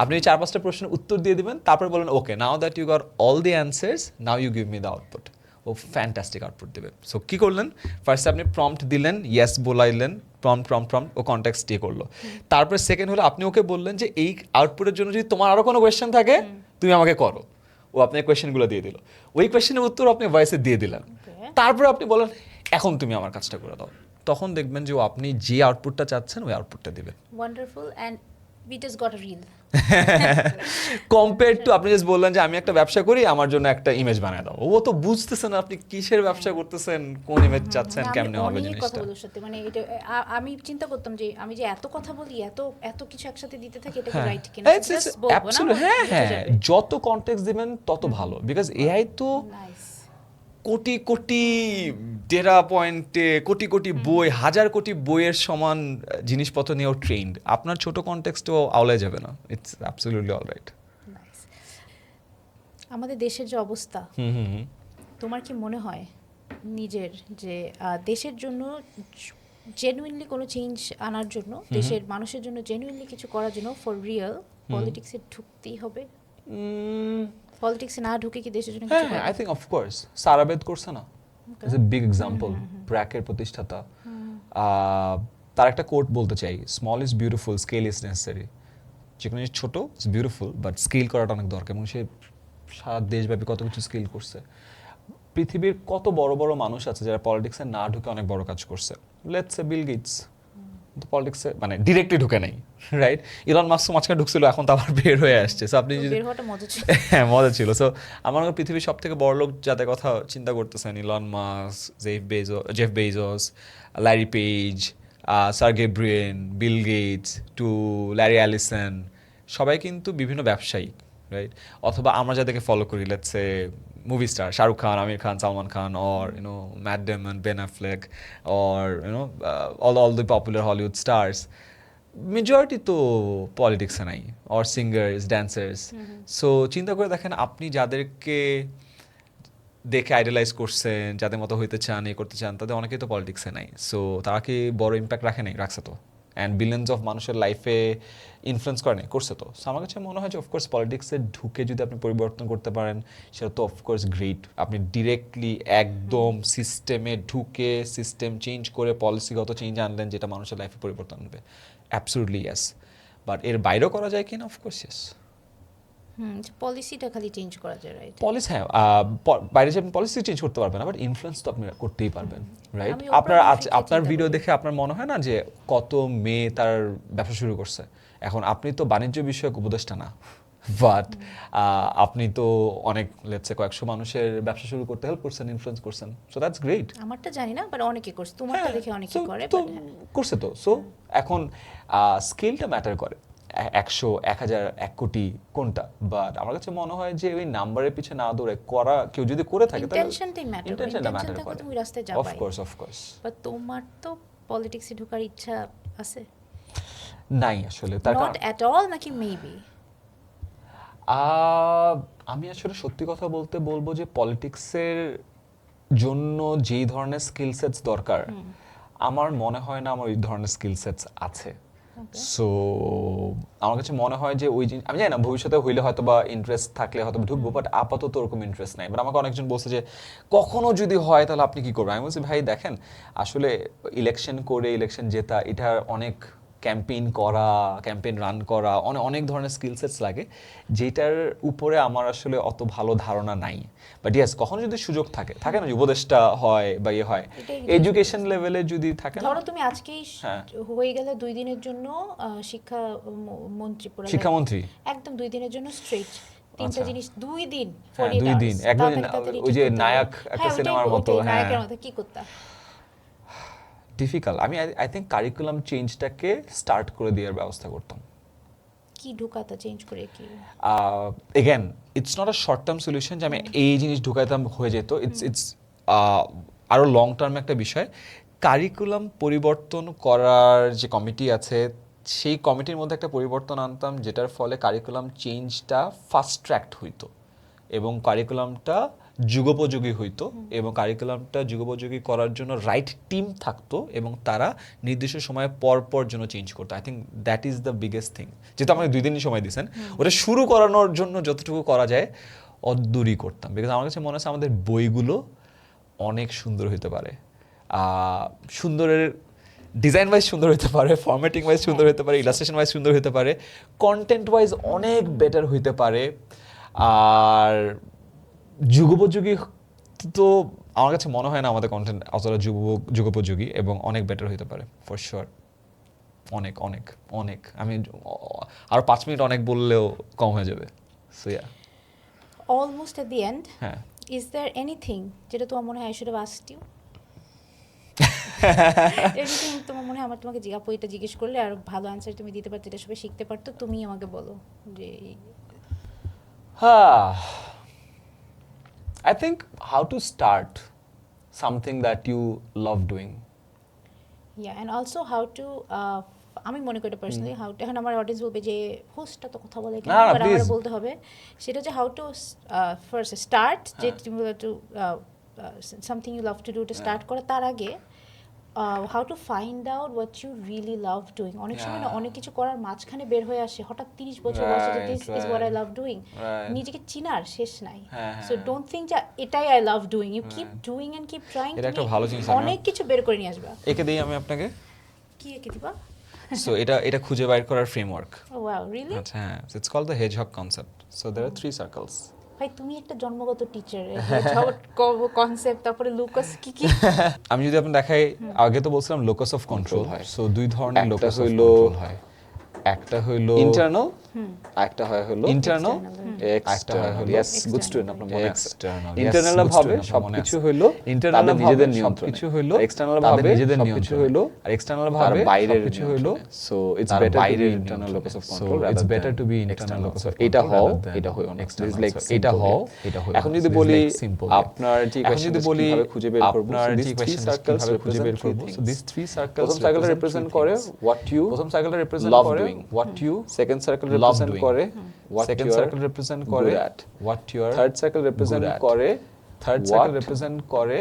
আপনি ওই 4-5টা প্রশ্নের উত্তর দিয়ে দিবেন, তারপরে বলবেন okay now that you got all the answers, now you give me the output. ও ফ্যান্টাস্টিক আউটপুট দেবে। সো কী করলেন, ফার্স্টে আপনি প্রম্পট দিলেন, ইয়েস বলাইলেন, প্রম্পট ও কনটেক্সট দিয়ে করলো। তারপরে সেকেন্ড হলো আপনি ওকে বললেন যে এই আউটপুটের জন্য যদি তোমার আরও কোনো কোয়েশ্চেন থাকে তুমি আমাকে করো, ও আপনার কোয়েশ্চেনগুলো দিয়ে দিল, ওই কোয়েশ্চেনের উত্তর আপনি ভয়েসে দিয়ে দিলেন, তারপরে আপনি বলেন এখন তুমি আমার কাজটা করে দাও, তখন দেখবেন যে ও আপনি যে আউটপুটটা চাচ্ছেন ওই আউটপুটটা দিবে। Wonderful. And we just got a reel compare to আপনি জাস্ট বললেন যে আমি একটা ব্যবসা করি আমার জন্য একটা ইমেজ বানায় দাও, ও তো বুঝতেছেন আপনি কিসের ব্যবসা করতেছেন, কোন ইমেজ চাচ্ছেন, কেমনে হবে জিনিসটা। মানে এটা আমি চিন্তা করতাম যে আমি যে এত কথা বলি, এত কিছু একসাথে দিতে থাকি, এটা কি রাইট কিনা, জাস্ট বলবো না। হ্যাঁ, যত কনটেক্সট দিবেন তত ভালো, বিকজ এআই তো কোটি কোটি ডেটা পয়েন্টে কোটি কোটি বই, হাজার কোটি বইয়ের সমান জিনিসপত্র নিয়েও ট্রেন্ড, আপনার ছোট কনটেক্সটও আওলায় যাবে না। It's absolutely alright. আমাদের দেশের যে অবস্থা, তোমার কি মনে হয় নিজের যে দেশের জন্য জেনুইনলি কোনো চেঞ্জ আনার জন্য, দেশের মানুষের জন্য জেনুইনলি কিছু করার জন্য ফর রিয়েল পলিটিক্সে ঢুকতেই হবে? পলিটিক্সে না ঢুকে কি দেশের জন্য কিছু করা? আই থিংক অফকোর্স সারাবেদ করছে না, ইটস এ বিগ এক্সাম্পল, ব্র্যাকের প্রতিষ্ঠাতা। তার একটা কোট বলতে চাই, small is beautiful, scale is necessary. যে কোনো জিনিস ছোটো ইজ বিউটিফুল, বাট স্কেল করাটা অনেক দরকার, এবং সে সারা দেশব্যাপী কত কিছু স্কেল করছে। পৃথিবীর কত বড় বড় মানুষ আছে যারা পলিটিক্সে না ঢুকে অনেক বড় কাজ করছে। লেটস সে বিল গেটস পলিটিক্সে মানে ডিরেক্টলি ঢুকে নাই, রাইট? ইলন মাস্ক মাঝখানে ঢুকছিল, এখন তো আবার বের হয়ে আসছে। সো আপনি যদি হ্যাঁ মজা ছিল। সো আমার পৃথিবীর সব থেকে বড় লোক যাদের কথা চিন্তা করতেছেন, Elon Musk, Jeff Bezos, Larry Page, Sergey Brin, Bill Gates to Larry Ellison, সবাই কিন্তু বিভিন্ন ব্যবসায়ী, রাইট? অথবা আমরা যাদেরকে ফলো করি, let's say movie star Shah Rukh Khan, Amir Khan, Salman Khan, or Matt Damon, Ben Affleck, or all the popular Hollywood stars, majority তো পলিটিক্সে নাই, or singers, dancers. So চিন্তা করে দেখেন আপনি যাদেরকে দেখে আইডালাইজ করছেন, যাদের মতো হইতে চান, করতে চান, তাদের অনেকেই তো পলিটিক্সে নাই। সো তারা কি বড় ইম্প্যাক্ট রাখছে তো, অ্যান্ড বিলিয়ন্স অফ মানুষের লাইফে ইনফ্লুয়েন্স করে করছে তো। সো আমার কাছে মনে হয় যে অফকোর্স পলিটিক্সে ঢুকে যদি আপনি পরিবর্তন করতে পারেন সেটা তো অফকোর্স গ্রেট। আপনি ডিরেক্টলি একদম সিস্টেমে ঢুকে সিস্টেম চেঞ্জ করে পলিসিগত চেঞ্জ আনলেন যেটা মানুষের লাইফে পরিবর্তন আনবে, অ্যাবসলিউটলি ইয়েস। বাট এর বাইরেও করা যায় কিনা, অফকোর্স ইয়েস। পলিসিটা খালি চেঞ্জ করা যায়, রাইট? পলিসি, হ্যাঁ, বাইরে যে আপনি পলিসি চেঞ্জ করতে পারবেন না, বাট ইনফ্লুয়েন্স তো আপনি করতেই পারবেন, রাইট? আপনার ভিডিও দেখে আপনার মনে হয় না যে কত মেয়ে তার ব্যবসা শুরু করছে? এখন আপনি তো বাণিজ্য বিষয়ক উপদেষ্টা না, বাট আপনি তো অনেক লেটস সে কয়েকশো মানুষের ব্যবসা শুরু করতে হেল্প করছেন, ইনফ্লুয়েন্স করছেন, সো দ্যাটস গ্রেট। আমারটা জানি না, বাট অনেকে করছে, তোমারটা দেখে অনেকে করে, তো but হ্যাঁ। করছে তো। সো এখন স্কেলটা ম্যাটার করে, 100, 1000, 1 কোটি কোনটা, বাট আমার কাছে মনে হয় যে ওই নাম্বারের পিছে না দৌড়ে করা, কেউ যদি করে থাকে তাহলে ইন্টেনশনটাই ম্যাটার, ইন্টেনশনটা ম্যাটার ইন্টেনশন করে। তুমি রাস্তায় অফ যাবাই। কোর্স বাট তোমার তো পলিটিক্সে ঢোকার ইচ্ছা আছে? নাই আসলে, তার নট এট অল নাকি মেবি? আমি আসলে সত্যি কথা বলতে বলবো যে পলিটিক্সের জন্য যেই ধরনের স্কিল সেটস দরকার, আমার মনে হয় না আমার ওই ধরনের স্কিল সেটস আছে। সো আমার কাছে মনে হয় যে ওই আমি জানি না ভবিষ্যতে হইলে হয়তো বা ইন্টারেস্ট থাকলে হয়তো ঢুকবো, বাট আপাতত ওরকম ইন্টারেস্ট নাই। বাট আমাকে অনেকজন বলছে যে কখনো যদি হয় তাহলে আপনি কি করবেন। আমি বলছি ভাই দেখেন, আসলে ইলেকশন করে ইলেকশন জেতা, এটার অনেক ক্যাম্পেইন করা, ক্যাম্পেইন রান করা, অনেক ধরনের স্কিল সেটস লাগে, যেটার উপরে আমার আসলে অত ভালো ধারণা নাই। বাট ইয়েস, কখনো যদি সুযোগ থাকে না, উপদেশটা হয় বা ইয়ে হয়, এডুকেশন লেভেলে যদি থাকে না। ধরো তুমি আজকেই হয়ে গেলে 2 দিনের জন্য শিক্ষামন্ত্রী একদম 2 দিনের জন্য স্ট্রেট 3টা জিনিস 2 দিন, 2 দিন একদম ওই যে নায়ক একটা সিনেমার মতো। হ্যাঁ, নায়কের মতো কি করতে ডিফিকাল্ট। আমি আই থিংক কারিকুলাম চেঞ্জটাকে স্টার্ট করে দেওয়ার ব্যবস্থা করতাম। কি ঢুকাতা চেঞ্জ করে কি? Again it's not a short term solution যে আমি এই জিনিস ঢুকাইতাম হয়ে যেত। ইটস আরো লং টার্ম একটা বিষয়। কারিকুলাম পরিবর্তন করার যে কমিটি আছে, সেই কমিটির মধ্যে একটা পরিবর্তন আনতাম, যেটার ফলে কারিকুলাম চেঞ্জটা ফাস্ট ট্র্যাকড হইতো এবং কারিকুলামটা যুগোপযোগী হইতো এবং কারিকুলামটা যুগোপযোগী করার জন্য রাইট টিম থাকতো এবং তারা নির্দিষ্ট সময় পর পর জন্য চেঞ্জ করতো। I think that is the biggest thing. যেহেতু আমাকে 2 দিনই সময় দিয়েছেন, ওটা শুরু করানোর জন্য যতটুকু করা যায় অদ্দূরই করতাম। বিকজ আমার কাছে মনে হচ্ছে আমাদের বইগুলো অনেক সুন্দর হতে পারে, সুন্দরের ডিজাইন ওয়াইজ সুন্দর হতে পারে, ফরম্যাটিং ওয়াইজ সুন্দর হতে পারে, ইলাস্ট্রেশন ওয়াইজ সুন্দর হতে পারে, কন্টেন্ট ওয়াইজ অনেক বেটার হইতে পারে। আর যুগোপযোগী তো আমার কাছে মনে হয় না আমাদের কন্টেন্ট অতটা যুগোপযোগী, এবং অনেক বেটার হতে পারে ফর শিওর। অনেক অনেক অনেক, আমি আর 5 মিনিট অনেক বললেও কম হয়ে যাবে। So yeah, almost at the end. হ্যাঁ, ইজ দেয়ার এনিথিং যেটা তোমার মনে হয় I should have asked you? Anything তোমার মনে হয় আমার তোমাকে এটা জিজ্ঞেস করলে আর ভালো অ্যানসার তুমি দিতে পারতে, এটা সবাই শিখতে পারতো, তুমি আমাকে বলো যে I think how to start something that you love doing. Yeah, and also how to আমি মনে করি পার্সোনালি হাউ টু, এখন আমার অডিয়েন্স বলবে যে হোস্টটা তো কথা বলে কেন, বাট আমার বলতে হবে সেটা যে হাউ টু ফার্স্ট স্টার্ট, যে তুমি to something you love to do, to start করা তার আগে how to find out what you really love doing. অনেক সময় না অনেক কিছু করার মাঝখানে বের হয়ে আসে, হঠাৎ 30 বছর বয়সে যে this is what I love doing, নিজেকে চিনার শেষ নাই। সো ডোন্ট থিঙ্ক যে এটাই I love doing, you keep doing and keep trying, এটা একটা ভালো জিনিস। অনেক কিছু বের করে নিয়ে আসবা। একে দেই আমি আপনাকে, কি একে দিবা? সো এটা খুঁজে বাইর করার ফ্রেমওয়ার্ক। Wow, really? আচ্ছা, হ্যাঁ, it's called the hedgehog concept. So there are 3 circles. ভাই তুমি একটা জন্মগত টিচার, কনসেপ্ট, তারপরে লুকাস কি কি। আমি যদি আপনি দেখাই, আগে তো বলছিলাম লোকাস অফ কন্ট্রোল হয়। সো 2 ধরনের লোকাস অফ কন্ট্রোল হয়। একটা হইলো ইন্টারনাল, একটা হয় হলো ইন্টারনাল, একটা হয় হলো ইয়েস গুড স্টুডেন্ট, আপনার মনে আছে এক্সটারনাল। ইন্টারনাল ভাবে সবকিছু হইলো ইন্টারনাল, নিজেদের নিয়ন্ত্রণ, সবকিছু হইলো এক্সটারনাল ভাবে নিজেদের নিয়ন্ত্রণ হইলো, আর এক্সটারনাল ভাবে বাইরের কিছু হইলো। So it's better to be internal locus of control, it's better to be internal locus of control. এটা হও, এটা হই অনেক লাইক এটা হও, এটা হই। এখন যদি বলি আপনার যে কোশ্চেন কিভাবে খুঁজে বের করব, আপনার যে কোশ্চেন কিভাবে খুঁজে বের করব, সো দিস 3 সার্কেলস, প্রথম সার্কেলটা রিপ্রেজেন্ট করে হোয়াট ইউ, প্রথম সার্কেলটা রিপ্রেজেন্ট করে what you, second circle represent করে সেকেন্ড সার্কেল রিপ্রেজেন্ট করে what you are, third circle represent করে, থার্ড সার্কেল রিপ্রেজেন্ট করে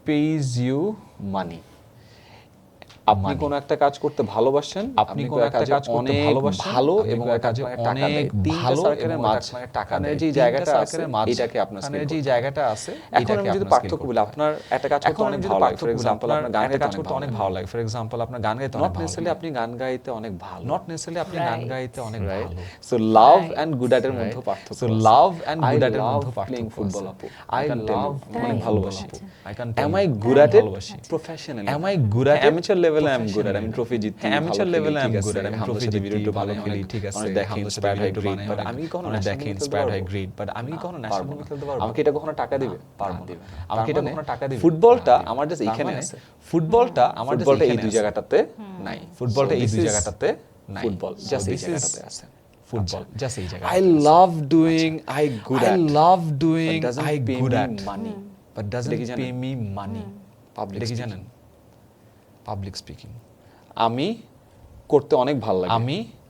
pays you money। আপনি কোন একটা কাজ করতে ভালোবাসেন, আপনি কোন একটা কাজ করতে ভালোবাসেন ভালো এবং কাজে অনেক ভালো এবং মাঝখানে টাকা নেই, যে জায়গাটা আছে এটাকে আপনার স্কিল, যে জায়গাটা আছে এটাকে আপনি যদি পার্থক্য বলি, আপনার একটা কাজ করতে অনেক ভালো লাগে, ফর এক্সাম্পল আপনার গান গাইতে অনেক ভালো লাগে, ফর এক্সাম্পল আপনার গান গাইতে অনেক ভালো লাগে, নট নেসেসারিলি আপনি গান গাইতে অনেক ভালো, নট নেসেসারিলি আপনি গান গাইতে অনেক ভালো। So love and good at এর মধ্যে পার্থক্য, so love and good at এর মধ্যে পার্থক্য। ফুটবল আপু আই লাভ অনেক ভালোবাসি, I can am I good at it professionally, am I good at amateur level লেভেলে আই এম গুড, আমি ট্রফি জিততে অ্যামেচার লেভেলে আই এম গুড, আমি ট্রফি জিতি ভালো খেলি, ঠিক আছে, দেখে ইন্সপায়ার্ড হয়, গ্রেট, বাট আমি কখনো দেখে ইন্সপায়ার্ড হয়, গ্রেট, বাট আমি কখনো ন্যাশনাল টিমে খেলতে পারবো? আমাকে এটা কখনো টাকা দিবে? পারবো না। আমাকে এটা কখনো টাকা দিবে? ফুটবলটা আমার জাস্ট এইখানে আছে, ফুটবলটা আমার ফুটবলটা এই দুই জায়গাটাতে নাই, ফুটবলটা এই দুই So জায়গাটাতে নাই, ফুটবল জাস্ট এই this is জায়গাটাতে আছে। ফুটবল জাস্ট এই জায়গায়। I love doing, I good I at, love doing, but doesn't I pay good me at, money. but doesn't এটা কি pay জানেন? me money. Public এটা কি speaking. জানেন? Public speaking. আমি করতে অনেক ভালো লাগে,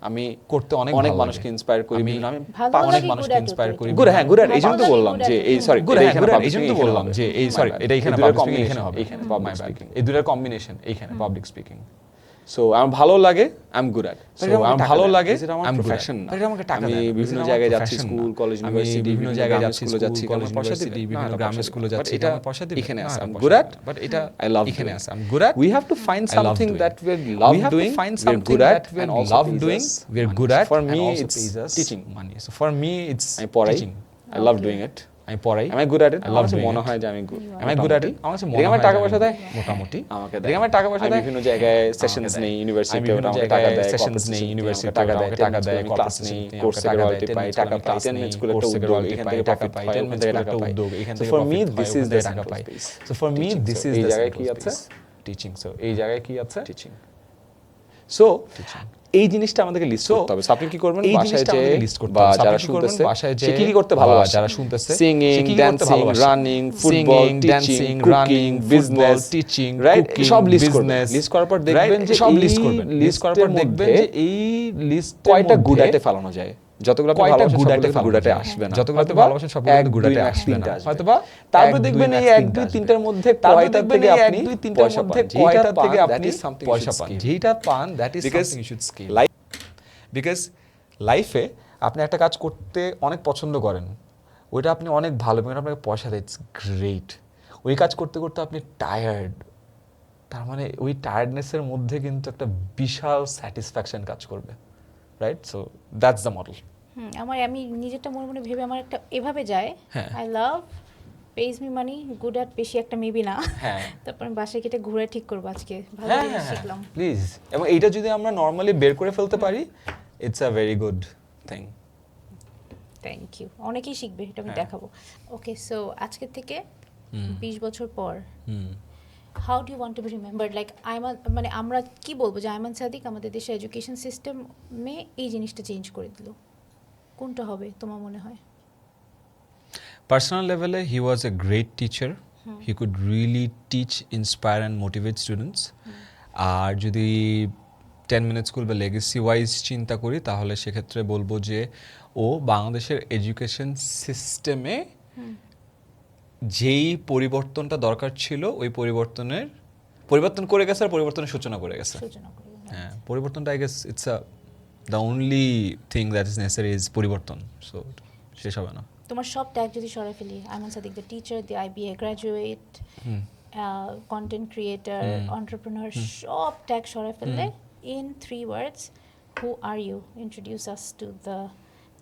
আমি করতে অনেক অনেক ভালো মানুষকে লাগে। ইন্সপায়ার করি, আমি আমি ভালো অনেক লাগে মানুষকে good at ইন্সপায়ার হতে করি। হতে। গুড, হ্যাঁ গুড at, এই জন্য তো ভালো বললাম লাগে যে good at এই হতে। সরি Good, হ্যাঁ, good at, এই জন্য তো এখানে বললাম হবে। যে এই সরি এটা এখানে এই দুটোর public speaking এখানে combination, হবে, এইখানে public My bad. speaking. এই দুটোর কম্বিনেশন এইখানে পাবলিক স্পিকিং। সো আমার ভালো লাগে, আই এম গুড at, আমার ভালো লাগে, আমার I'm good at. প্রফেশন না, But এটা আমাকে টাকা আমি দেয় না। বিভিন্ন এটা জায়গায় আমার যাচ্ছি, profession স্কুল না। কলেজ আমি ইউনিভার্সিটি, বিভিন্ন জায়গায় যাচ্ছি, স্কুলে যাচ্ছি, কলেজ আমার পয়সা ইউনিভার্সিটি, দিবে? বিভিন্ন না, গ্রামের পয়সা স্কুলে দিবে। যাচ্ছি, But এটা আমার পয়সা দিবে? এখানে না, আছে, আমার I'm পয়সা good দিবে at, না। But এটা I love এখানে doing. আছে, I'm good at. We have to find I love something doing. that we love We have doing, to find we're something good at, that we and also love pays doing, us we're money. good at, For and me, also it's pays us teaching. money. So for me, it's আমি পড়াই, teaching. I love doing it. আমি পড়াই। Am I good at it? I আমার love কাছে doing মনে it. হয় যে আমি good. Am I good at it? আমার কাছে মনে এদিকে আমার হয় টাকা যে পয়সা আমি দেয়? মোটামুটি। আমাকে এদিকে আমার টাকা পয়সা আমি দেয়? বিভিন্ন জায়গায় আমাকে সেশনস দেয়। নেই, আমি ইউনিভার্সিটিতে বিভিন্ন আমাকে টাকা জায়গায় দেয়, সেশনস নেই, ইউনিভার্সিটিতে টাকা দেয়, আমাকে টাকা দেয়, ক্লাস corporate নেই, system, কোর্স আমাকে থেকে টাকা রয়্যালটি দেয়, পাই, 10 টাকা minutes পাই, class 10 নেই, মিনিট স্কুলে course একটা থেকে উদ্যোগ, royalty এখান পাই, থেকে টাকা প্রফিট পাই, পাই, 10 ওখান minutes থেকে করে টাকা একটা পাই। উদ্যোগ, এখান So থেকে for me, profit pi, this ওখান is থেকে the টাকা central pi. space. So for me, Teaching. this So is এই the জায়গায় central কি আছে? space. Teaching. So এই জায়গায় কি আছে? টিচিং। সো এই জিনিসটা আমাদেরকে লিস্ট করতে হবে। So আপনি কি করবেন? এই বাসায় জিনিসটা যে আমাদেরকে লিস্ট করতে বা হবে। So যারা আপনি কি করবেন? শুনতেছে বাসায় সে যে কি কি করতে বা ভালোবাসে? যারা শুনতেছে সিঙ্গিং, সে কি কি করতে ড্যান্সিং, ভালোবাসে? Running, football, Singing, teaching, dancing, cooking, running, business, football, teaching, right? cooking, সব লিস্ট করবেন। business, লিস্ট করার পর দেখবেন right? যে সব এই লিস্ট করবেন। লিস্ট করার পর দেখবেন যে এই লিস্ট কয়টা গুড আটে ফেলানো যায়। যতগুলো আপনি কয়টা ভালোবাসেন গুড সবগুলো আটে কিন্তু গুড আটে আসবে না। যতগুলো আপনি হয়তোবা ভালোবাসেন সবগুলো এক, কিন্তু গুড দুই, আটে max আসবে না। তিনটা আসবে। হয়তোবা তারপর এক, দেখবেন দুই, এই max 1, 2, তিনটা 3টার আসবে। মধ্যে তারপর কয়টা দেখবেন থেকে এই আপনি 1, 2, 3টার পয়সা মধ্যে পান। কয়টা যেইটা থেকে পান, আপনি that is something you পয়সা should পান। scale. যেইটা পান that is Because something you should scale. life- because লাইফে আপনি একটা কাজ করতে অনেক পছন্দ করেন, ওইটা আপনি অনেক ভালো এবং আপনাকে পয়সা দেয়, ইটস গ্রেট। ওই কাজ করতে করতে আপনি টায়ার্ড, তার মানে ওই টায়ার্ডনেসের মধ্যে কিন্তু একটা বিশাল স্যাটিসফ্যাকশন কাজ করবে, right? So that's the model. আমি নিজেরটা মনে মনে ভেবে আমার একটা এভাবে যায়, হ্যাঁ। I love page me money, good at বেশি একটা মেবি না, হ্যাঁ। তারপর আমি বাসায় কেটে ঘুরে ঠিক করবো আজকে, ভালো হ্যাঁ জিনিস শিখলাম। প্লিজ। এবং এইটা যদি আমরা নর্মালি বের করে ফেলতে পারি, it's a very good thing. Thank you, অনেকেই শিখবে, এটা আমি হ্যাঁ। দেখাবো। ওকে, সো আজকে থেকে 20 বছর পর how do you want to be remembered, like Aiman, মানে আমরা কি বলবো যে আইমান সাদিক আমাদের দেশের এডুকেশন সিস্টেমে এই জিনিসটা চেঞ্জ করে দিল, কোনটা হবে তোমার মনে হয়? Personal level, he was a great teacher. He could really teach, inspire and motivate students. আর যদি 10 minute স্কুল বা লেগেসি ওয়াইজ চিন্তা করি তাহলে সেক্ষেত্রে বলবো যে ও বাংলাদেশের এডুকেশন সিস্টেমে যেই পরিবর্তনটা দরকার ছিল ওই পরিবর্তন করে গেছে আর পরিবর্তনের সূচনা করে গেছে। সূচনা করি। হ্যাঁ, পরিবর্তনটা I guess it's the only thing that is necessary is পরিবর্তন। সো শেষ হবে না। তোমার সব ট্যাগ যদি সরাই ফেলি, Aiman Sadiq the teacher, the IBA graduate, content creator, entrepreneur, সব ট্যাগ সরাই ফেললে in 3 words, who are you? Introduce us to the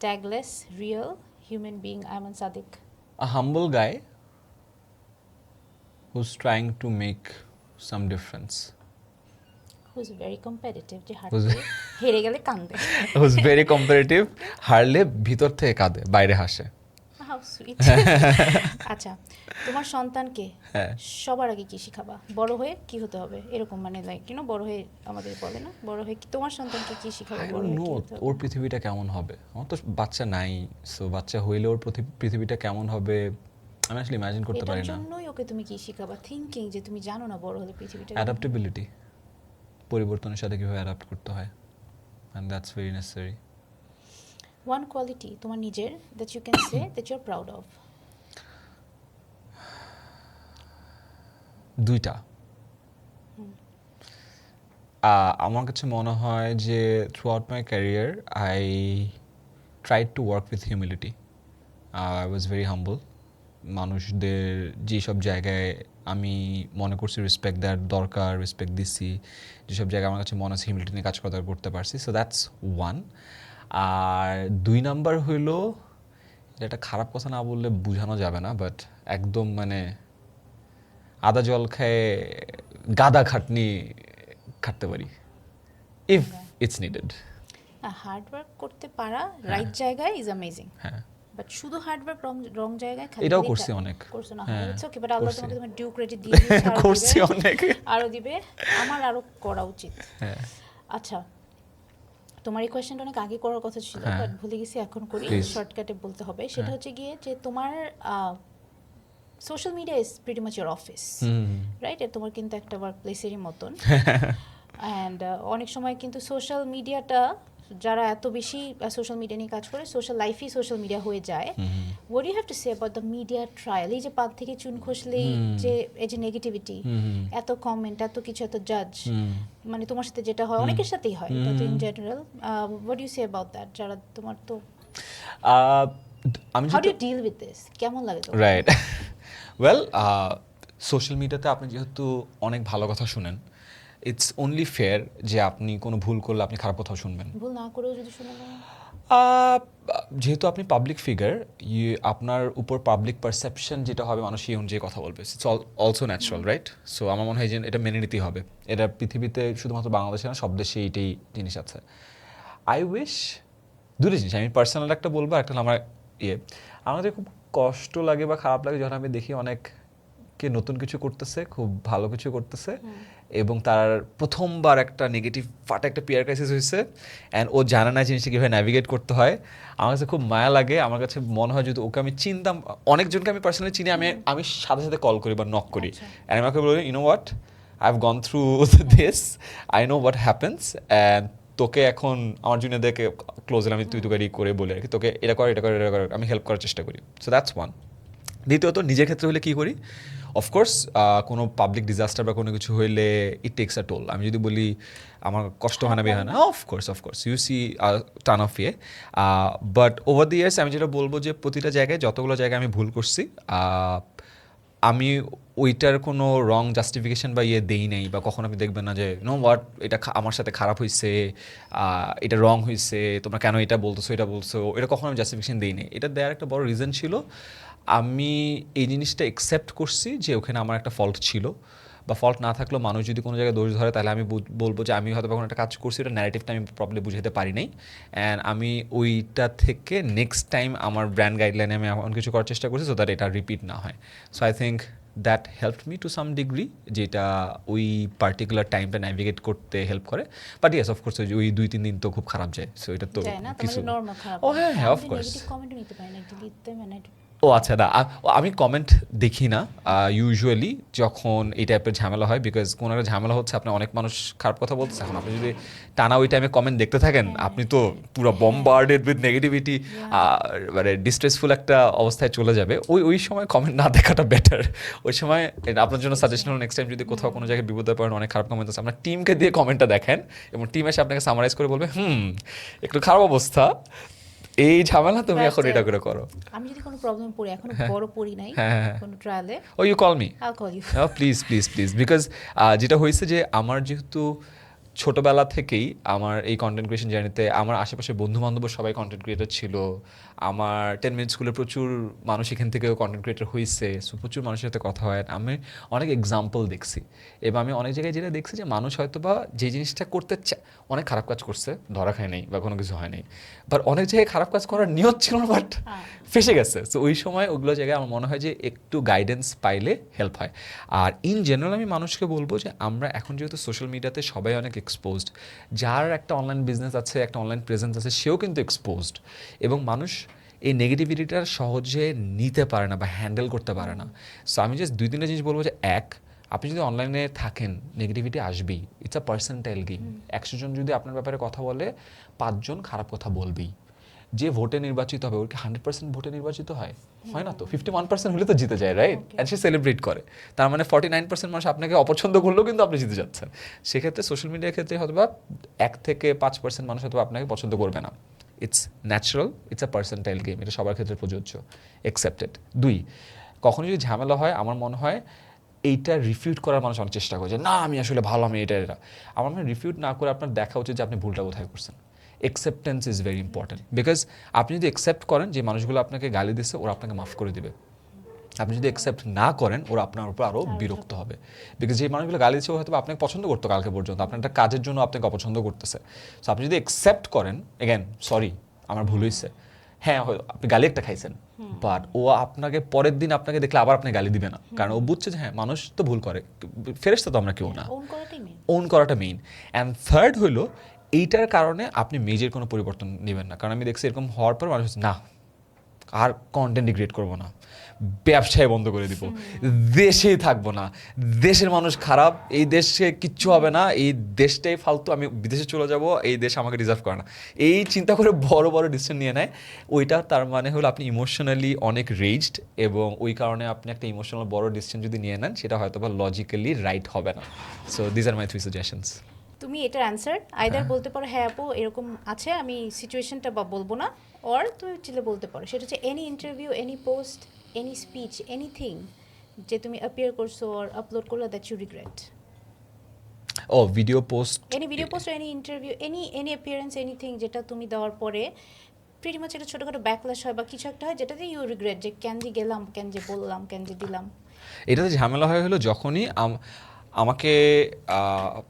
tagless real human being Ayman Sadik. A humble guy who's trying to make some difference. Who's very competitive, যে Who's- হেরে গেলে কান্দে। Who's very competitive, হারলে ভিতর থেকে কাঁদে, বাইরে হাসে। How sweet. আচ্ছা, তোমার সন্তানকে হ্যাঁ। সবার আগে কি শিখাবা, বড় হয়ে কি হতে হবে, এরকম মানে লাইক বড় হয়ে আমাদের বলে না, বড় হয়ে তোমার সন্তানকে কি শিখাবা, I বড় don't হয়ে কি know হতে হবে? ওর পৃথিবীটা কেমন হবে। আমার তো বাচ্চা নাই, সো বাচ্চা হইলে ওর পৃথিবীটা কেমন হবে আমি আসলে ইমাজিন করতে এটার পারি না। জন্যই ওকে তুমি কি শিখাবা, থিংকিং যে তুমি জানো না বড় হলে পৃথিবীটা অ্যাডাপ্টেবিলিটি, পরিবর্তনের সাথে কিভাবে অ্যাডাপ্ট করতে হয়, and that's very necessary. One quality তোমার নিজের that you can say that you are proud of. দুইটা। আমার কাছে মনে হয় যে throughout my career I tried to work with humility. I was very humble. মানুষদের যেসব জায়গায় আমি মনে করছি রেসপেক্ট দেওয়ার দরকার, রেসপেক্ট দিচ্ছি, যেসব জায়গায় আমার কাছে মনে হচ্ছে হিউমিলিটি নিয়ে কাজ করতে পারছি, সো দ্যাটস ওয়ান। আর 2 নাম্বার হইল, এটা একটা খারাপ কথা না বললে বোঝানো যাবে না, বাট একদম মানে আদা জল খায় গাদা খাটনি খাটতে পারি if it's needed. Hard work করতে পারা রাইট জায়গায় ইজ অ্যামেজিং, হ্যাঁ, বাট শুধু হার্ড ওয়ার্ক রং জায়গায় খালি এটাও করছি অনেক। করছো না, হ্যাঁ, ইটস ওকে, বাট আল্লাহ করছি। তোমাকে ডিউ ক্রেডিট দিয়ে দিয়েছে, আরো করছি দিবে, অনেক। আরো দিবে, আমার আরো করা উচিত। হ্যাঁ, আচ্ছা, তোমার এই কোয়েশ্চেনটা অনেক আগে করার কথা ছিল, হ্যাঁ। বাট ভুলে গেছি, এখন করি, Please. শর্টকাটে বলতে হবে। সেটা হচ্ছে গিয়ে যে তোমার social media is pretty much your office, right? তোমার কিন্তু একটা ওয়ার্ক প্লেসেরই মতন। অ্যান্ড অনেক সময় কিন্তু সোশ্যাল মিডিয়াটা, যারা এত বেশি সোশ্যাল মিডিয়া নিয়ে কাজ করে, সোশ্যাল লাইফই সোশ্যাল মিডিয়া হয়ে যায়। What you have to say about the media trial? এই যে পাত থেকে চুন খসলেই যে এই যে নেগেটিভিটি, এত কমেন্ট, এত কিছু, এত জাজ, মানে তোমার সাথে যেটা হয়, অনেকের সাথেই হয়, এটা তো in general. What you say about that? যারা তোমার তো, আমি how do you deal with this? কেমন লাগে তোমার? রাইট, ওয়েল, সোশ্যাল মিডিয়াতে আপনি যেহেতু অনেক ভালো কথা শুনেন, ইটস অনলি ফেয়ার যে আপনি কোনো ভুল করলে আপনি খারাপ কথাও শুনবেন। ভুল না করেও যদি শুনে না, যেহেতু আপনি পাবলিক ফিগার, আপনার উপর পাবলিক পারসেপশন যেটা হবে, মানুষ সেই অনুযায়ী কথা বলবে। It's also natural, right? So আমার মনে হয় যে এটা মেনে নিতেই হবে। এটা পৃথিবীতে শুধুমাত্র বাংলাদেশে না, সব দেশে এইটাই জিনিস আছে। আই উইশ দুটো জিনিস আমি পার্সোনাল একটা বলবো, একটা হলো আমার আমাদের খুব কষ্ট লাগে বা খারাপ লাগে যখন আমি দেখি অনেককে নতুন কিছু করতেছে, খুব ভালো কিছু করতেছে, এবং তার প্রথমবার একটা নেগেটিভ ফাটা একটা পিয়ার ক্রাইসিস হয়েছে, অ্যান্ড ও জানে না জিনিসটা কীভাবে ন্যাভিগেট করতে হয়। আমার কাছে খুব মায়া লাগে। আমার কাছে মনে হয় যদি ওকে আমি চিনতাম, অনেকজনকে আমি পার্সোনালি চিনি, আমি সাথে সাথে কল করি বা নক করি, অ্যান্ড আমাকে বলি, you know what, I have gone through this, I know what happens, and তোকে এখন আমার জুনিয়রদেরকে ক্লোজ হলে আমি তুই তোকে করে বলি আর কি, তোকে এটা কর, এটা কর, এটা কর, আমি হেল্প করার চেষ্টা করি। So that's one. দ্বিতীয়ত, নিজের ক্ষেত্রে হলে কী করি, অফকোর্স কোনো পাবলিক ডিজাস্টার বা কোনো কিছু হইলে ইট টেক্স আ টোল। আমি যদি বলি আমার কষ্ট হয় না, বের হয় না, অফকোর্স ইউ সি টান অফ ইয়ে, বাট ওভার দি ইয়ার্স আমি যেটা বলবো যে প্রতিটা জায়গায়, যতগুলো জায়গায় আমি ভুল করছি, আমি ওইটার কোনো রং জাস্টিফিকেশন বা দেই নাই, বা কখনো আপনি দেখবেন না যে নো হোয়াট, এটা আমার সাথে খারাপ হয়েছে, এটা রং হয়েছে, তোমরা কেন এটা বলতেছো, এটা বলছো, এটা কখনো আমি জাস্টিফিকেশন দিই নাই। এটা দেওয়ার একটা বড় রিজন ছিল, আমি এই জিনিসটা অ্যাকসেপ্ট করছি যে ওখানে আমার একটা ফল্ট ছিল, বা ফল্ট না থাকলেও মানুষ যদি কোনো জায়গায় দোষ ধরে, তাহলে আমি বলবো যে আমি হয়তো কোনো একটা কাজ করছি, ওটা ন্যারেটিভটা আমি প্রপারলি বুঝাতে পারি নাই, অ্যান্ড আমি ওইটা থেকে নেক্সট টাইম আমার ব্র্যান্ড গাইডলাইনে আমি এমন কিছু করার চেষ্টা করছি সো দ্যাট এটা রিপিট না হয়। So I think that helped me to some degree, যেটা ওই পার্টিকুলার টাইমটা ন্যাভিগেট করতে হেল্প করে। বাট ইয়েস, অফকোর্স ওই 2-3 দিন তো খুব খারাপ যায়, সো এটা তো কিছু। ও হ্যাঁ, অফকোর্স। ও আচ্ছা, না আমি কমেন্ট দেখি না ইউজুয়ালি যখন এই টাইপের ঝামেলা হয়, বিকজ কোনো একটা ঝামেলা হচ্ছে, আপনার অনেক মানুষ খারাপ কথা বলতেছে, এখন আপনি যদি টানা ওই টাইমে কমেন্ট দেখতে থাকেন, আপনি তো পুরো বম্বার্ডেড উইথ নেগেটিভিটি, মানে ডিস্ট্রেসফুল একটা অবস্থায় চলে যাবে। ওই সময় কমেন্ট না দেখাটা বেটার। ওই সময় আপনার জন্য সাজেশন হলো, নেক্সট টাইম যদি কোথাও কোনো জায়গায় বিপদে পড়েন, অনেক খারাপ কমেন্ট আছে, আপনার টিমকে দিয়ে কমেন্টটা দেখেন, এবং টিম এসে আপনাকে সামারাইজ করে বলবে, একটু খারাপ অবস্থা, এই ঝামেলা, তুমি এখন এটা করে করো। আমি যদি কোনো প্রবলেম পড়ি, এখন বড় পড়ি নাই কোনো ট্রায়ালে, ও ইউ কল মি, আইল কল ইউ, প্লিজ, বিকজ যেটা হয়েছে যে আমার যেহেতু ছোটোবেলা থেকেই আমার এই কন্টেন্ট ক্রিয়েশন জার্নিতে আমার আশেপাশে বন্ধুবান্ধব সবাই কন্টেন্ট ক্রিয়েটার ছিল, আমার 10 মিনিট স্কুলে প্রচুর মানুষ এখান থেকেও কন্টেন্ট ক্রিয়েটার হয়েছে, সো প্রচুর মানুষের সাথে কথা হয়, আমি অনেক এক্সাম্পল দেখছি, এবং আমি অনেক জায়গায় যেটা দেখছি যে মানুষ হয়তো বা যে জিনিসটা করতে চায়, অনেক খারাপ কাজ করছে, ধরা খায় নাই বা কোনো কিছু হয় নাই, বাট অনেক জায়গায় খারাপ কাজ করার নিয়ত ছিল না, বাট ফেসে গেছে। সো ওই সময় ওগুলো জায়গায় আমার মনে হয় যে একটু গাইডেন্স পাইলে হেল্প হয়। আর ইন জেনারেল আমি মানুষকে বলবো যে আমরা এখন যেহেতু সোশ্যাল মিডিয়াতে সবাই অনেক এক্সপোজড, যার একটা অনলাইন বিজনেস আছে, একটা অনলাইন প্রেজেন্স আছে, সেও কিন্তু এক্সপোজড, এবং মানুষ এই নেগেটিভিটিটা সহজে নিতে পারে না বা হ্যান্ডেল করতে পারে না। সো আমি জাস্ট 2-3টা জিনিস বলবো যে, এক, আপনি যদি অনলাইনে থাকেন, নেগেটিভিটি আসবেই, ইটস আ পার্সেন্টাইল গেম। 100 জন যদি আপনার ব্যাপারে কথা বলে, 5 জন খারাপ কথা বলবেই। যে ভোটে নির্বাচিত হবে, ওর কি 100% ভোটে নির্বাচিত হয় না তো, 51% হলে তো জিতে যায়, রাইট? অ্যান্ড সে সেলিব্রেট করে, তার মানে 49% মানুষ আপনাকে অপছন্দ করলেও কিন্তু আপনি জিতে যাচ্ছেন। সেক্ষেত্রে সোশ্যাল মিডিয়ার ক্ষেত্রে হয়তো বা 1-5% মানুষ হয়তো আপনাকে পছন্দ করবে না। It's natural, it's a percentile game, এটা সবার ক্ষেত্রে প্রযোজ্য, অ্যাকসেপ্টেড। 2, কখনো যদি ঝামেলা হয়, আমার মনে হয় এইটা রিফিউট করার মানুষ অনেক চেষ্টা করে যে না আমি আসলে ভালো, আমি এটা আমার মনে হয় রিফিউট না করে আপনার দেখা উচিত যে আপনি ভুলটা কোথায় করছেন। Acceptance is very important, because আপনি যদি অ্যাকসেপ্ট করেন যে মানুষগুলো আপনাকে গালি দিচ্ছে, ওরা আপনাকে মাফ করে দিবে, আপনি যদি অ্যাকসেপ্ট না করেন ওরা আপনার উপর আরও বিরক্ত হবে, বিকজ যে মানুষগুলো গালি দিচ্ছে ও হয়তো আপনাকে পছন্দ করতো কালকে পর্যন্ত, আপনার একটা কাজের জন্য আপনাকে অপছন্দ করতেছে। সো আপনি যদি অ্যাকসেপ্ট করেন, এগেন সরি আমার ভুল হয়েছে, হ্যাঁ আপনি গালি একটা খাইছেন, বাট ও আপনাকে পরের দিন আপনাকে দেখলে আবার আপনি গালি দিবে না, কারণ ও বুঝছে যে হ্যাঁ মানুষ তো ভুল করে, ফেরেশতা তো আমরা কেউ না, ওন করাটা মেইন। অ্যান্ড থার্ড হলো এইটার কারণে আপনি মেজর কোনো পরিবর্তন নেবেন না, কারণ আমি দেখছি এরকম হওয়ার পর মানুষ না আর কন্টেন্ট ক্রিয়েট করবো না, ব্যবসায় বন্ধ করে দিব, দেশেই থাকবো না, দেশের মানুষ খারাপ, এই দেশে কিচ্ছু হবে না, এই দেশটাই ফালতু, আমি বিদেশে চলে যাব, এই দেশ আমাকে রিজার্ভ করে না, এই চিন্তা করে বড় বড় ডিসিশন নিয়ে নেয়। ওইটা তার মানে হলো আপনি ইমোশনালি অনেক রেজড, এবং ওই কারণে আপনি একটা ইমোশনাল বড় ডিসিশন যদি নিয়ে নেন সেটা হয়তো বা লজিক্যালি রাইট হবে না। So this are my 3 suggestions. তুমি এটার অ্যান্সার আইদার বলতে পারো হ্যাঁ আপু এরকম আছে, আমি সিচুয়েশনটা বা বলবো না, অর তুমি চিলে বলতে পারো সেটা হচ্ছে any interview, any post, any speech, anything যে তুমি অ্যাপিয়ার করছো অর আপলোড করলে দ্যাট ইউ রিগ্রেট। ও video post, any video post, any interview, any appearance, anything যেটা তুমি দেওয়ার পরে প্রিটি মাচ একটা ছোটোখাটো ব্যাকল্যাশ হয় বা কিছু একটা হয় যেটাতে ইউ রিগ্রেট, যে কেন যে গেলাম, কেন যে বললাম, কেন যে দিলাম। এটাতে ঝামেলা হলো যখনই আমাকে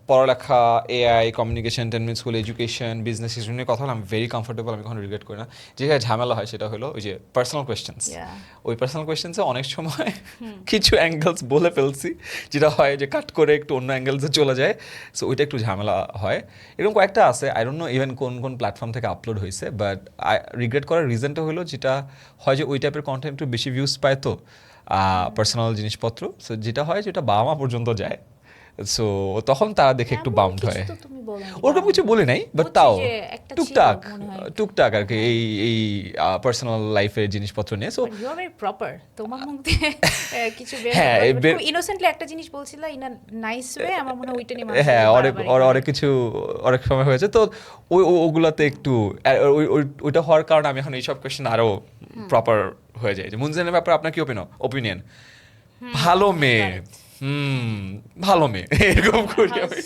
পড়ালেখা, AI, communication, 10 minute school, education, business issue নিয়ে কথা হলো, আমি ভেরি কমফোর্টেবল, আমি কখনো রিগ্রেট করি না। যেখানে ঝামেলা হয় সেটা হলো ওই যে পার্সোনাল কোয়েশ্চেন্স, ওই পার্সোনাল কোয়েশ্চেন্সে অনেক সময় কিছু অ্যাঙ্গেলস বলে ফেলছি যেটা হয় যে কাট করে একটু অন্য অ্যাঙ্গেলসে চলে যায়, সো ওইটা একটু ঝামেলা হয়। এরকম কয়েকটা আছে, আই ডোন্ট নো ইভেন কোন কোন প্ল্যাটফর্ম থেকে আপলোড হয়েছে, বাট রিগ্রেট করার রিজনটা হলো যেটা হয় যে ওই টাইপের কন্টেন্ট একটু বেশি ভিউজ পায়, তো পার্সোনাল জিনিসপত্র, সো যেটা হয় যেটা বাবা মা পর্যন্ত যায়, সো তখন তারা দেখে একটু বাউন্ড হয়। ওরকম কিছু বলি নাই, বাট তাও টুকটাক টুকটাক আর কি এই পার্সোনাল লাইফের জিনিসপত্র নিয়ে। So you are very proper, তোমার মুখ দিয়ে কিছু বের হ্যাঁ খুব ইনোসেন্টলি একটা জিনিস বলছিলা ইন আ নাইস ওয়ে, আমার মনে হয় ওইটা নিয়ে হ্যাঁ অনেক কিছু অনেক সময় হয়েছে, তো ওগুলাতে একটু ওইটা হওয়ার কারণে আমি এখন এইসব কোয়েশ্চেন আরো প্রপার হয়ে যায়। যে মুনজানের ব্যাপারে আপনার কি ওপিনিয়ন? ভালো মেয়ে, ভালো মেয়ে, এরকম করি আমি।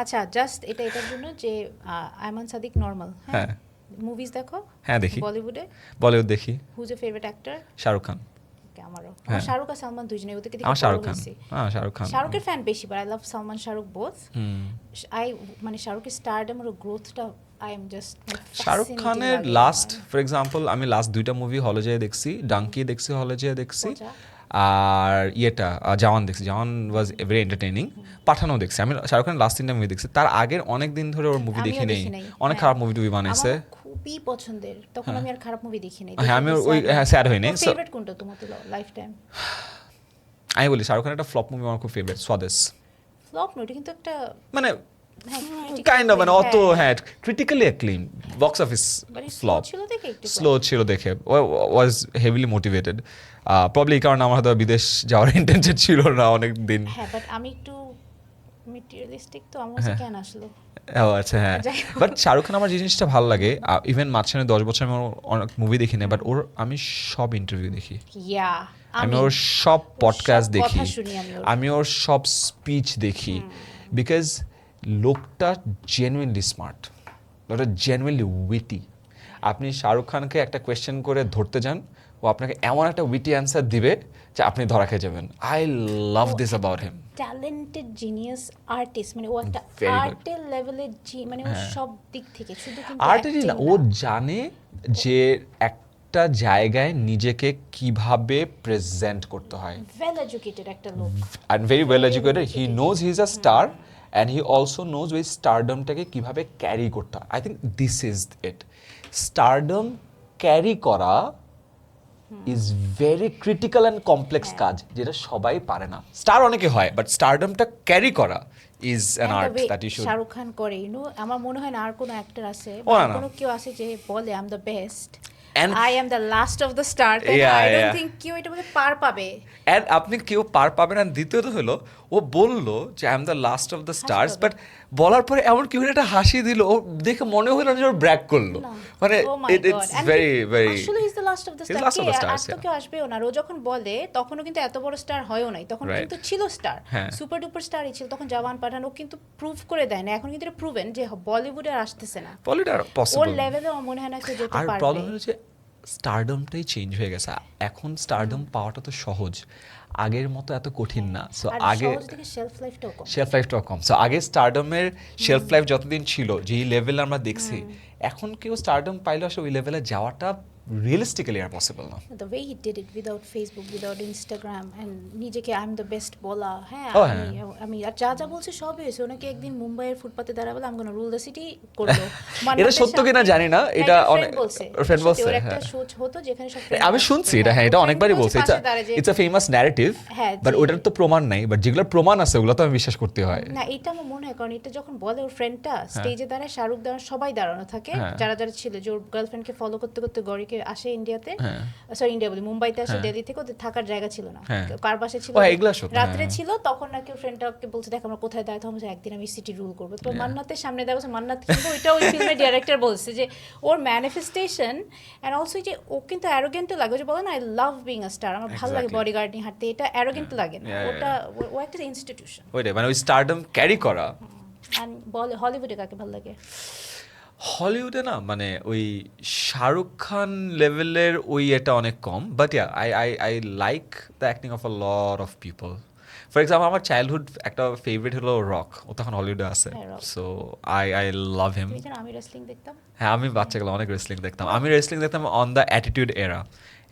আচ্ছা, জাস্ট এটার জন্য যে আয়মান সাদিক নরমাল, হ্যাঁ মুভিজ দেখো? হ্যাঁ দেখি, বলিউড দেখি। Who's your favourite actor? Shahrukh Khan. আমারও শাহরুখ আর সালমান দুজনেই, ওদেরকে দেখে আমার শাহরুখ খান, শাহরুখ খান, শাহরুখের ফ্যান বেশি, but I love Salman Shahrukh both. মানে শাহরুখের স্টারডম আর গ্রোথটা আই এম জাস্ট শাহরুখ খানের লাস্ট, ফর এক্সাম্পল আমি লাস্ট 2টা মুভি হলে যেয়ে দেখছি, ডাঙ্কি দেখছি হলে যেয়ে দেখছি, আর ইয়েটা জওয়ান দেখছি, জওয়ান ওয়াজ ভেরি এন্টারটেইনিং। পাঠানও দেখছি আমি, শাহরুখ খানের লাস্ট 3টা মুভি দেখছি, তার আগের অনেক দিন ধরে ওর মুভি দেখি নেই, অনেক খারাপ মুভি টুভি বানাইছে, খুবই পছন্দের, তখন আমি আর খারাপ মুভি দেখি নাই। হ্যাঁ আমি ওই স্যাড হই নাই। ফেভারিট কোনটা তোমার লাইফ টাইম? আমি বলি শাহরুখ খানের একটা ফ্লপ মুভি আমার খুব ফেভারিট, স্বদেশ। ফ্লপ নয়, কিন্তু একটা মানে কাইন্ড অফ, মানে অত হ্যাঁ critically acclaim, box office flop, slow ছিল দেখে, ওয়াজ হেভিলি মোটিভেটেড, প্রবলি এই কারণে আমার হয়তো বিদেশ যাওয়ার ইন্টেনশন ছিল না অনেক দিন। হ্যাঁ বাট আমি একটু মেটেরিয়ালিস্টিক, তো আমার কেন আসলো। আচ্ছা হ্যাঁ, বাট শাহরুখ খান আমার যে জিনিসটা ভালো লাগে, ইভেন মাঝখানে 10 বছর আমি অনেক মুভি দেখি না, বাট ওর আমি সব ইন্টারভিউ দেখি, আমি ওর সব পডকাস্ট দেখি, আমি ওর সব স্পিচ দেখি, বিকজ লোকটা জেনুইনলি স্মার্ট, লোকটা জেনুইনলি উইটি। আপনি শাহরুখ খানকে একটা কোয়েশ্চেন করে ধরতে যান, ও আপনাকে এমন একটা উইটি অ্যান্সার দিবে যে আপনি ধরা খেয়ে যাবেন। I love this about him. Talented genius artist, মানে ও একটা আর্টের লেভেলে, মানে ও সব দিক থেকে, শুধু কিন্তু আর্টেরই না, ও জানে যে একটা জায়গায় নিজেকে কিভাবে প্রেজেন্ট করতে হয়। ওয়েল এডুকেটেড একটা লোক, and very well educated, he knows he's a star and he also knows ওই স্টারডমটাকে কিভাবে ক্যারি করতে হয়। I think this is it, stardom carry করা is very critical and complex কাজ, যেটা সবাই পারে না। স্টার অনেকে হয়, বাট স্টারডমটা ক্যারি করা is an art that you should. Shahrukh Khan করে, আমার মনে হয় না আর কোনো অ্যাক্টর আছে, কোনো কেউ আছে যে বলে I am the best, I am the last of the star. I don't think কেউ এটা বলে পার পাবে, এন্ড আপনি কেউ পার পাবেন। আর দ্বিতীয়ত হলো ও বললো যে I am the last of the stars, but বলার পরে এমন কেউ একটা হাসি দিল, ও দেখে মনে হলো না যে ওর ব্র্যাক করলো, মানে ইটস ভেরি ভেরি আসলে he is the last of the star. আর তো কেউ আসবেও না, ও যখন বলে তখনও কিন্তু এত বড় স্টার হয়ও নাই, তখন কিন্তু ছিল স্টার, সুপার ডুপার স্টারই ছিল তখন। জওয়ান পাঠান ও কিন্তু প্রুভ করে দেয় না, এখন কিন্তু এটা প্রুভেন যে বলিউডে আর আসতেছে না, বলিউড আর পসিবল ওর লেভেলে আমার মনে হয় না কেউ যেতে পারবে। আর প্রবলেম হচ্ছে স্টারডমটাই চেঞ্জ হয়ে গেছে। এখন স্টারডম পাওয়াটা তো সহজ, আগের মতো এত কঠিন না। সো আর আগে সহজ থেকে শেলফ লাইফটাও কম। সো আগে স্টারডমের শেলফ লাইফ যতদিন ছিল, যেই লেভেল আমরা দেখছি, এখন কেউ স্টারডম পাইলে আসলে ওই লেভেলে যাওয়াটা রিয়েলিস্টিক্যালি আর পসিবল না। the way he did it without Facebook, without Instagram, and নিজেকে I'm the best বলা, হ্যাঁ Oh, আমি আর যা বলছে সবই হয়েছে। ওনাকে একদিন মুম্বাইয়ের ফুটপাতে দাঁড়া বলে I'm gonna rule the city করলো। এটা সত্য কিনা জানি না, এটা অনেক ফ্রেন্ড বলছে। ওর একটা শো হতো যেখানে সব আমি শুনছি এটা, হ্যাঁ এটা অনেকবার বলছে, it's a famous narrative, but ওটার তো প্রমাণ নাই। বাট যেগুলো প্রমাণ আছে ওগুলো তো আমি বিশ্বাস করতে হয় না। এটা আমার মনে হয়, কারণ এটা যখন বলে ওর ফ্রেন্ডটা স্টেজে দাঁড়ায়, শাহরুখ দাঁড়ানো, সবাই দাঁড়ানো থাকে, যারা যারা ছিল, যে ওর গার্লফ্রেন্ডকে ফলো করতে করতে গরিকে আসে ইন্ডিয়াতে, সরি ইন্ডিয়া বলি মুম্বাইতে আসে, দিল্লি থেকে ওদের থাকার জায়গা ছিল না, কার বাসে ছিল, রাত্রে ছিল, তখন নাকি ওর ফ্রেন্ডটাকে বলছে দেখ আমরা কোথায় দাঁড়াতে হবে, একদিন আমি সিটি রুল করবো। তো মান্নাতের সামনে দেওয়া মান্নাত কিন্তু ওইটা ওই ফিল্মের ডিরেক্টর বলছে যে ওর ম্যানিফেস্টেশন অ্যান্ড অলসো যে ও কিন্তু অ্যারোগেন্টও লাগে, যে বলে না I love being a star, আমার ভালো লাগে বডিগার্ড নিয়ে হাঁটতে, এটা অ্যারোগেন্ট লাগে না, ওটা ও একটা ইনস্টিটিউশন, ওইটাই মানে ওই স্টারডম ক্যারি করা। অ্যান্ড বলে হলিউডে কাকে ভালো লাগে? হলিউডে না মানে ওই শাহরুখ খান লেভেলের ওই এটা অনেক কম, but yeah I like the acting of a lot of people. For example আমার চাইল্ডহুড একটা ফেভারিট হলো রক, ও তখন হলিউডে আছে, সো আই লাভ হিম। আমি রেসলিং দেখতাম, হ্যাঁ আমি বাচ্চাগুলো অনেক রেসলিং দেখতাম। আমি রেসলিং দেখতাম অন দ্য অ্যাটিটিউড এরা।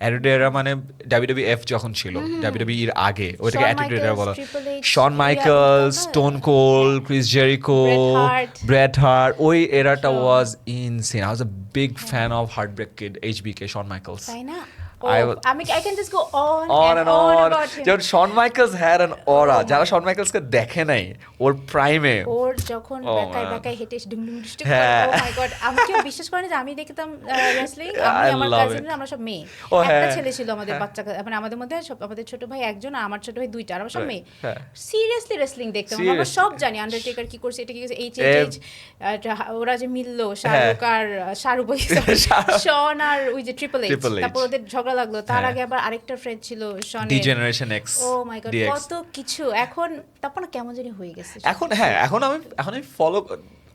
অ্যাটিটিউড এরা মানে ডাব্লিউডব্লিউএফ যখন ছিল, ডাব্লিউডব্লিউ এর আগে, ওইটাকে অ্যাটিটিউড এরা বলা। Shawn Michaels, Stone Cold, Chris Jericho, Bret Hart, ওই এরাটা was insane. I was a big fan of Heartbreak Kid, HBK, Shawn Michaels. তাই না? I can just go on and on about him. যখন শন Michael's had an aura, যারা শন মাইকেলসকে দেখে নাই ওর প্রাইমে, ওর যখন বেকায় হেঁটে ডুম ডুম ডিস্ট্রিক্ট, ও মাই গড, আমি কি বিশ্বাস করেন যে আমি দেখতাম রেসলিং, আমি আমার কাজিনরা, আমরা সব মেয়ে, একটা ছেলে ছিল আমাদের বাচ্চা, মানে আমাদের মধ্যে সব, আমাদের ছোট ভাই একজন আর আমার ছোট ভাই দুইটা, আর আমরা সব মেয়ে, সিরিয়াসলি রেসলিং দেখতাম, আমরা সব জানি আন্ডারটেকার কি করছে, এটা কি করছে, এইচ ওরা যে মিললো, শাহরুখ আর শন আর ওই যে ট্রিপল এইচ, তারপর ওদের ঝগড়া লাগলো, তার আগে আবার আরেকটা ফ্রেন্ড ছিল শনের, ডি জেনারেশন এক্স, ও মাই গড কত কিছু। এখন তারপর কেমন জানি হয়ে গেছে এখন। হ্যাঁ এখন আমি ফলো,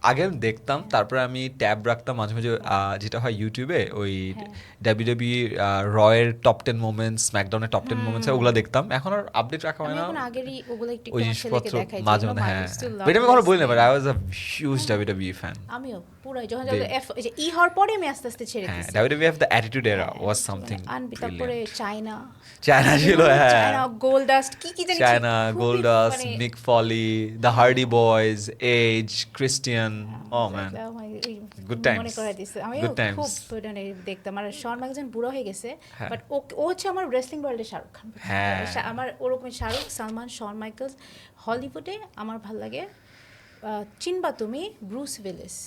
আগে আমি দেখতাম, তারপরে আমি ট্যাব রাখতাম মাঝে মাঝে, যেটা হয় ইউটিউবে ওই ডাব্লিউডব্লিউ রয়ের টপ 10 মোমেন্টস, স্ম্যাকডাউনের টপ 10 মোমেন্টস, ওগুলো দেখতাম। এখন আর আপডেট রাখা হয় না, এখন আগেরই ওগুলো একটু ওই ছেলেকে দেখাই যায় মাঝে মাঝে। হ্যাঁ এটা আমি কখনো বলি না, but I was a huge WW fan. আমিও পুরাই যখন এফ যে ই হওয়ার পরে আমি আস্তে আস্তে ছেড়ে দিয়েছি। ডাব্লিউডব্লিউ দ্য অ্যাটিটিউড এরা ওয়াজ সামথিং। তারপরে চায়না ছিল, হ্যাঁ চায়না গোল্ডাস্ট, কি জানি, China Goldust, Mick Foley, the Hardy Boyz, Edge, Christian, oh man good times, মনে করে দিছে। আমি খুব দেখতাম। আর শন ম্যাকজন বুড়ো হয়ে গেছে, বাট ও হচ্ছে আমার রেসলিং ওয়ার্ল্ডে শাহরুখ খান। আমার ওরকম শাহরুখ, সালমান, শন মাইকেলস। হলিউডে আমার ভালো লাগে, চিনবা তুমি, ব্রুস উইলিস,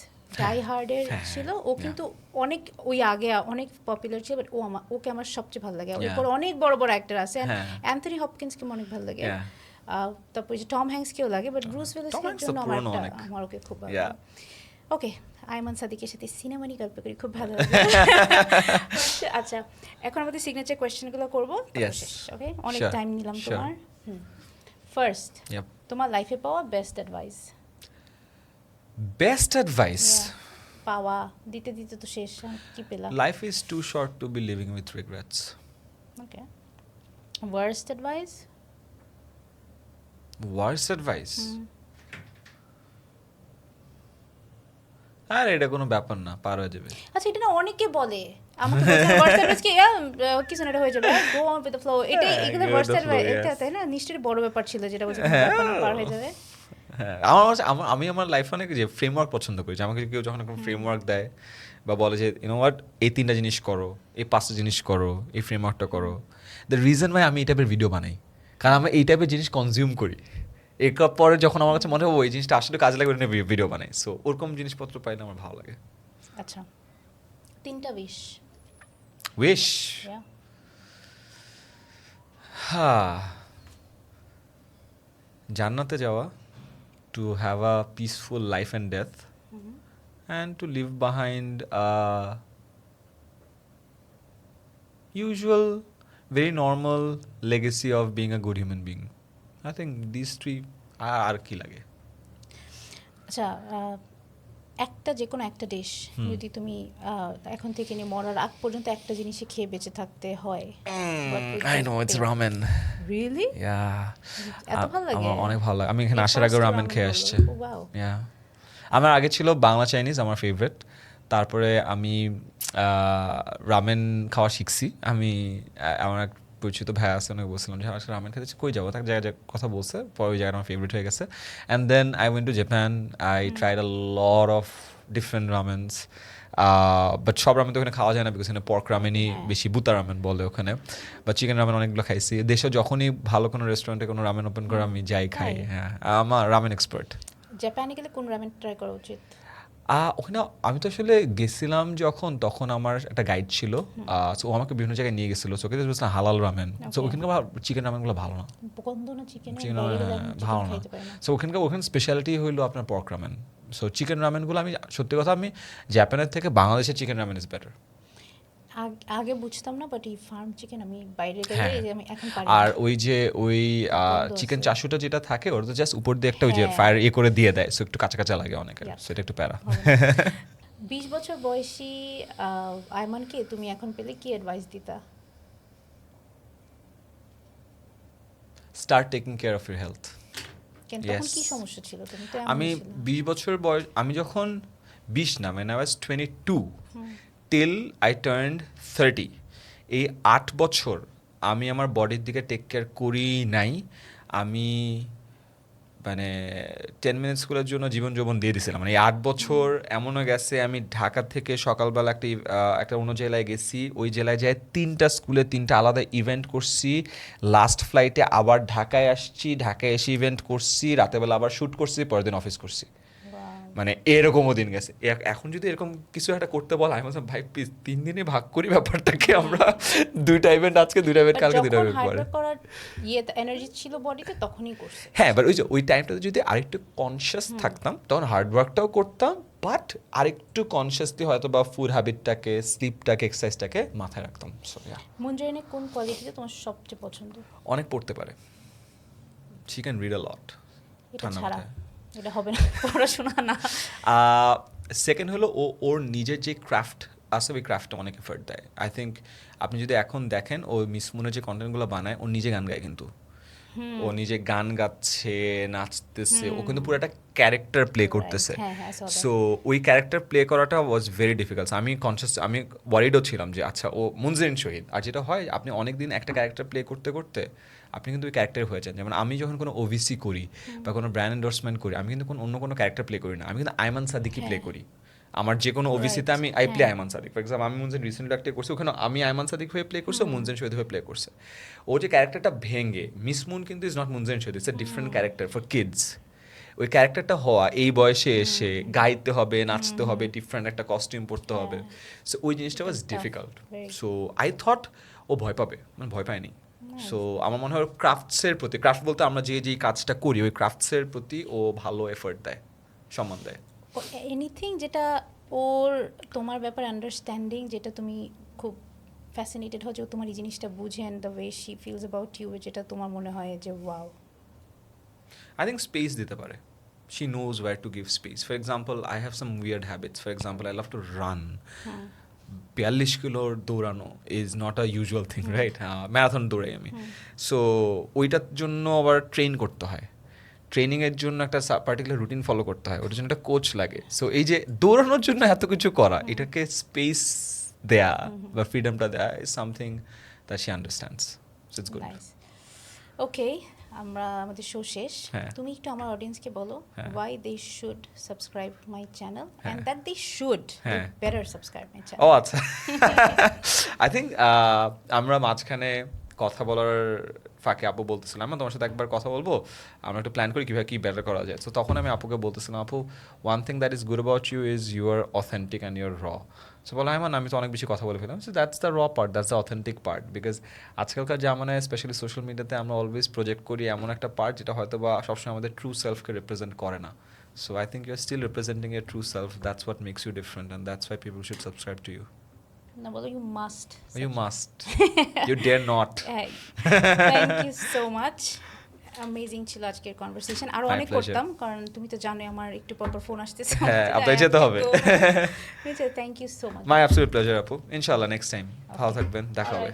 ডাই হার্ডের ছিল, ও কিন্তু অনেক ওই আগে অনেক পপুলার ছিল, বাট ওকে আমার সবচেয়ে ভালো লাগে। ওর অনেক বড় বড় অ্যাক্টর আছে, অ্যান্থনি হপকিন্সকে অনেক ভালো লাগে, তারপর যে টম হ্যাঙ্কসকেও লাগে, বাট ব্রুস উইলিসের জন্য আমার ওকে খুব ভালো লাগে। ওকে, আইমান সাদিকের সাথে সিনেমা নিয়ে গল্প করি, খুব ভালো লাগে। আচ্ছা, এখন আমাদের সিগনেচার কোয়েশ্চেনগুলো করবো, ওকে? অনেক টাইম নিলাম তোমার। ফার্স্ট, তোমার লাইফে পাওয়া বেস্ট অ্যাডভাইস? বেস্ট অ্যাডভাইস পাওয়া, দিতে দিতে তো শেষ, কি পেলা? Life is too short to be living with regrets. Okay, worst advice? Worst advice, আরে এটা কোনো ব্যাপার না, পার হয়ে যাবে। আচ্ছা, এটা না অনেকে বলে, আমাকে বলছে ওয়ার্স্ট অ্যাডভাইস কি, কিছু না, এটা হয়ে যাবে, go on with the flow, এটাই এগুলো ওয়ার্স্ট অ্যাডভাইস। এটা তাই না, নিশ্চয়ই বড় ব্যাপার ছিল যেটা বলছে পার হয়ে যাবে। হ্যাঁ আমি আমার লাইফে অনেক যে ফ্রেমওয়ার্ক পছন্দ করি, যে আমাকে কেউ যখন কোনো ফ্রেমওয়ার্ক দেয় বা বলে যে ইউ নো হোয়াট, এই 3টা জিনিস করো, এই 5টা জিনিস করো, এই ফ্রেমওয়ার্কটা করো, দ্য রিজন ওয়াই আমি এই টাইপের ভিডিও বানাই, কারণ আমি এই টাইপের জিনিস কনজিউম করি। এরপর পরে যখন আমার কাছে মনে হয় ওই জিনিসটা আসলে কাজে লাগবে, ভিডিও বানাই। সো ওরকম জিনিসপত্র পাইলে আমার ভালো লাগে। আচ্ছা, 3টা উইশ, হ্যাঁ, জান্নাতে যাওয়া, to have a peaceful life and death, and to leave behind a usual, very normal legacy of being a good human being. I think these 3 আর কি লাগে। আচ্ছা, একটা যে কোনো একটা ডিশ যদি তুমি এখন থেকে নিয়ে মরার আগ পর্যন্ত একটা জিনিসই খেয়ে বেঁচে থাকতে হয়, I know it's ramen. Really Yeah. এত ভালো লাগে? আমার অনেক ভালো লাগে। আমি এখানে আসার আগে রামেন খেয়ে আসছি। ওয়াও। Yeah. আমার আগে ছিল বাংলা চাইনিজ আমার ফেভারিট, তারপরে আমি রামেন খাওয়া শিখছি। আমি আমার এক পরিচিত ভাই আছে, ওনাকে বলছিলাম যে আজকে রামেন খেতে কই যাবো, তার জায়গায় কথা বলছে, পরে ওই জায়গাটা আমার ফেভারিট হয়ে গেছে। And then I went to Japan, I tried a lot of different ramens, but সব রামেন তো ওখানে খাওয়া যায় না, বিকজ এখানে পর্ক রামেনই বেশি, বুতা রামেন বলে ওখানে, বা চিকেন রামেন অনেকগুলো খাইছি। দেশে যখনই ভালো কোনো রেস্টুরেন্টে কোনো রামেন ওপেন করে আমি যাই খাই। হ্যাঁ, আমার রামেন এক্সপার্ট। জাপানে গেলে কোন রামেন ট্রাই করা উচিত? ওখানে আমি তো আসলে গেছিলাম যখন, তখন আমার একটা গাইড ছিল, সো ও আমাকে বিভিন্ন জায়গায় নিয়ে গেছিলো, সো ওকে বলছিলাম হালাল রামেন, সো ওখানকার চিকেন রামেনগুলো ভালো না, গন্ধ না চিকেন ভালো না। সো ওখানে স্পেশালিটি হইলো আপনার পর্ক রামেন। সো চিকেন রামেনগুলো আমি সত্যি কথা, আমি জাপানের থেকে বাংলাদেশের চিকেন রামেন ইজ বেটার। আগে বুঝতাম না, বাট এই ফার্ম চিকেন আমি বাইরে গেলে আমি এখন পারি। আর ওই চিকেন চাশুটা যেটা থাকে, ওটা তো জাস্ট উপর দিয়ে একটা ওই যে ফায়ার করে দিয়ে দেয়, সো একটু কাঁচা কাঁচা লাগে অনেকের, সো এটা একটু প্যারা। 20 বছর বয়সী আয়মানকে তুমি এখন পেলে কি অ্যাডভাইস দিতা? Start taking care of your health. তখন কি সমস্যা ছিল? তুমি তো আমি 20 বছর বয়স, আমি যখন 20 না, মানে I was 22 till I turned 30, এই 8 বছর আমি আমার বডির দিকে টেক কেয়ার করি নাই। আমি মানে 10 মিনিট স্কুলের জন্য জীবন যৌবন দিয়ে দিয়েছিলাম। মানে এই 8 বছর এমনও গেছে, আমি ঢাকা থেকে সকালবেলা একটা অন্য জেলায় গেছি, ওই জেলায় যাই 3টা স্কুলে 3টা আলাদা ইভেন্ট করছি, লাস্ট ফ্লাইটে আবার ঢাকায় আসছি, ঢাকায় এসে ইভেন্ট করছি, রাতেবেলা আবার শ্যুট করছি, পরের দিন অফিস করছি। মানে এরকমও দিন গেছে। এখন যদি এরকম কিছু একটা করতে বলা, আমি বলছিলাম ভাই প্লিজ 3 দিনে ভাগ করি ব্যাপারটাকে, আমরা 2টা ইভেন্ট, আজকে 2টা ইভেন্ট, কালকে 2টা ইভেন্ট পরে। এনার্জি ছিল বডিতে, তখনই করছি। হ্যাঁ, বাট ওই টাইমটাতে যদি আরেকটু কনসিয়াস থাকতাম, তখন হার্ড ওয়ার্কটাও করতাম, বাট আরেকটু কনসিয়াসলি হয়তো বা ফুড হ্যাবিটটাকে, স্লিপটাকে, এক্সারসাইজটাকে মাথায় রাখতাম। সো মুনজারিনের কোন কোয়ালিটিটা তোমার সবচেয়ে পছন্দ? অনেক পড়তে পারে, শি ক্যান রিড আ লট। এটা ছাড়া এটা হবে না, পড়াশোনা না। সেকেন্ড হলো ওর নিজের যে ক্রাফট আছে, ওই ক্রাফটটা অনেক এফর্ট দেয়। আই থিঙ্ক আপনি যদি এখন দেখেন, ও মিস মুনের যে কন্টেন্টগুলো বানায়, ও নিজে গান গায়, কিন্তু ও নিজে গান গাচ্ছে, নাচতেছে, ও কিন্তু পুরো একটা ক্যারেক্টার প্লে করতেছে। সো ওই ক্যারেক্টার প্লে করাটা ওয়াজ ভেরি ডিফিকাল্ট। আমি ওয়ারিডও ছিলাম যে আচ্ছা ও মুনজারিন শহীদ। আর যেটা হয়, আপনি অনেকদিন একটা ক্যারেক্টার প্লে করতে করতে আপনি কিন্তু ওই ক্যারেক্টার হয়ে যান। যেমন আমি যখন কোনো ওভিসি করি বা কোনো ব্র্যান্ড এন্ডোর্সমেন্ট করি, আমি কিন্তু অন্য কোনো ক্যারেক্টার প্লে করি না, আমি কিন্তু আয়মান সাদিকই প্লে করি। আমার যে কোনো ওভিসিতে আমি play Ayman Sadiq. For example, আমি মুনজারিন রিসেন্টলি একটা করছি, ওখানে আমি আয়মান সাদিক হয়ে প্লে করছি, ও মুনজারিন শহীদ হয়ে প্লে করছে। ও যে ক্যারেক্টারটা ভেঙে, মিস মুন কিন্তু is not Munzereen Shahid, it's a different character for kids. ওই ক্যারেক্টারটা হওয়া, এই বয়সে এসে গাইতে হবে, নাচতে হবে, ডিফারেন্ট একটা কস্টিউম পরতে হবে, সো ওই জিনিসটা was difficult. So I thought ও ভয় পাবে, মানে ভয় পায়নি। সো আমার মনে হয় ক্রাফটসের প্রতি, ক্রাফট বলতে আমরা যেই কাজটা করি, ওই ক্রাফটসের প্রতি ও ভালো এফোর্ট দেয়, সম্মান দেয়। এনিথিং যেটা ওর তোমার ব্যাপারে আন্ডারস্ট্যান্ডিং, যেটা তুমি খুব ফ্যাসিনেটেড হও যে তোমার এই জিনিসটা বুঝে, and the way she feels about you, যেটা তোমার মনে হয় যে ওয়াও। I think space দিতে পারে. She knows where to give space. For example, I have some weird habits. For example, I love to run. 42 কিলোর দৌড়ানো is not a usual thing, right? Marathon দৌড়াই আমি। সো ওইটার জন্য আবার train করতে হয়, ট্রেনিংয়ের জন্য একটা পার্টিকুলার রুটিন ফলো করতে হয়, ওটার জন্য একটা কোচ লাগে। সো এই যে দৌড়ানোর জন্য এত কিছু করা, এটাকে স্পেস দেয়া বা ফ্রিডমটা দেয়া is something that she understands. So it's good. Okay, আমরা আমাদের শো শেষ। তুমি একটু আমার অডিয়েন্সকে বলো why they should subscribe my channel and that they should better subscribe my channel. ও আচ্ছা, আই থিঙ্ক আমরা মাঝখানে কথা বলার ফাঁকে আপু বলতেছিলাম, আমি তোমার সাথে একবার কথা বলবো, আমরা একটু প্ল্যান করি কীভাবে কী বেটার করা যায়। তো তখন আমি আপুকে বলতেছিলাম, আপু one thing that is good about you is you are authentic and your raw. So বলো হ্যাঁ, আমি তো অনেক বেশি কথা বলে ফেলাম। So that's the raw part, that's the authentic part. Because আজকালকার জামানায় স্পেশালি সোশ্যাল মিডিয়াতে আমরা অলওয়েজ প্রজেক্ট করি এমন একটা পার্ট যেটা হয়তো বা সবসময় আমাদের ট্রু সেলফকে রিপ্রেজেন্ট করে না। So I think you are still representing your true self, that's what makes you different and that's why people should subscribe to you. না বলো, you must. You must. You dare not. Thank you so much. Amazing ছিল আজকের conversation, আরো My অনেক pleasure. করতাম কারণ তুমি তো জানোই আমার একটু পরপর ফোন আসতেছে। হ্যাঁ, আপনাকে যেতে হবে। Thank you so much. My absolute pleasure আপু, ইনশাআল্লাহ নেক্সট টাইম ভালো থাকবেন, দেখা হবে।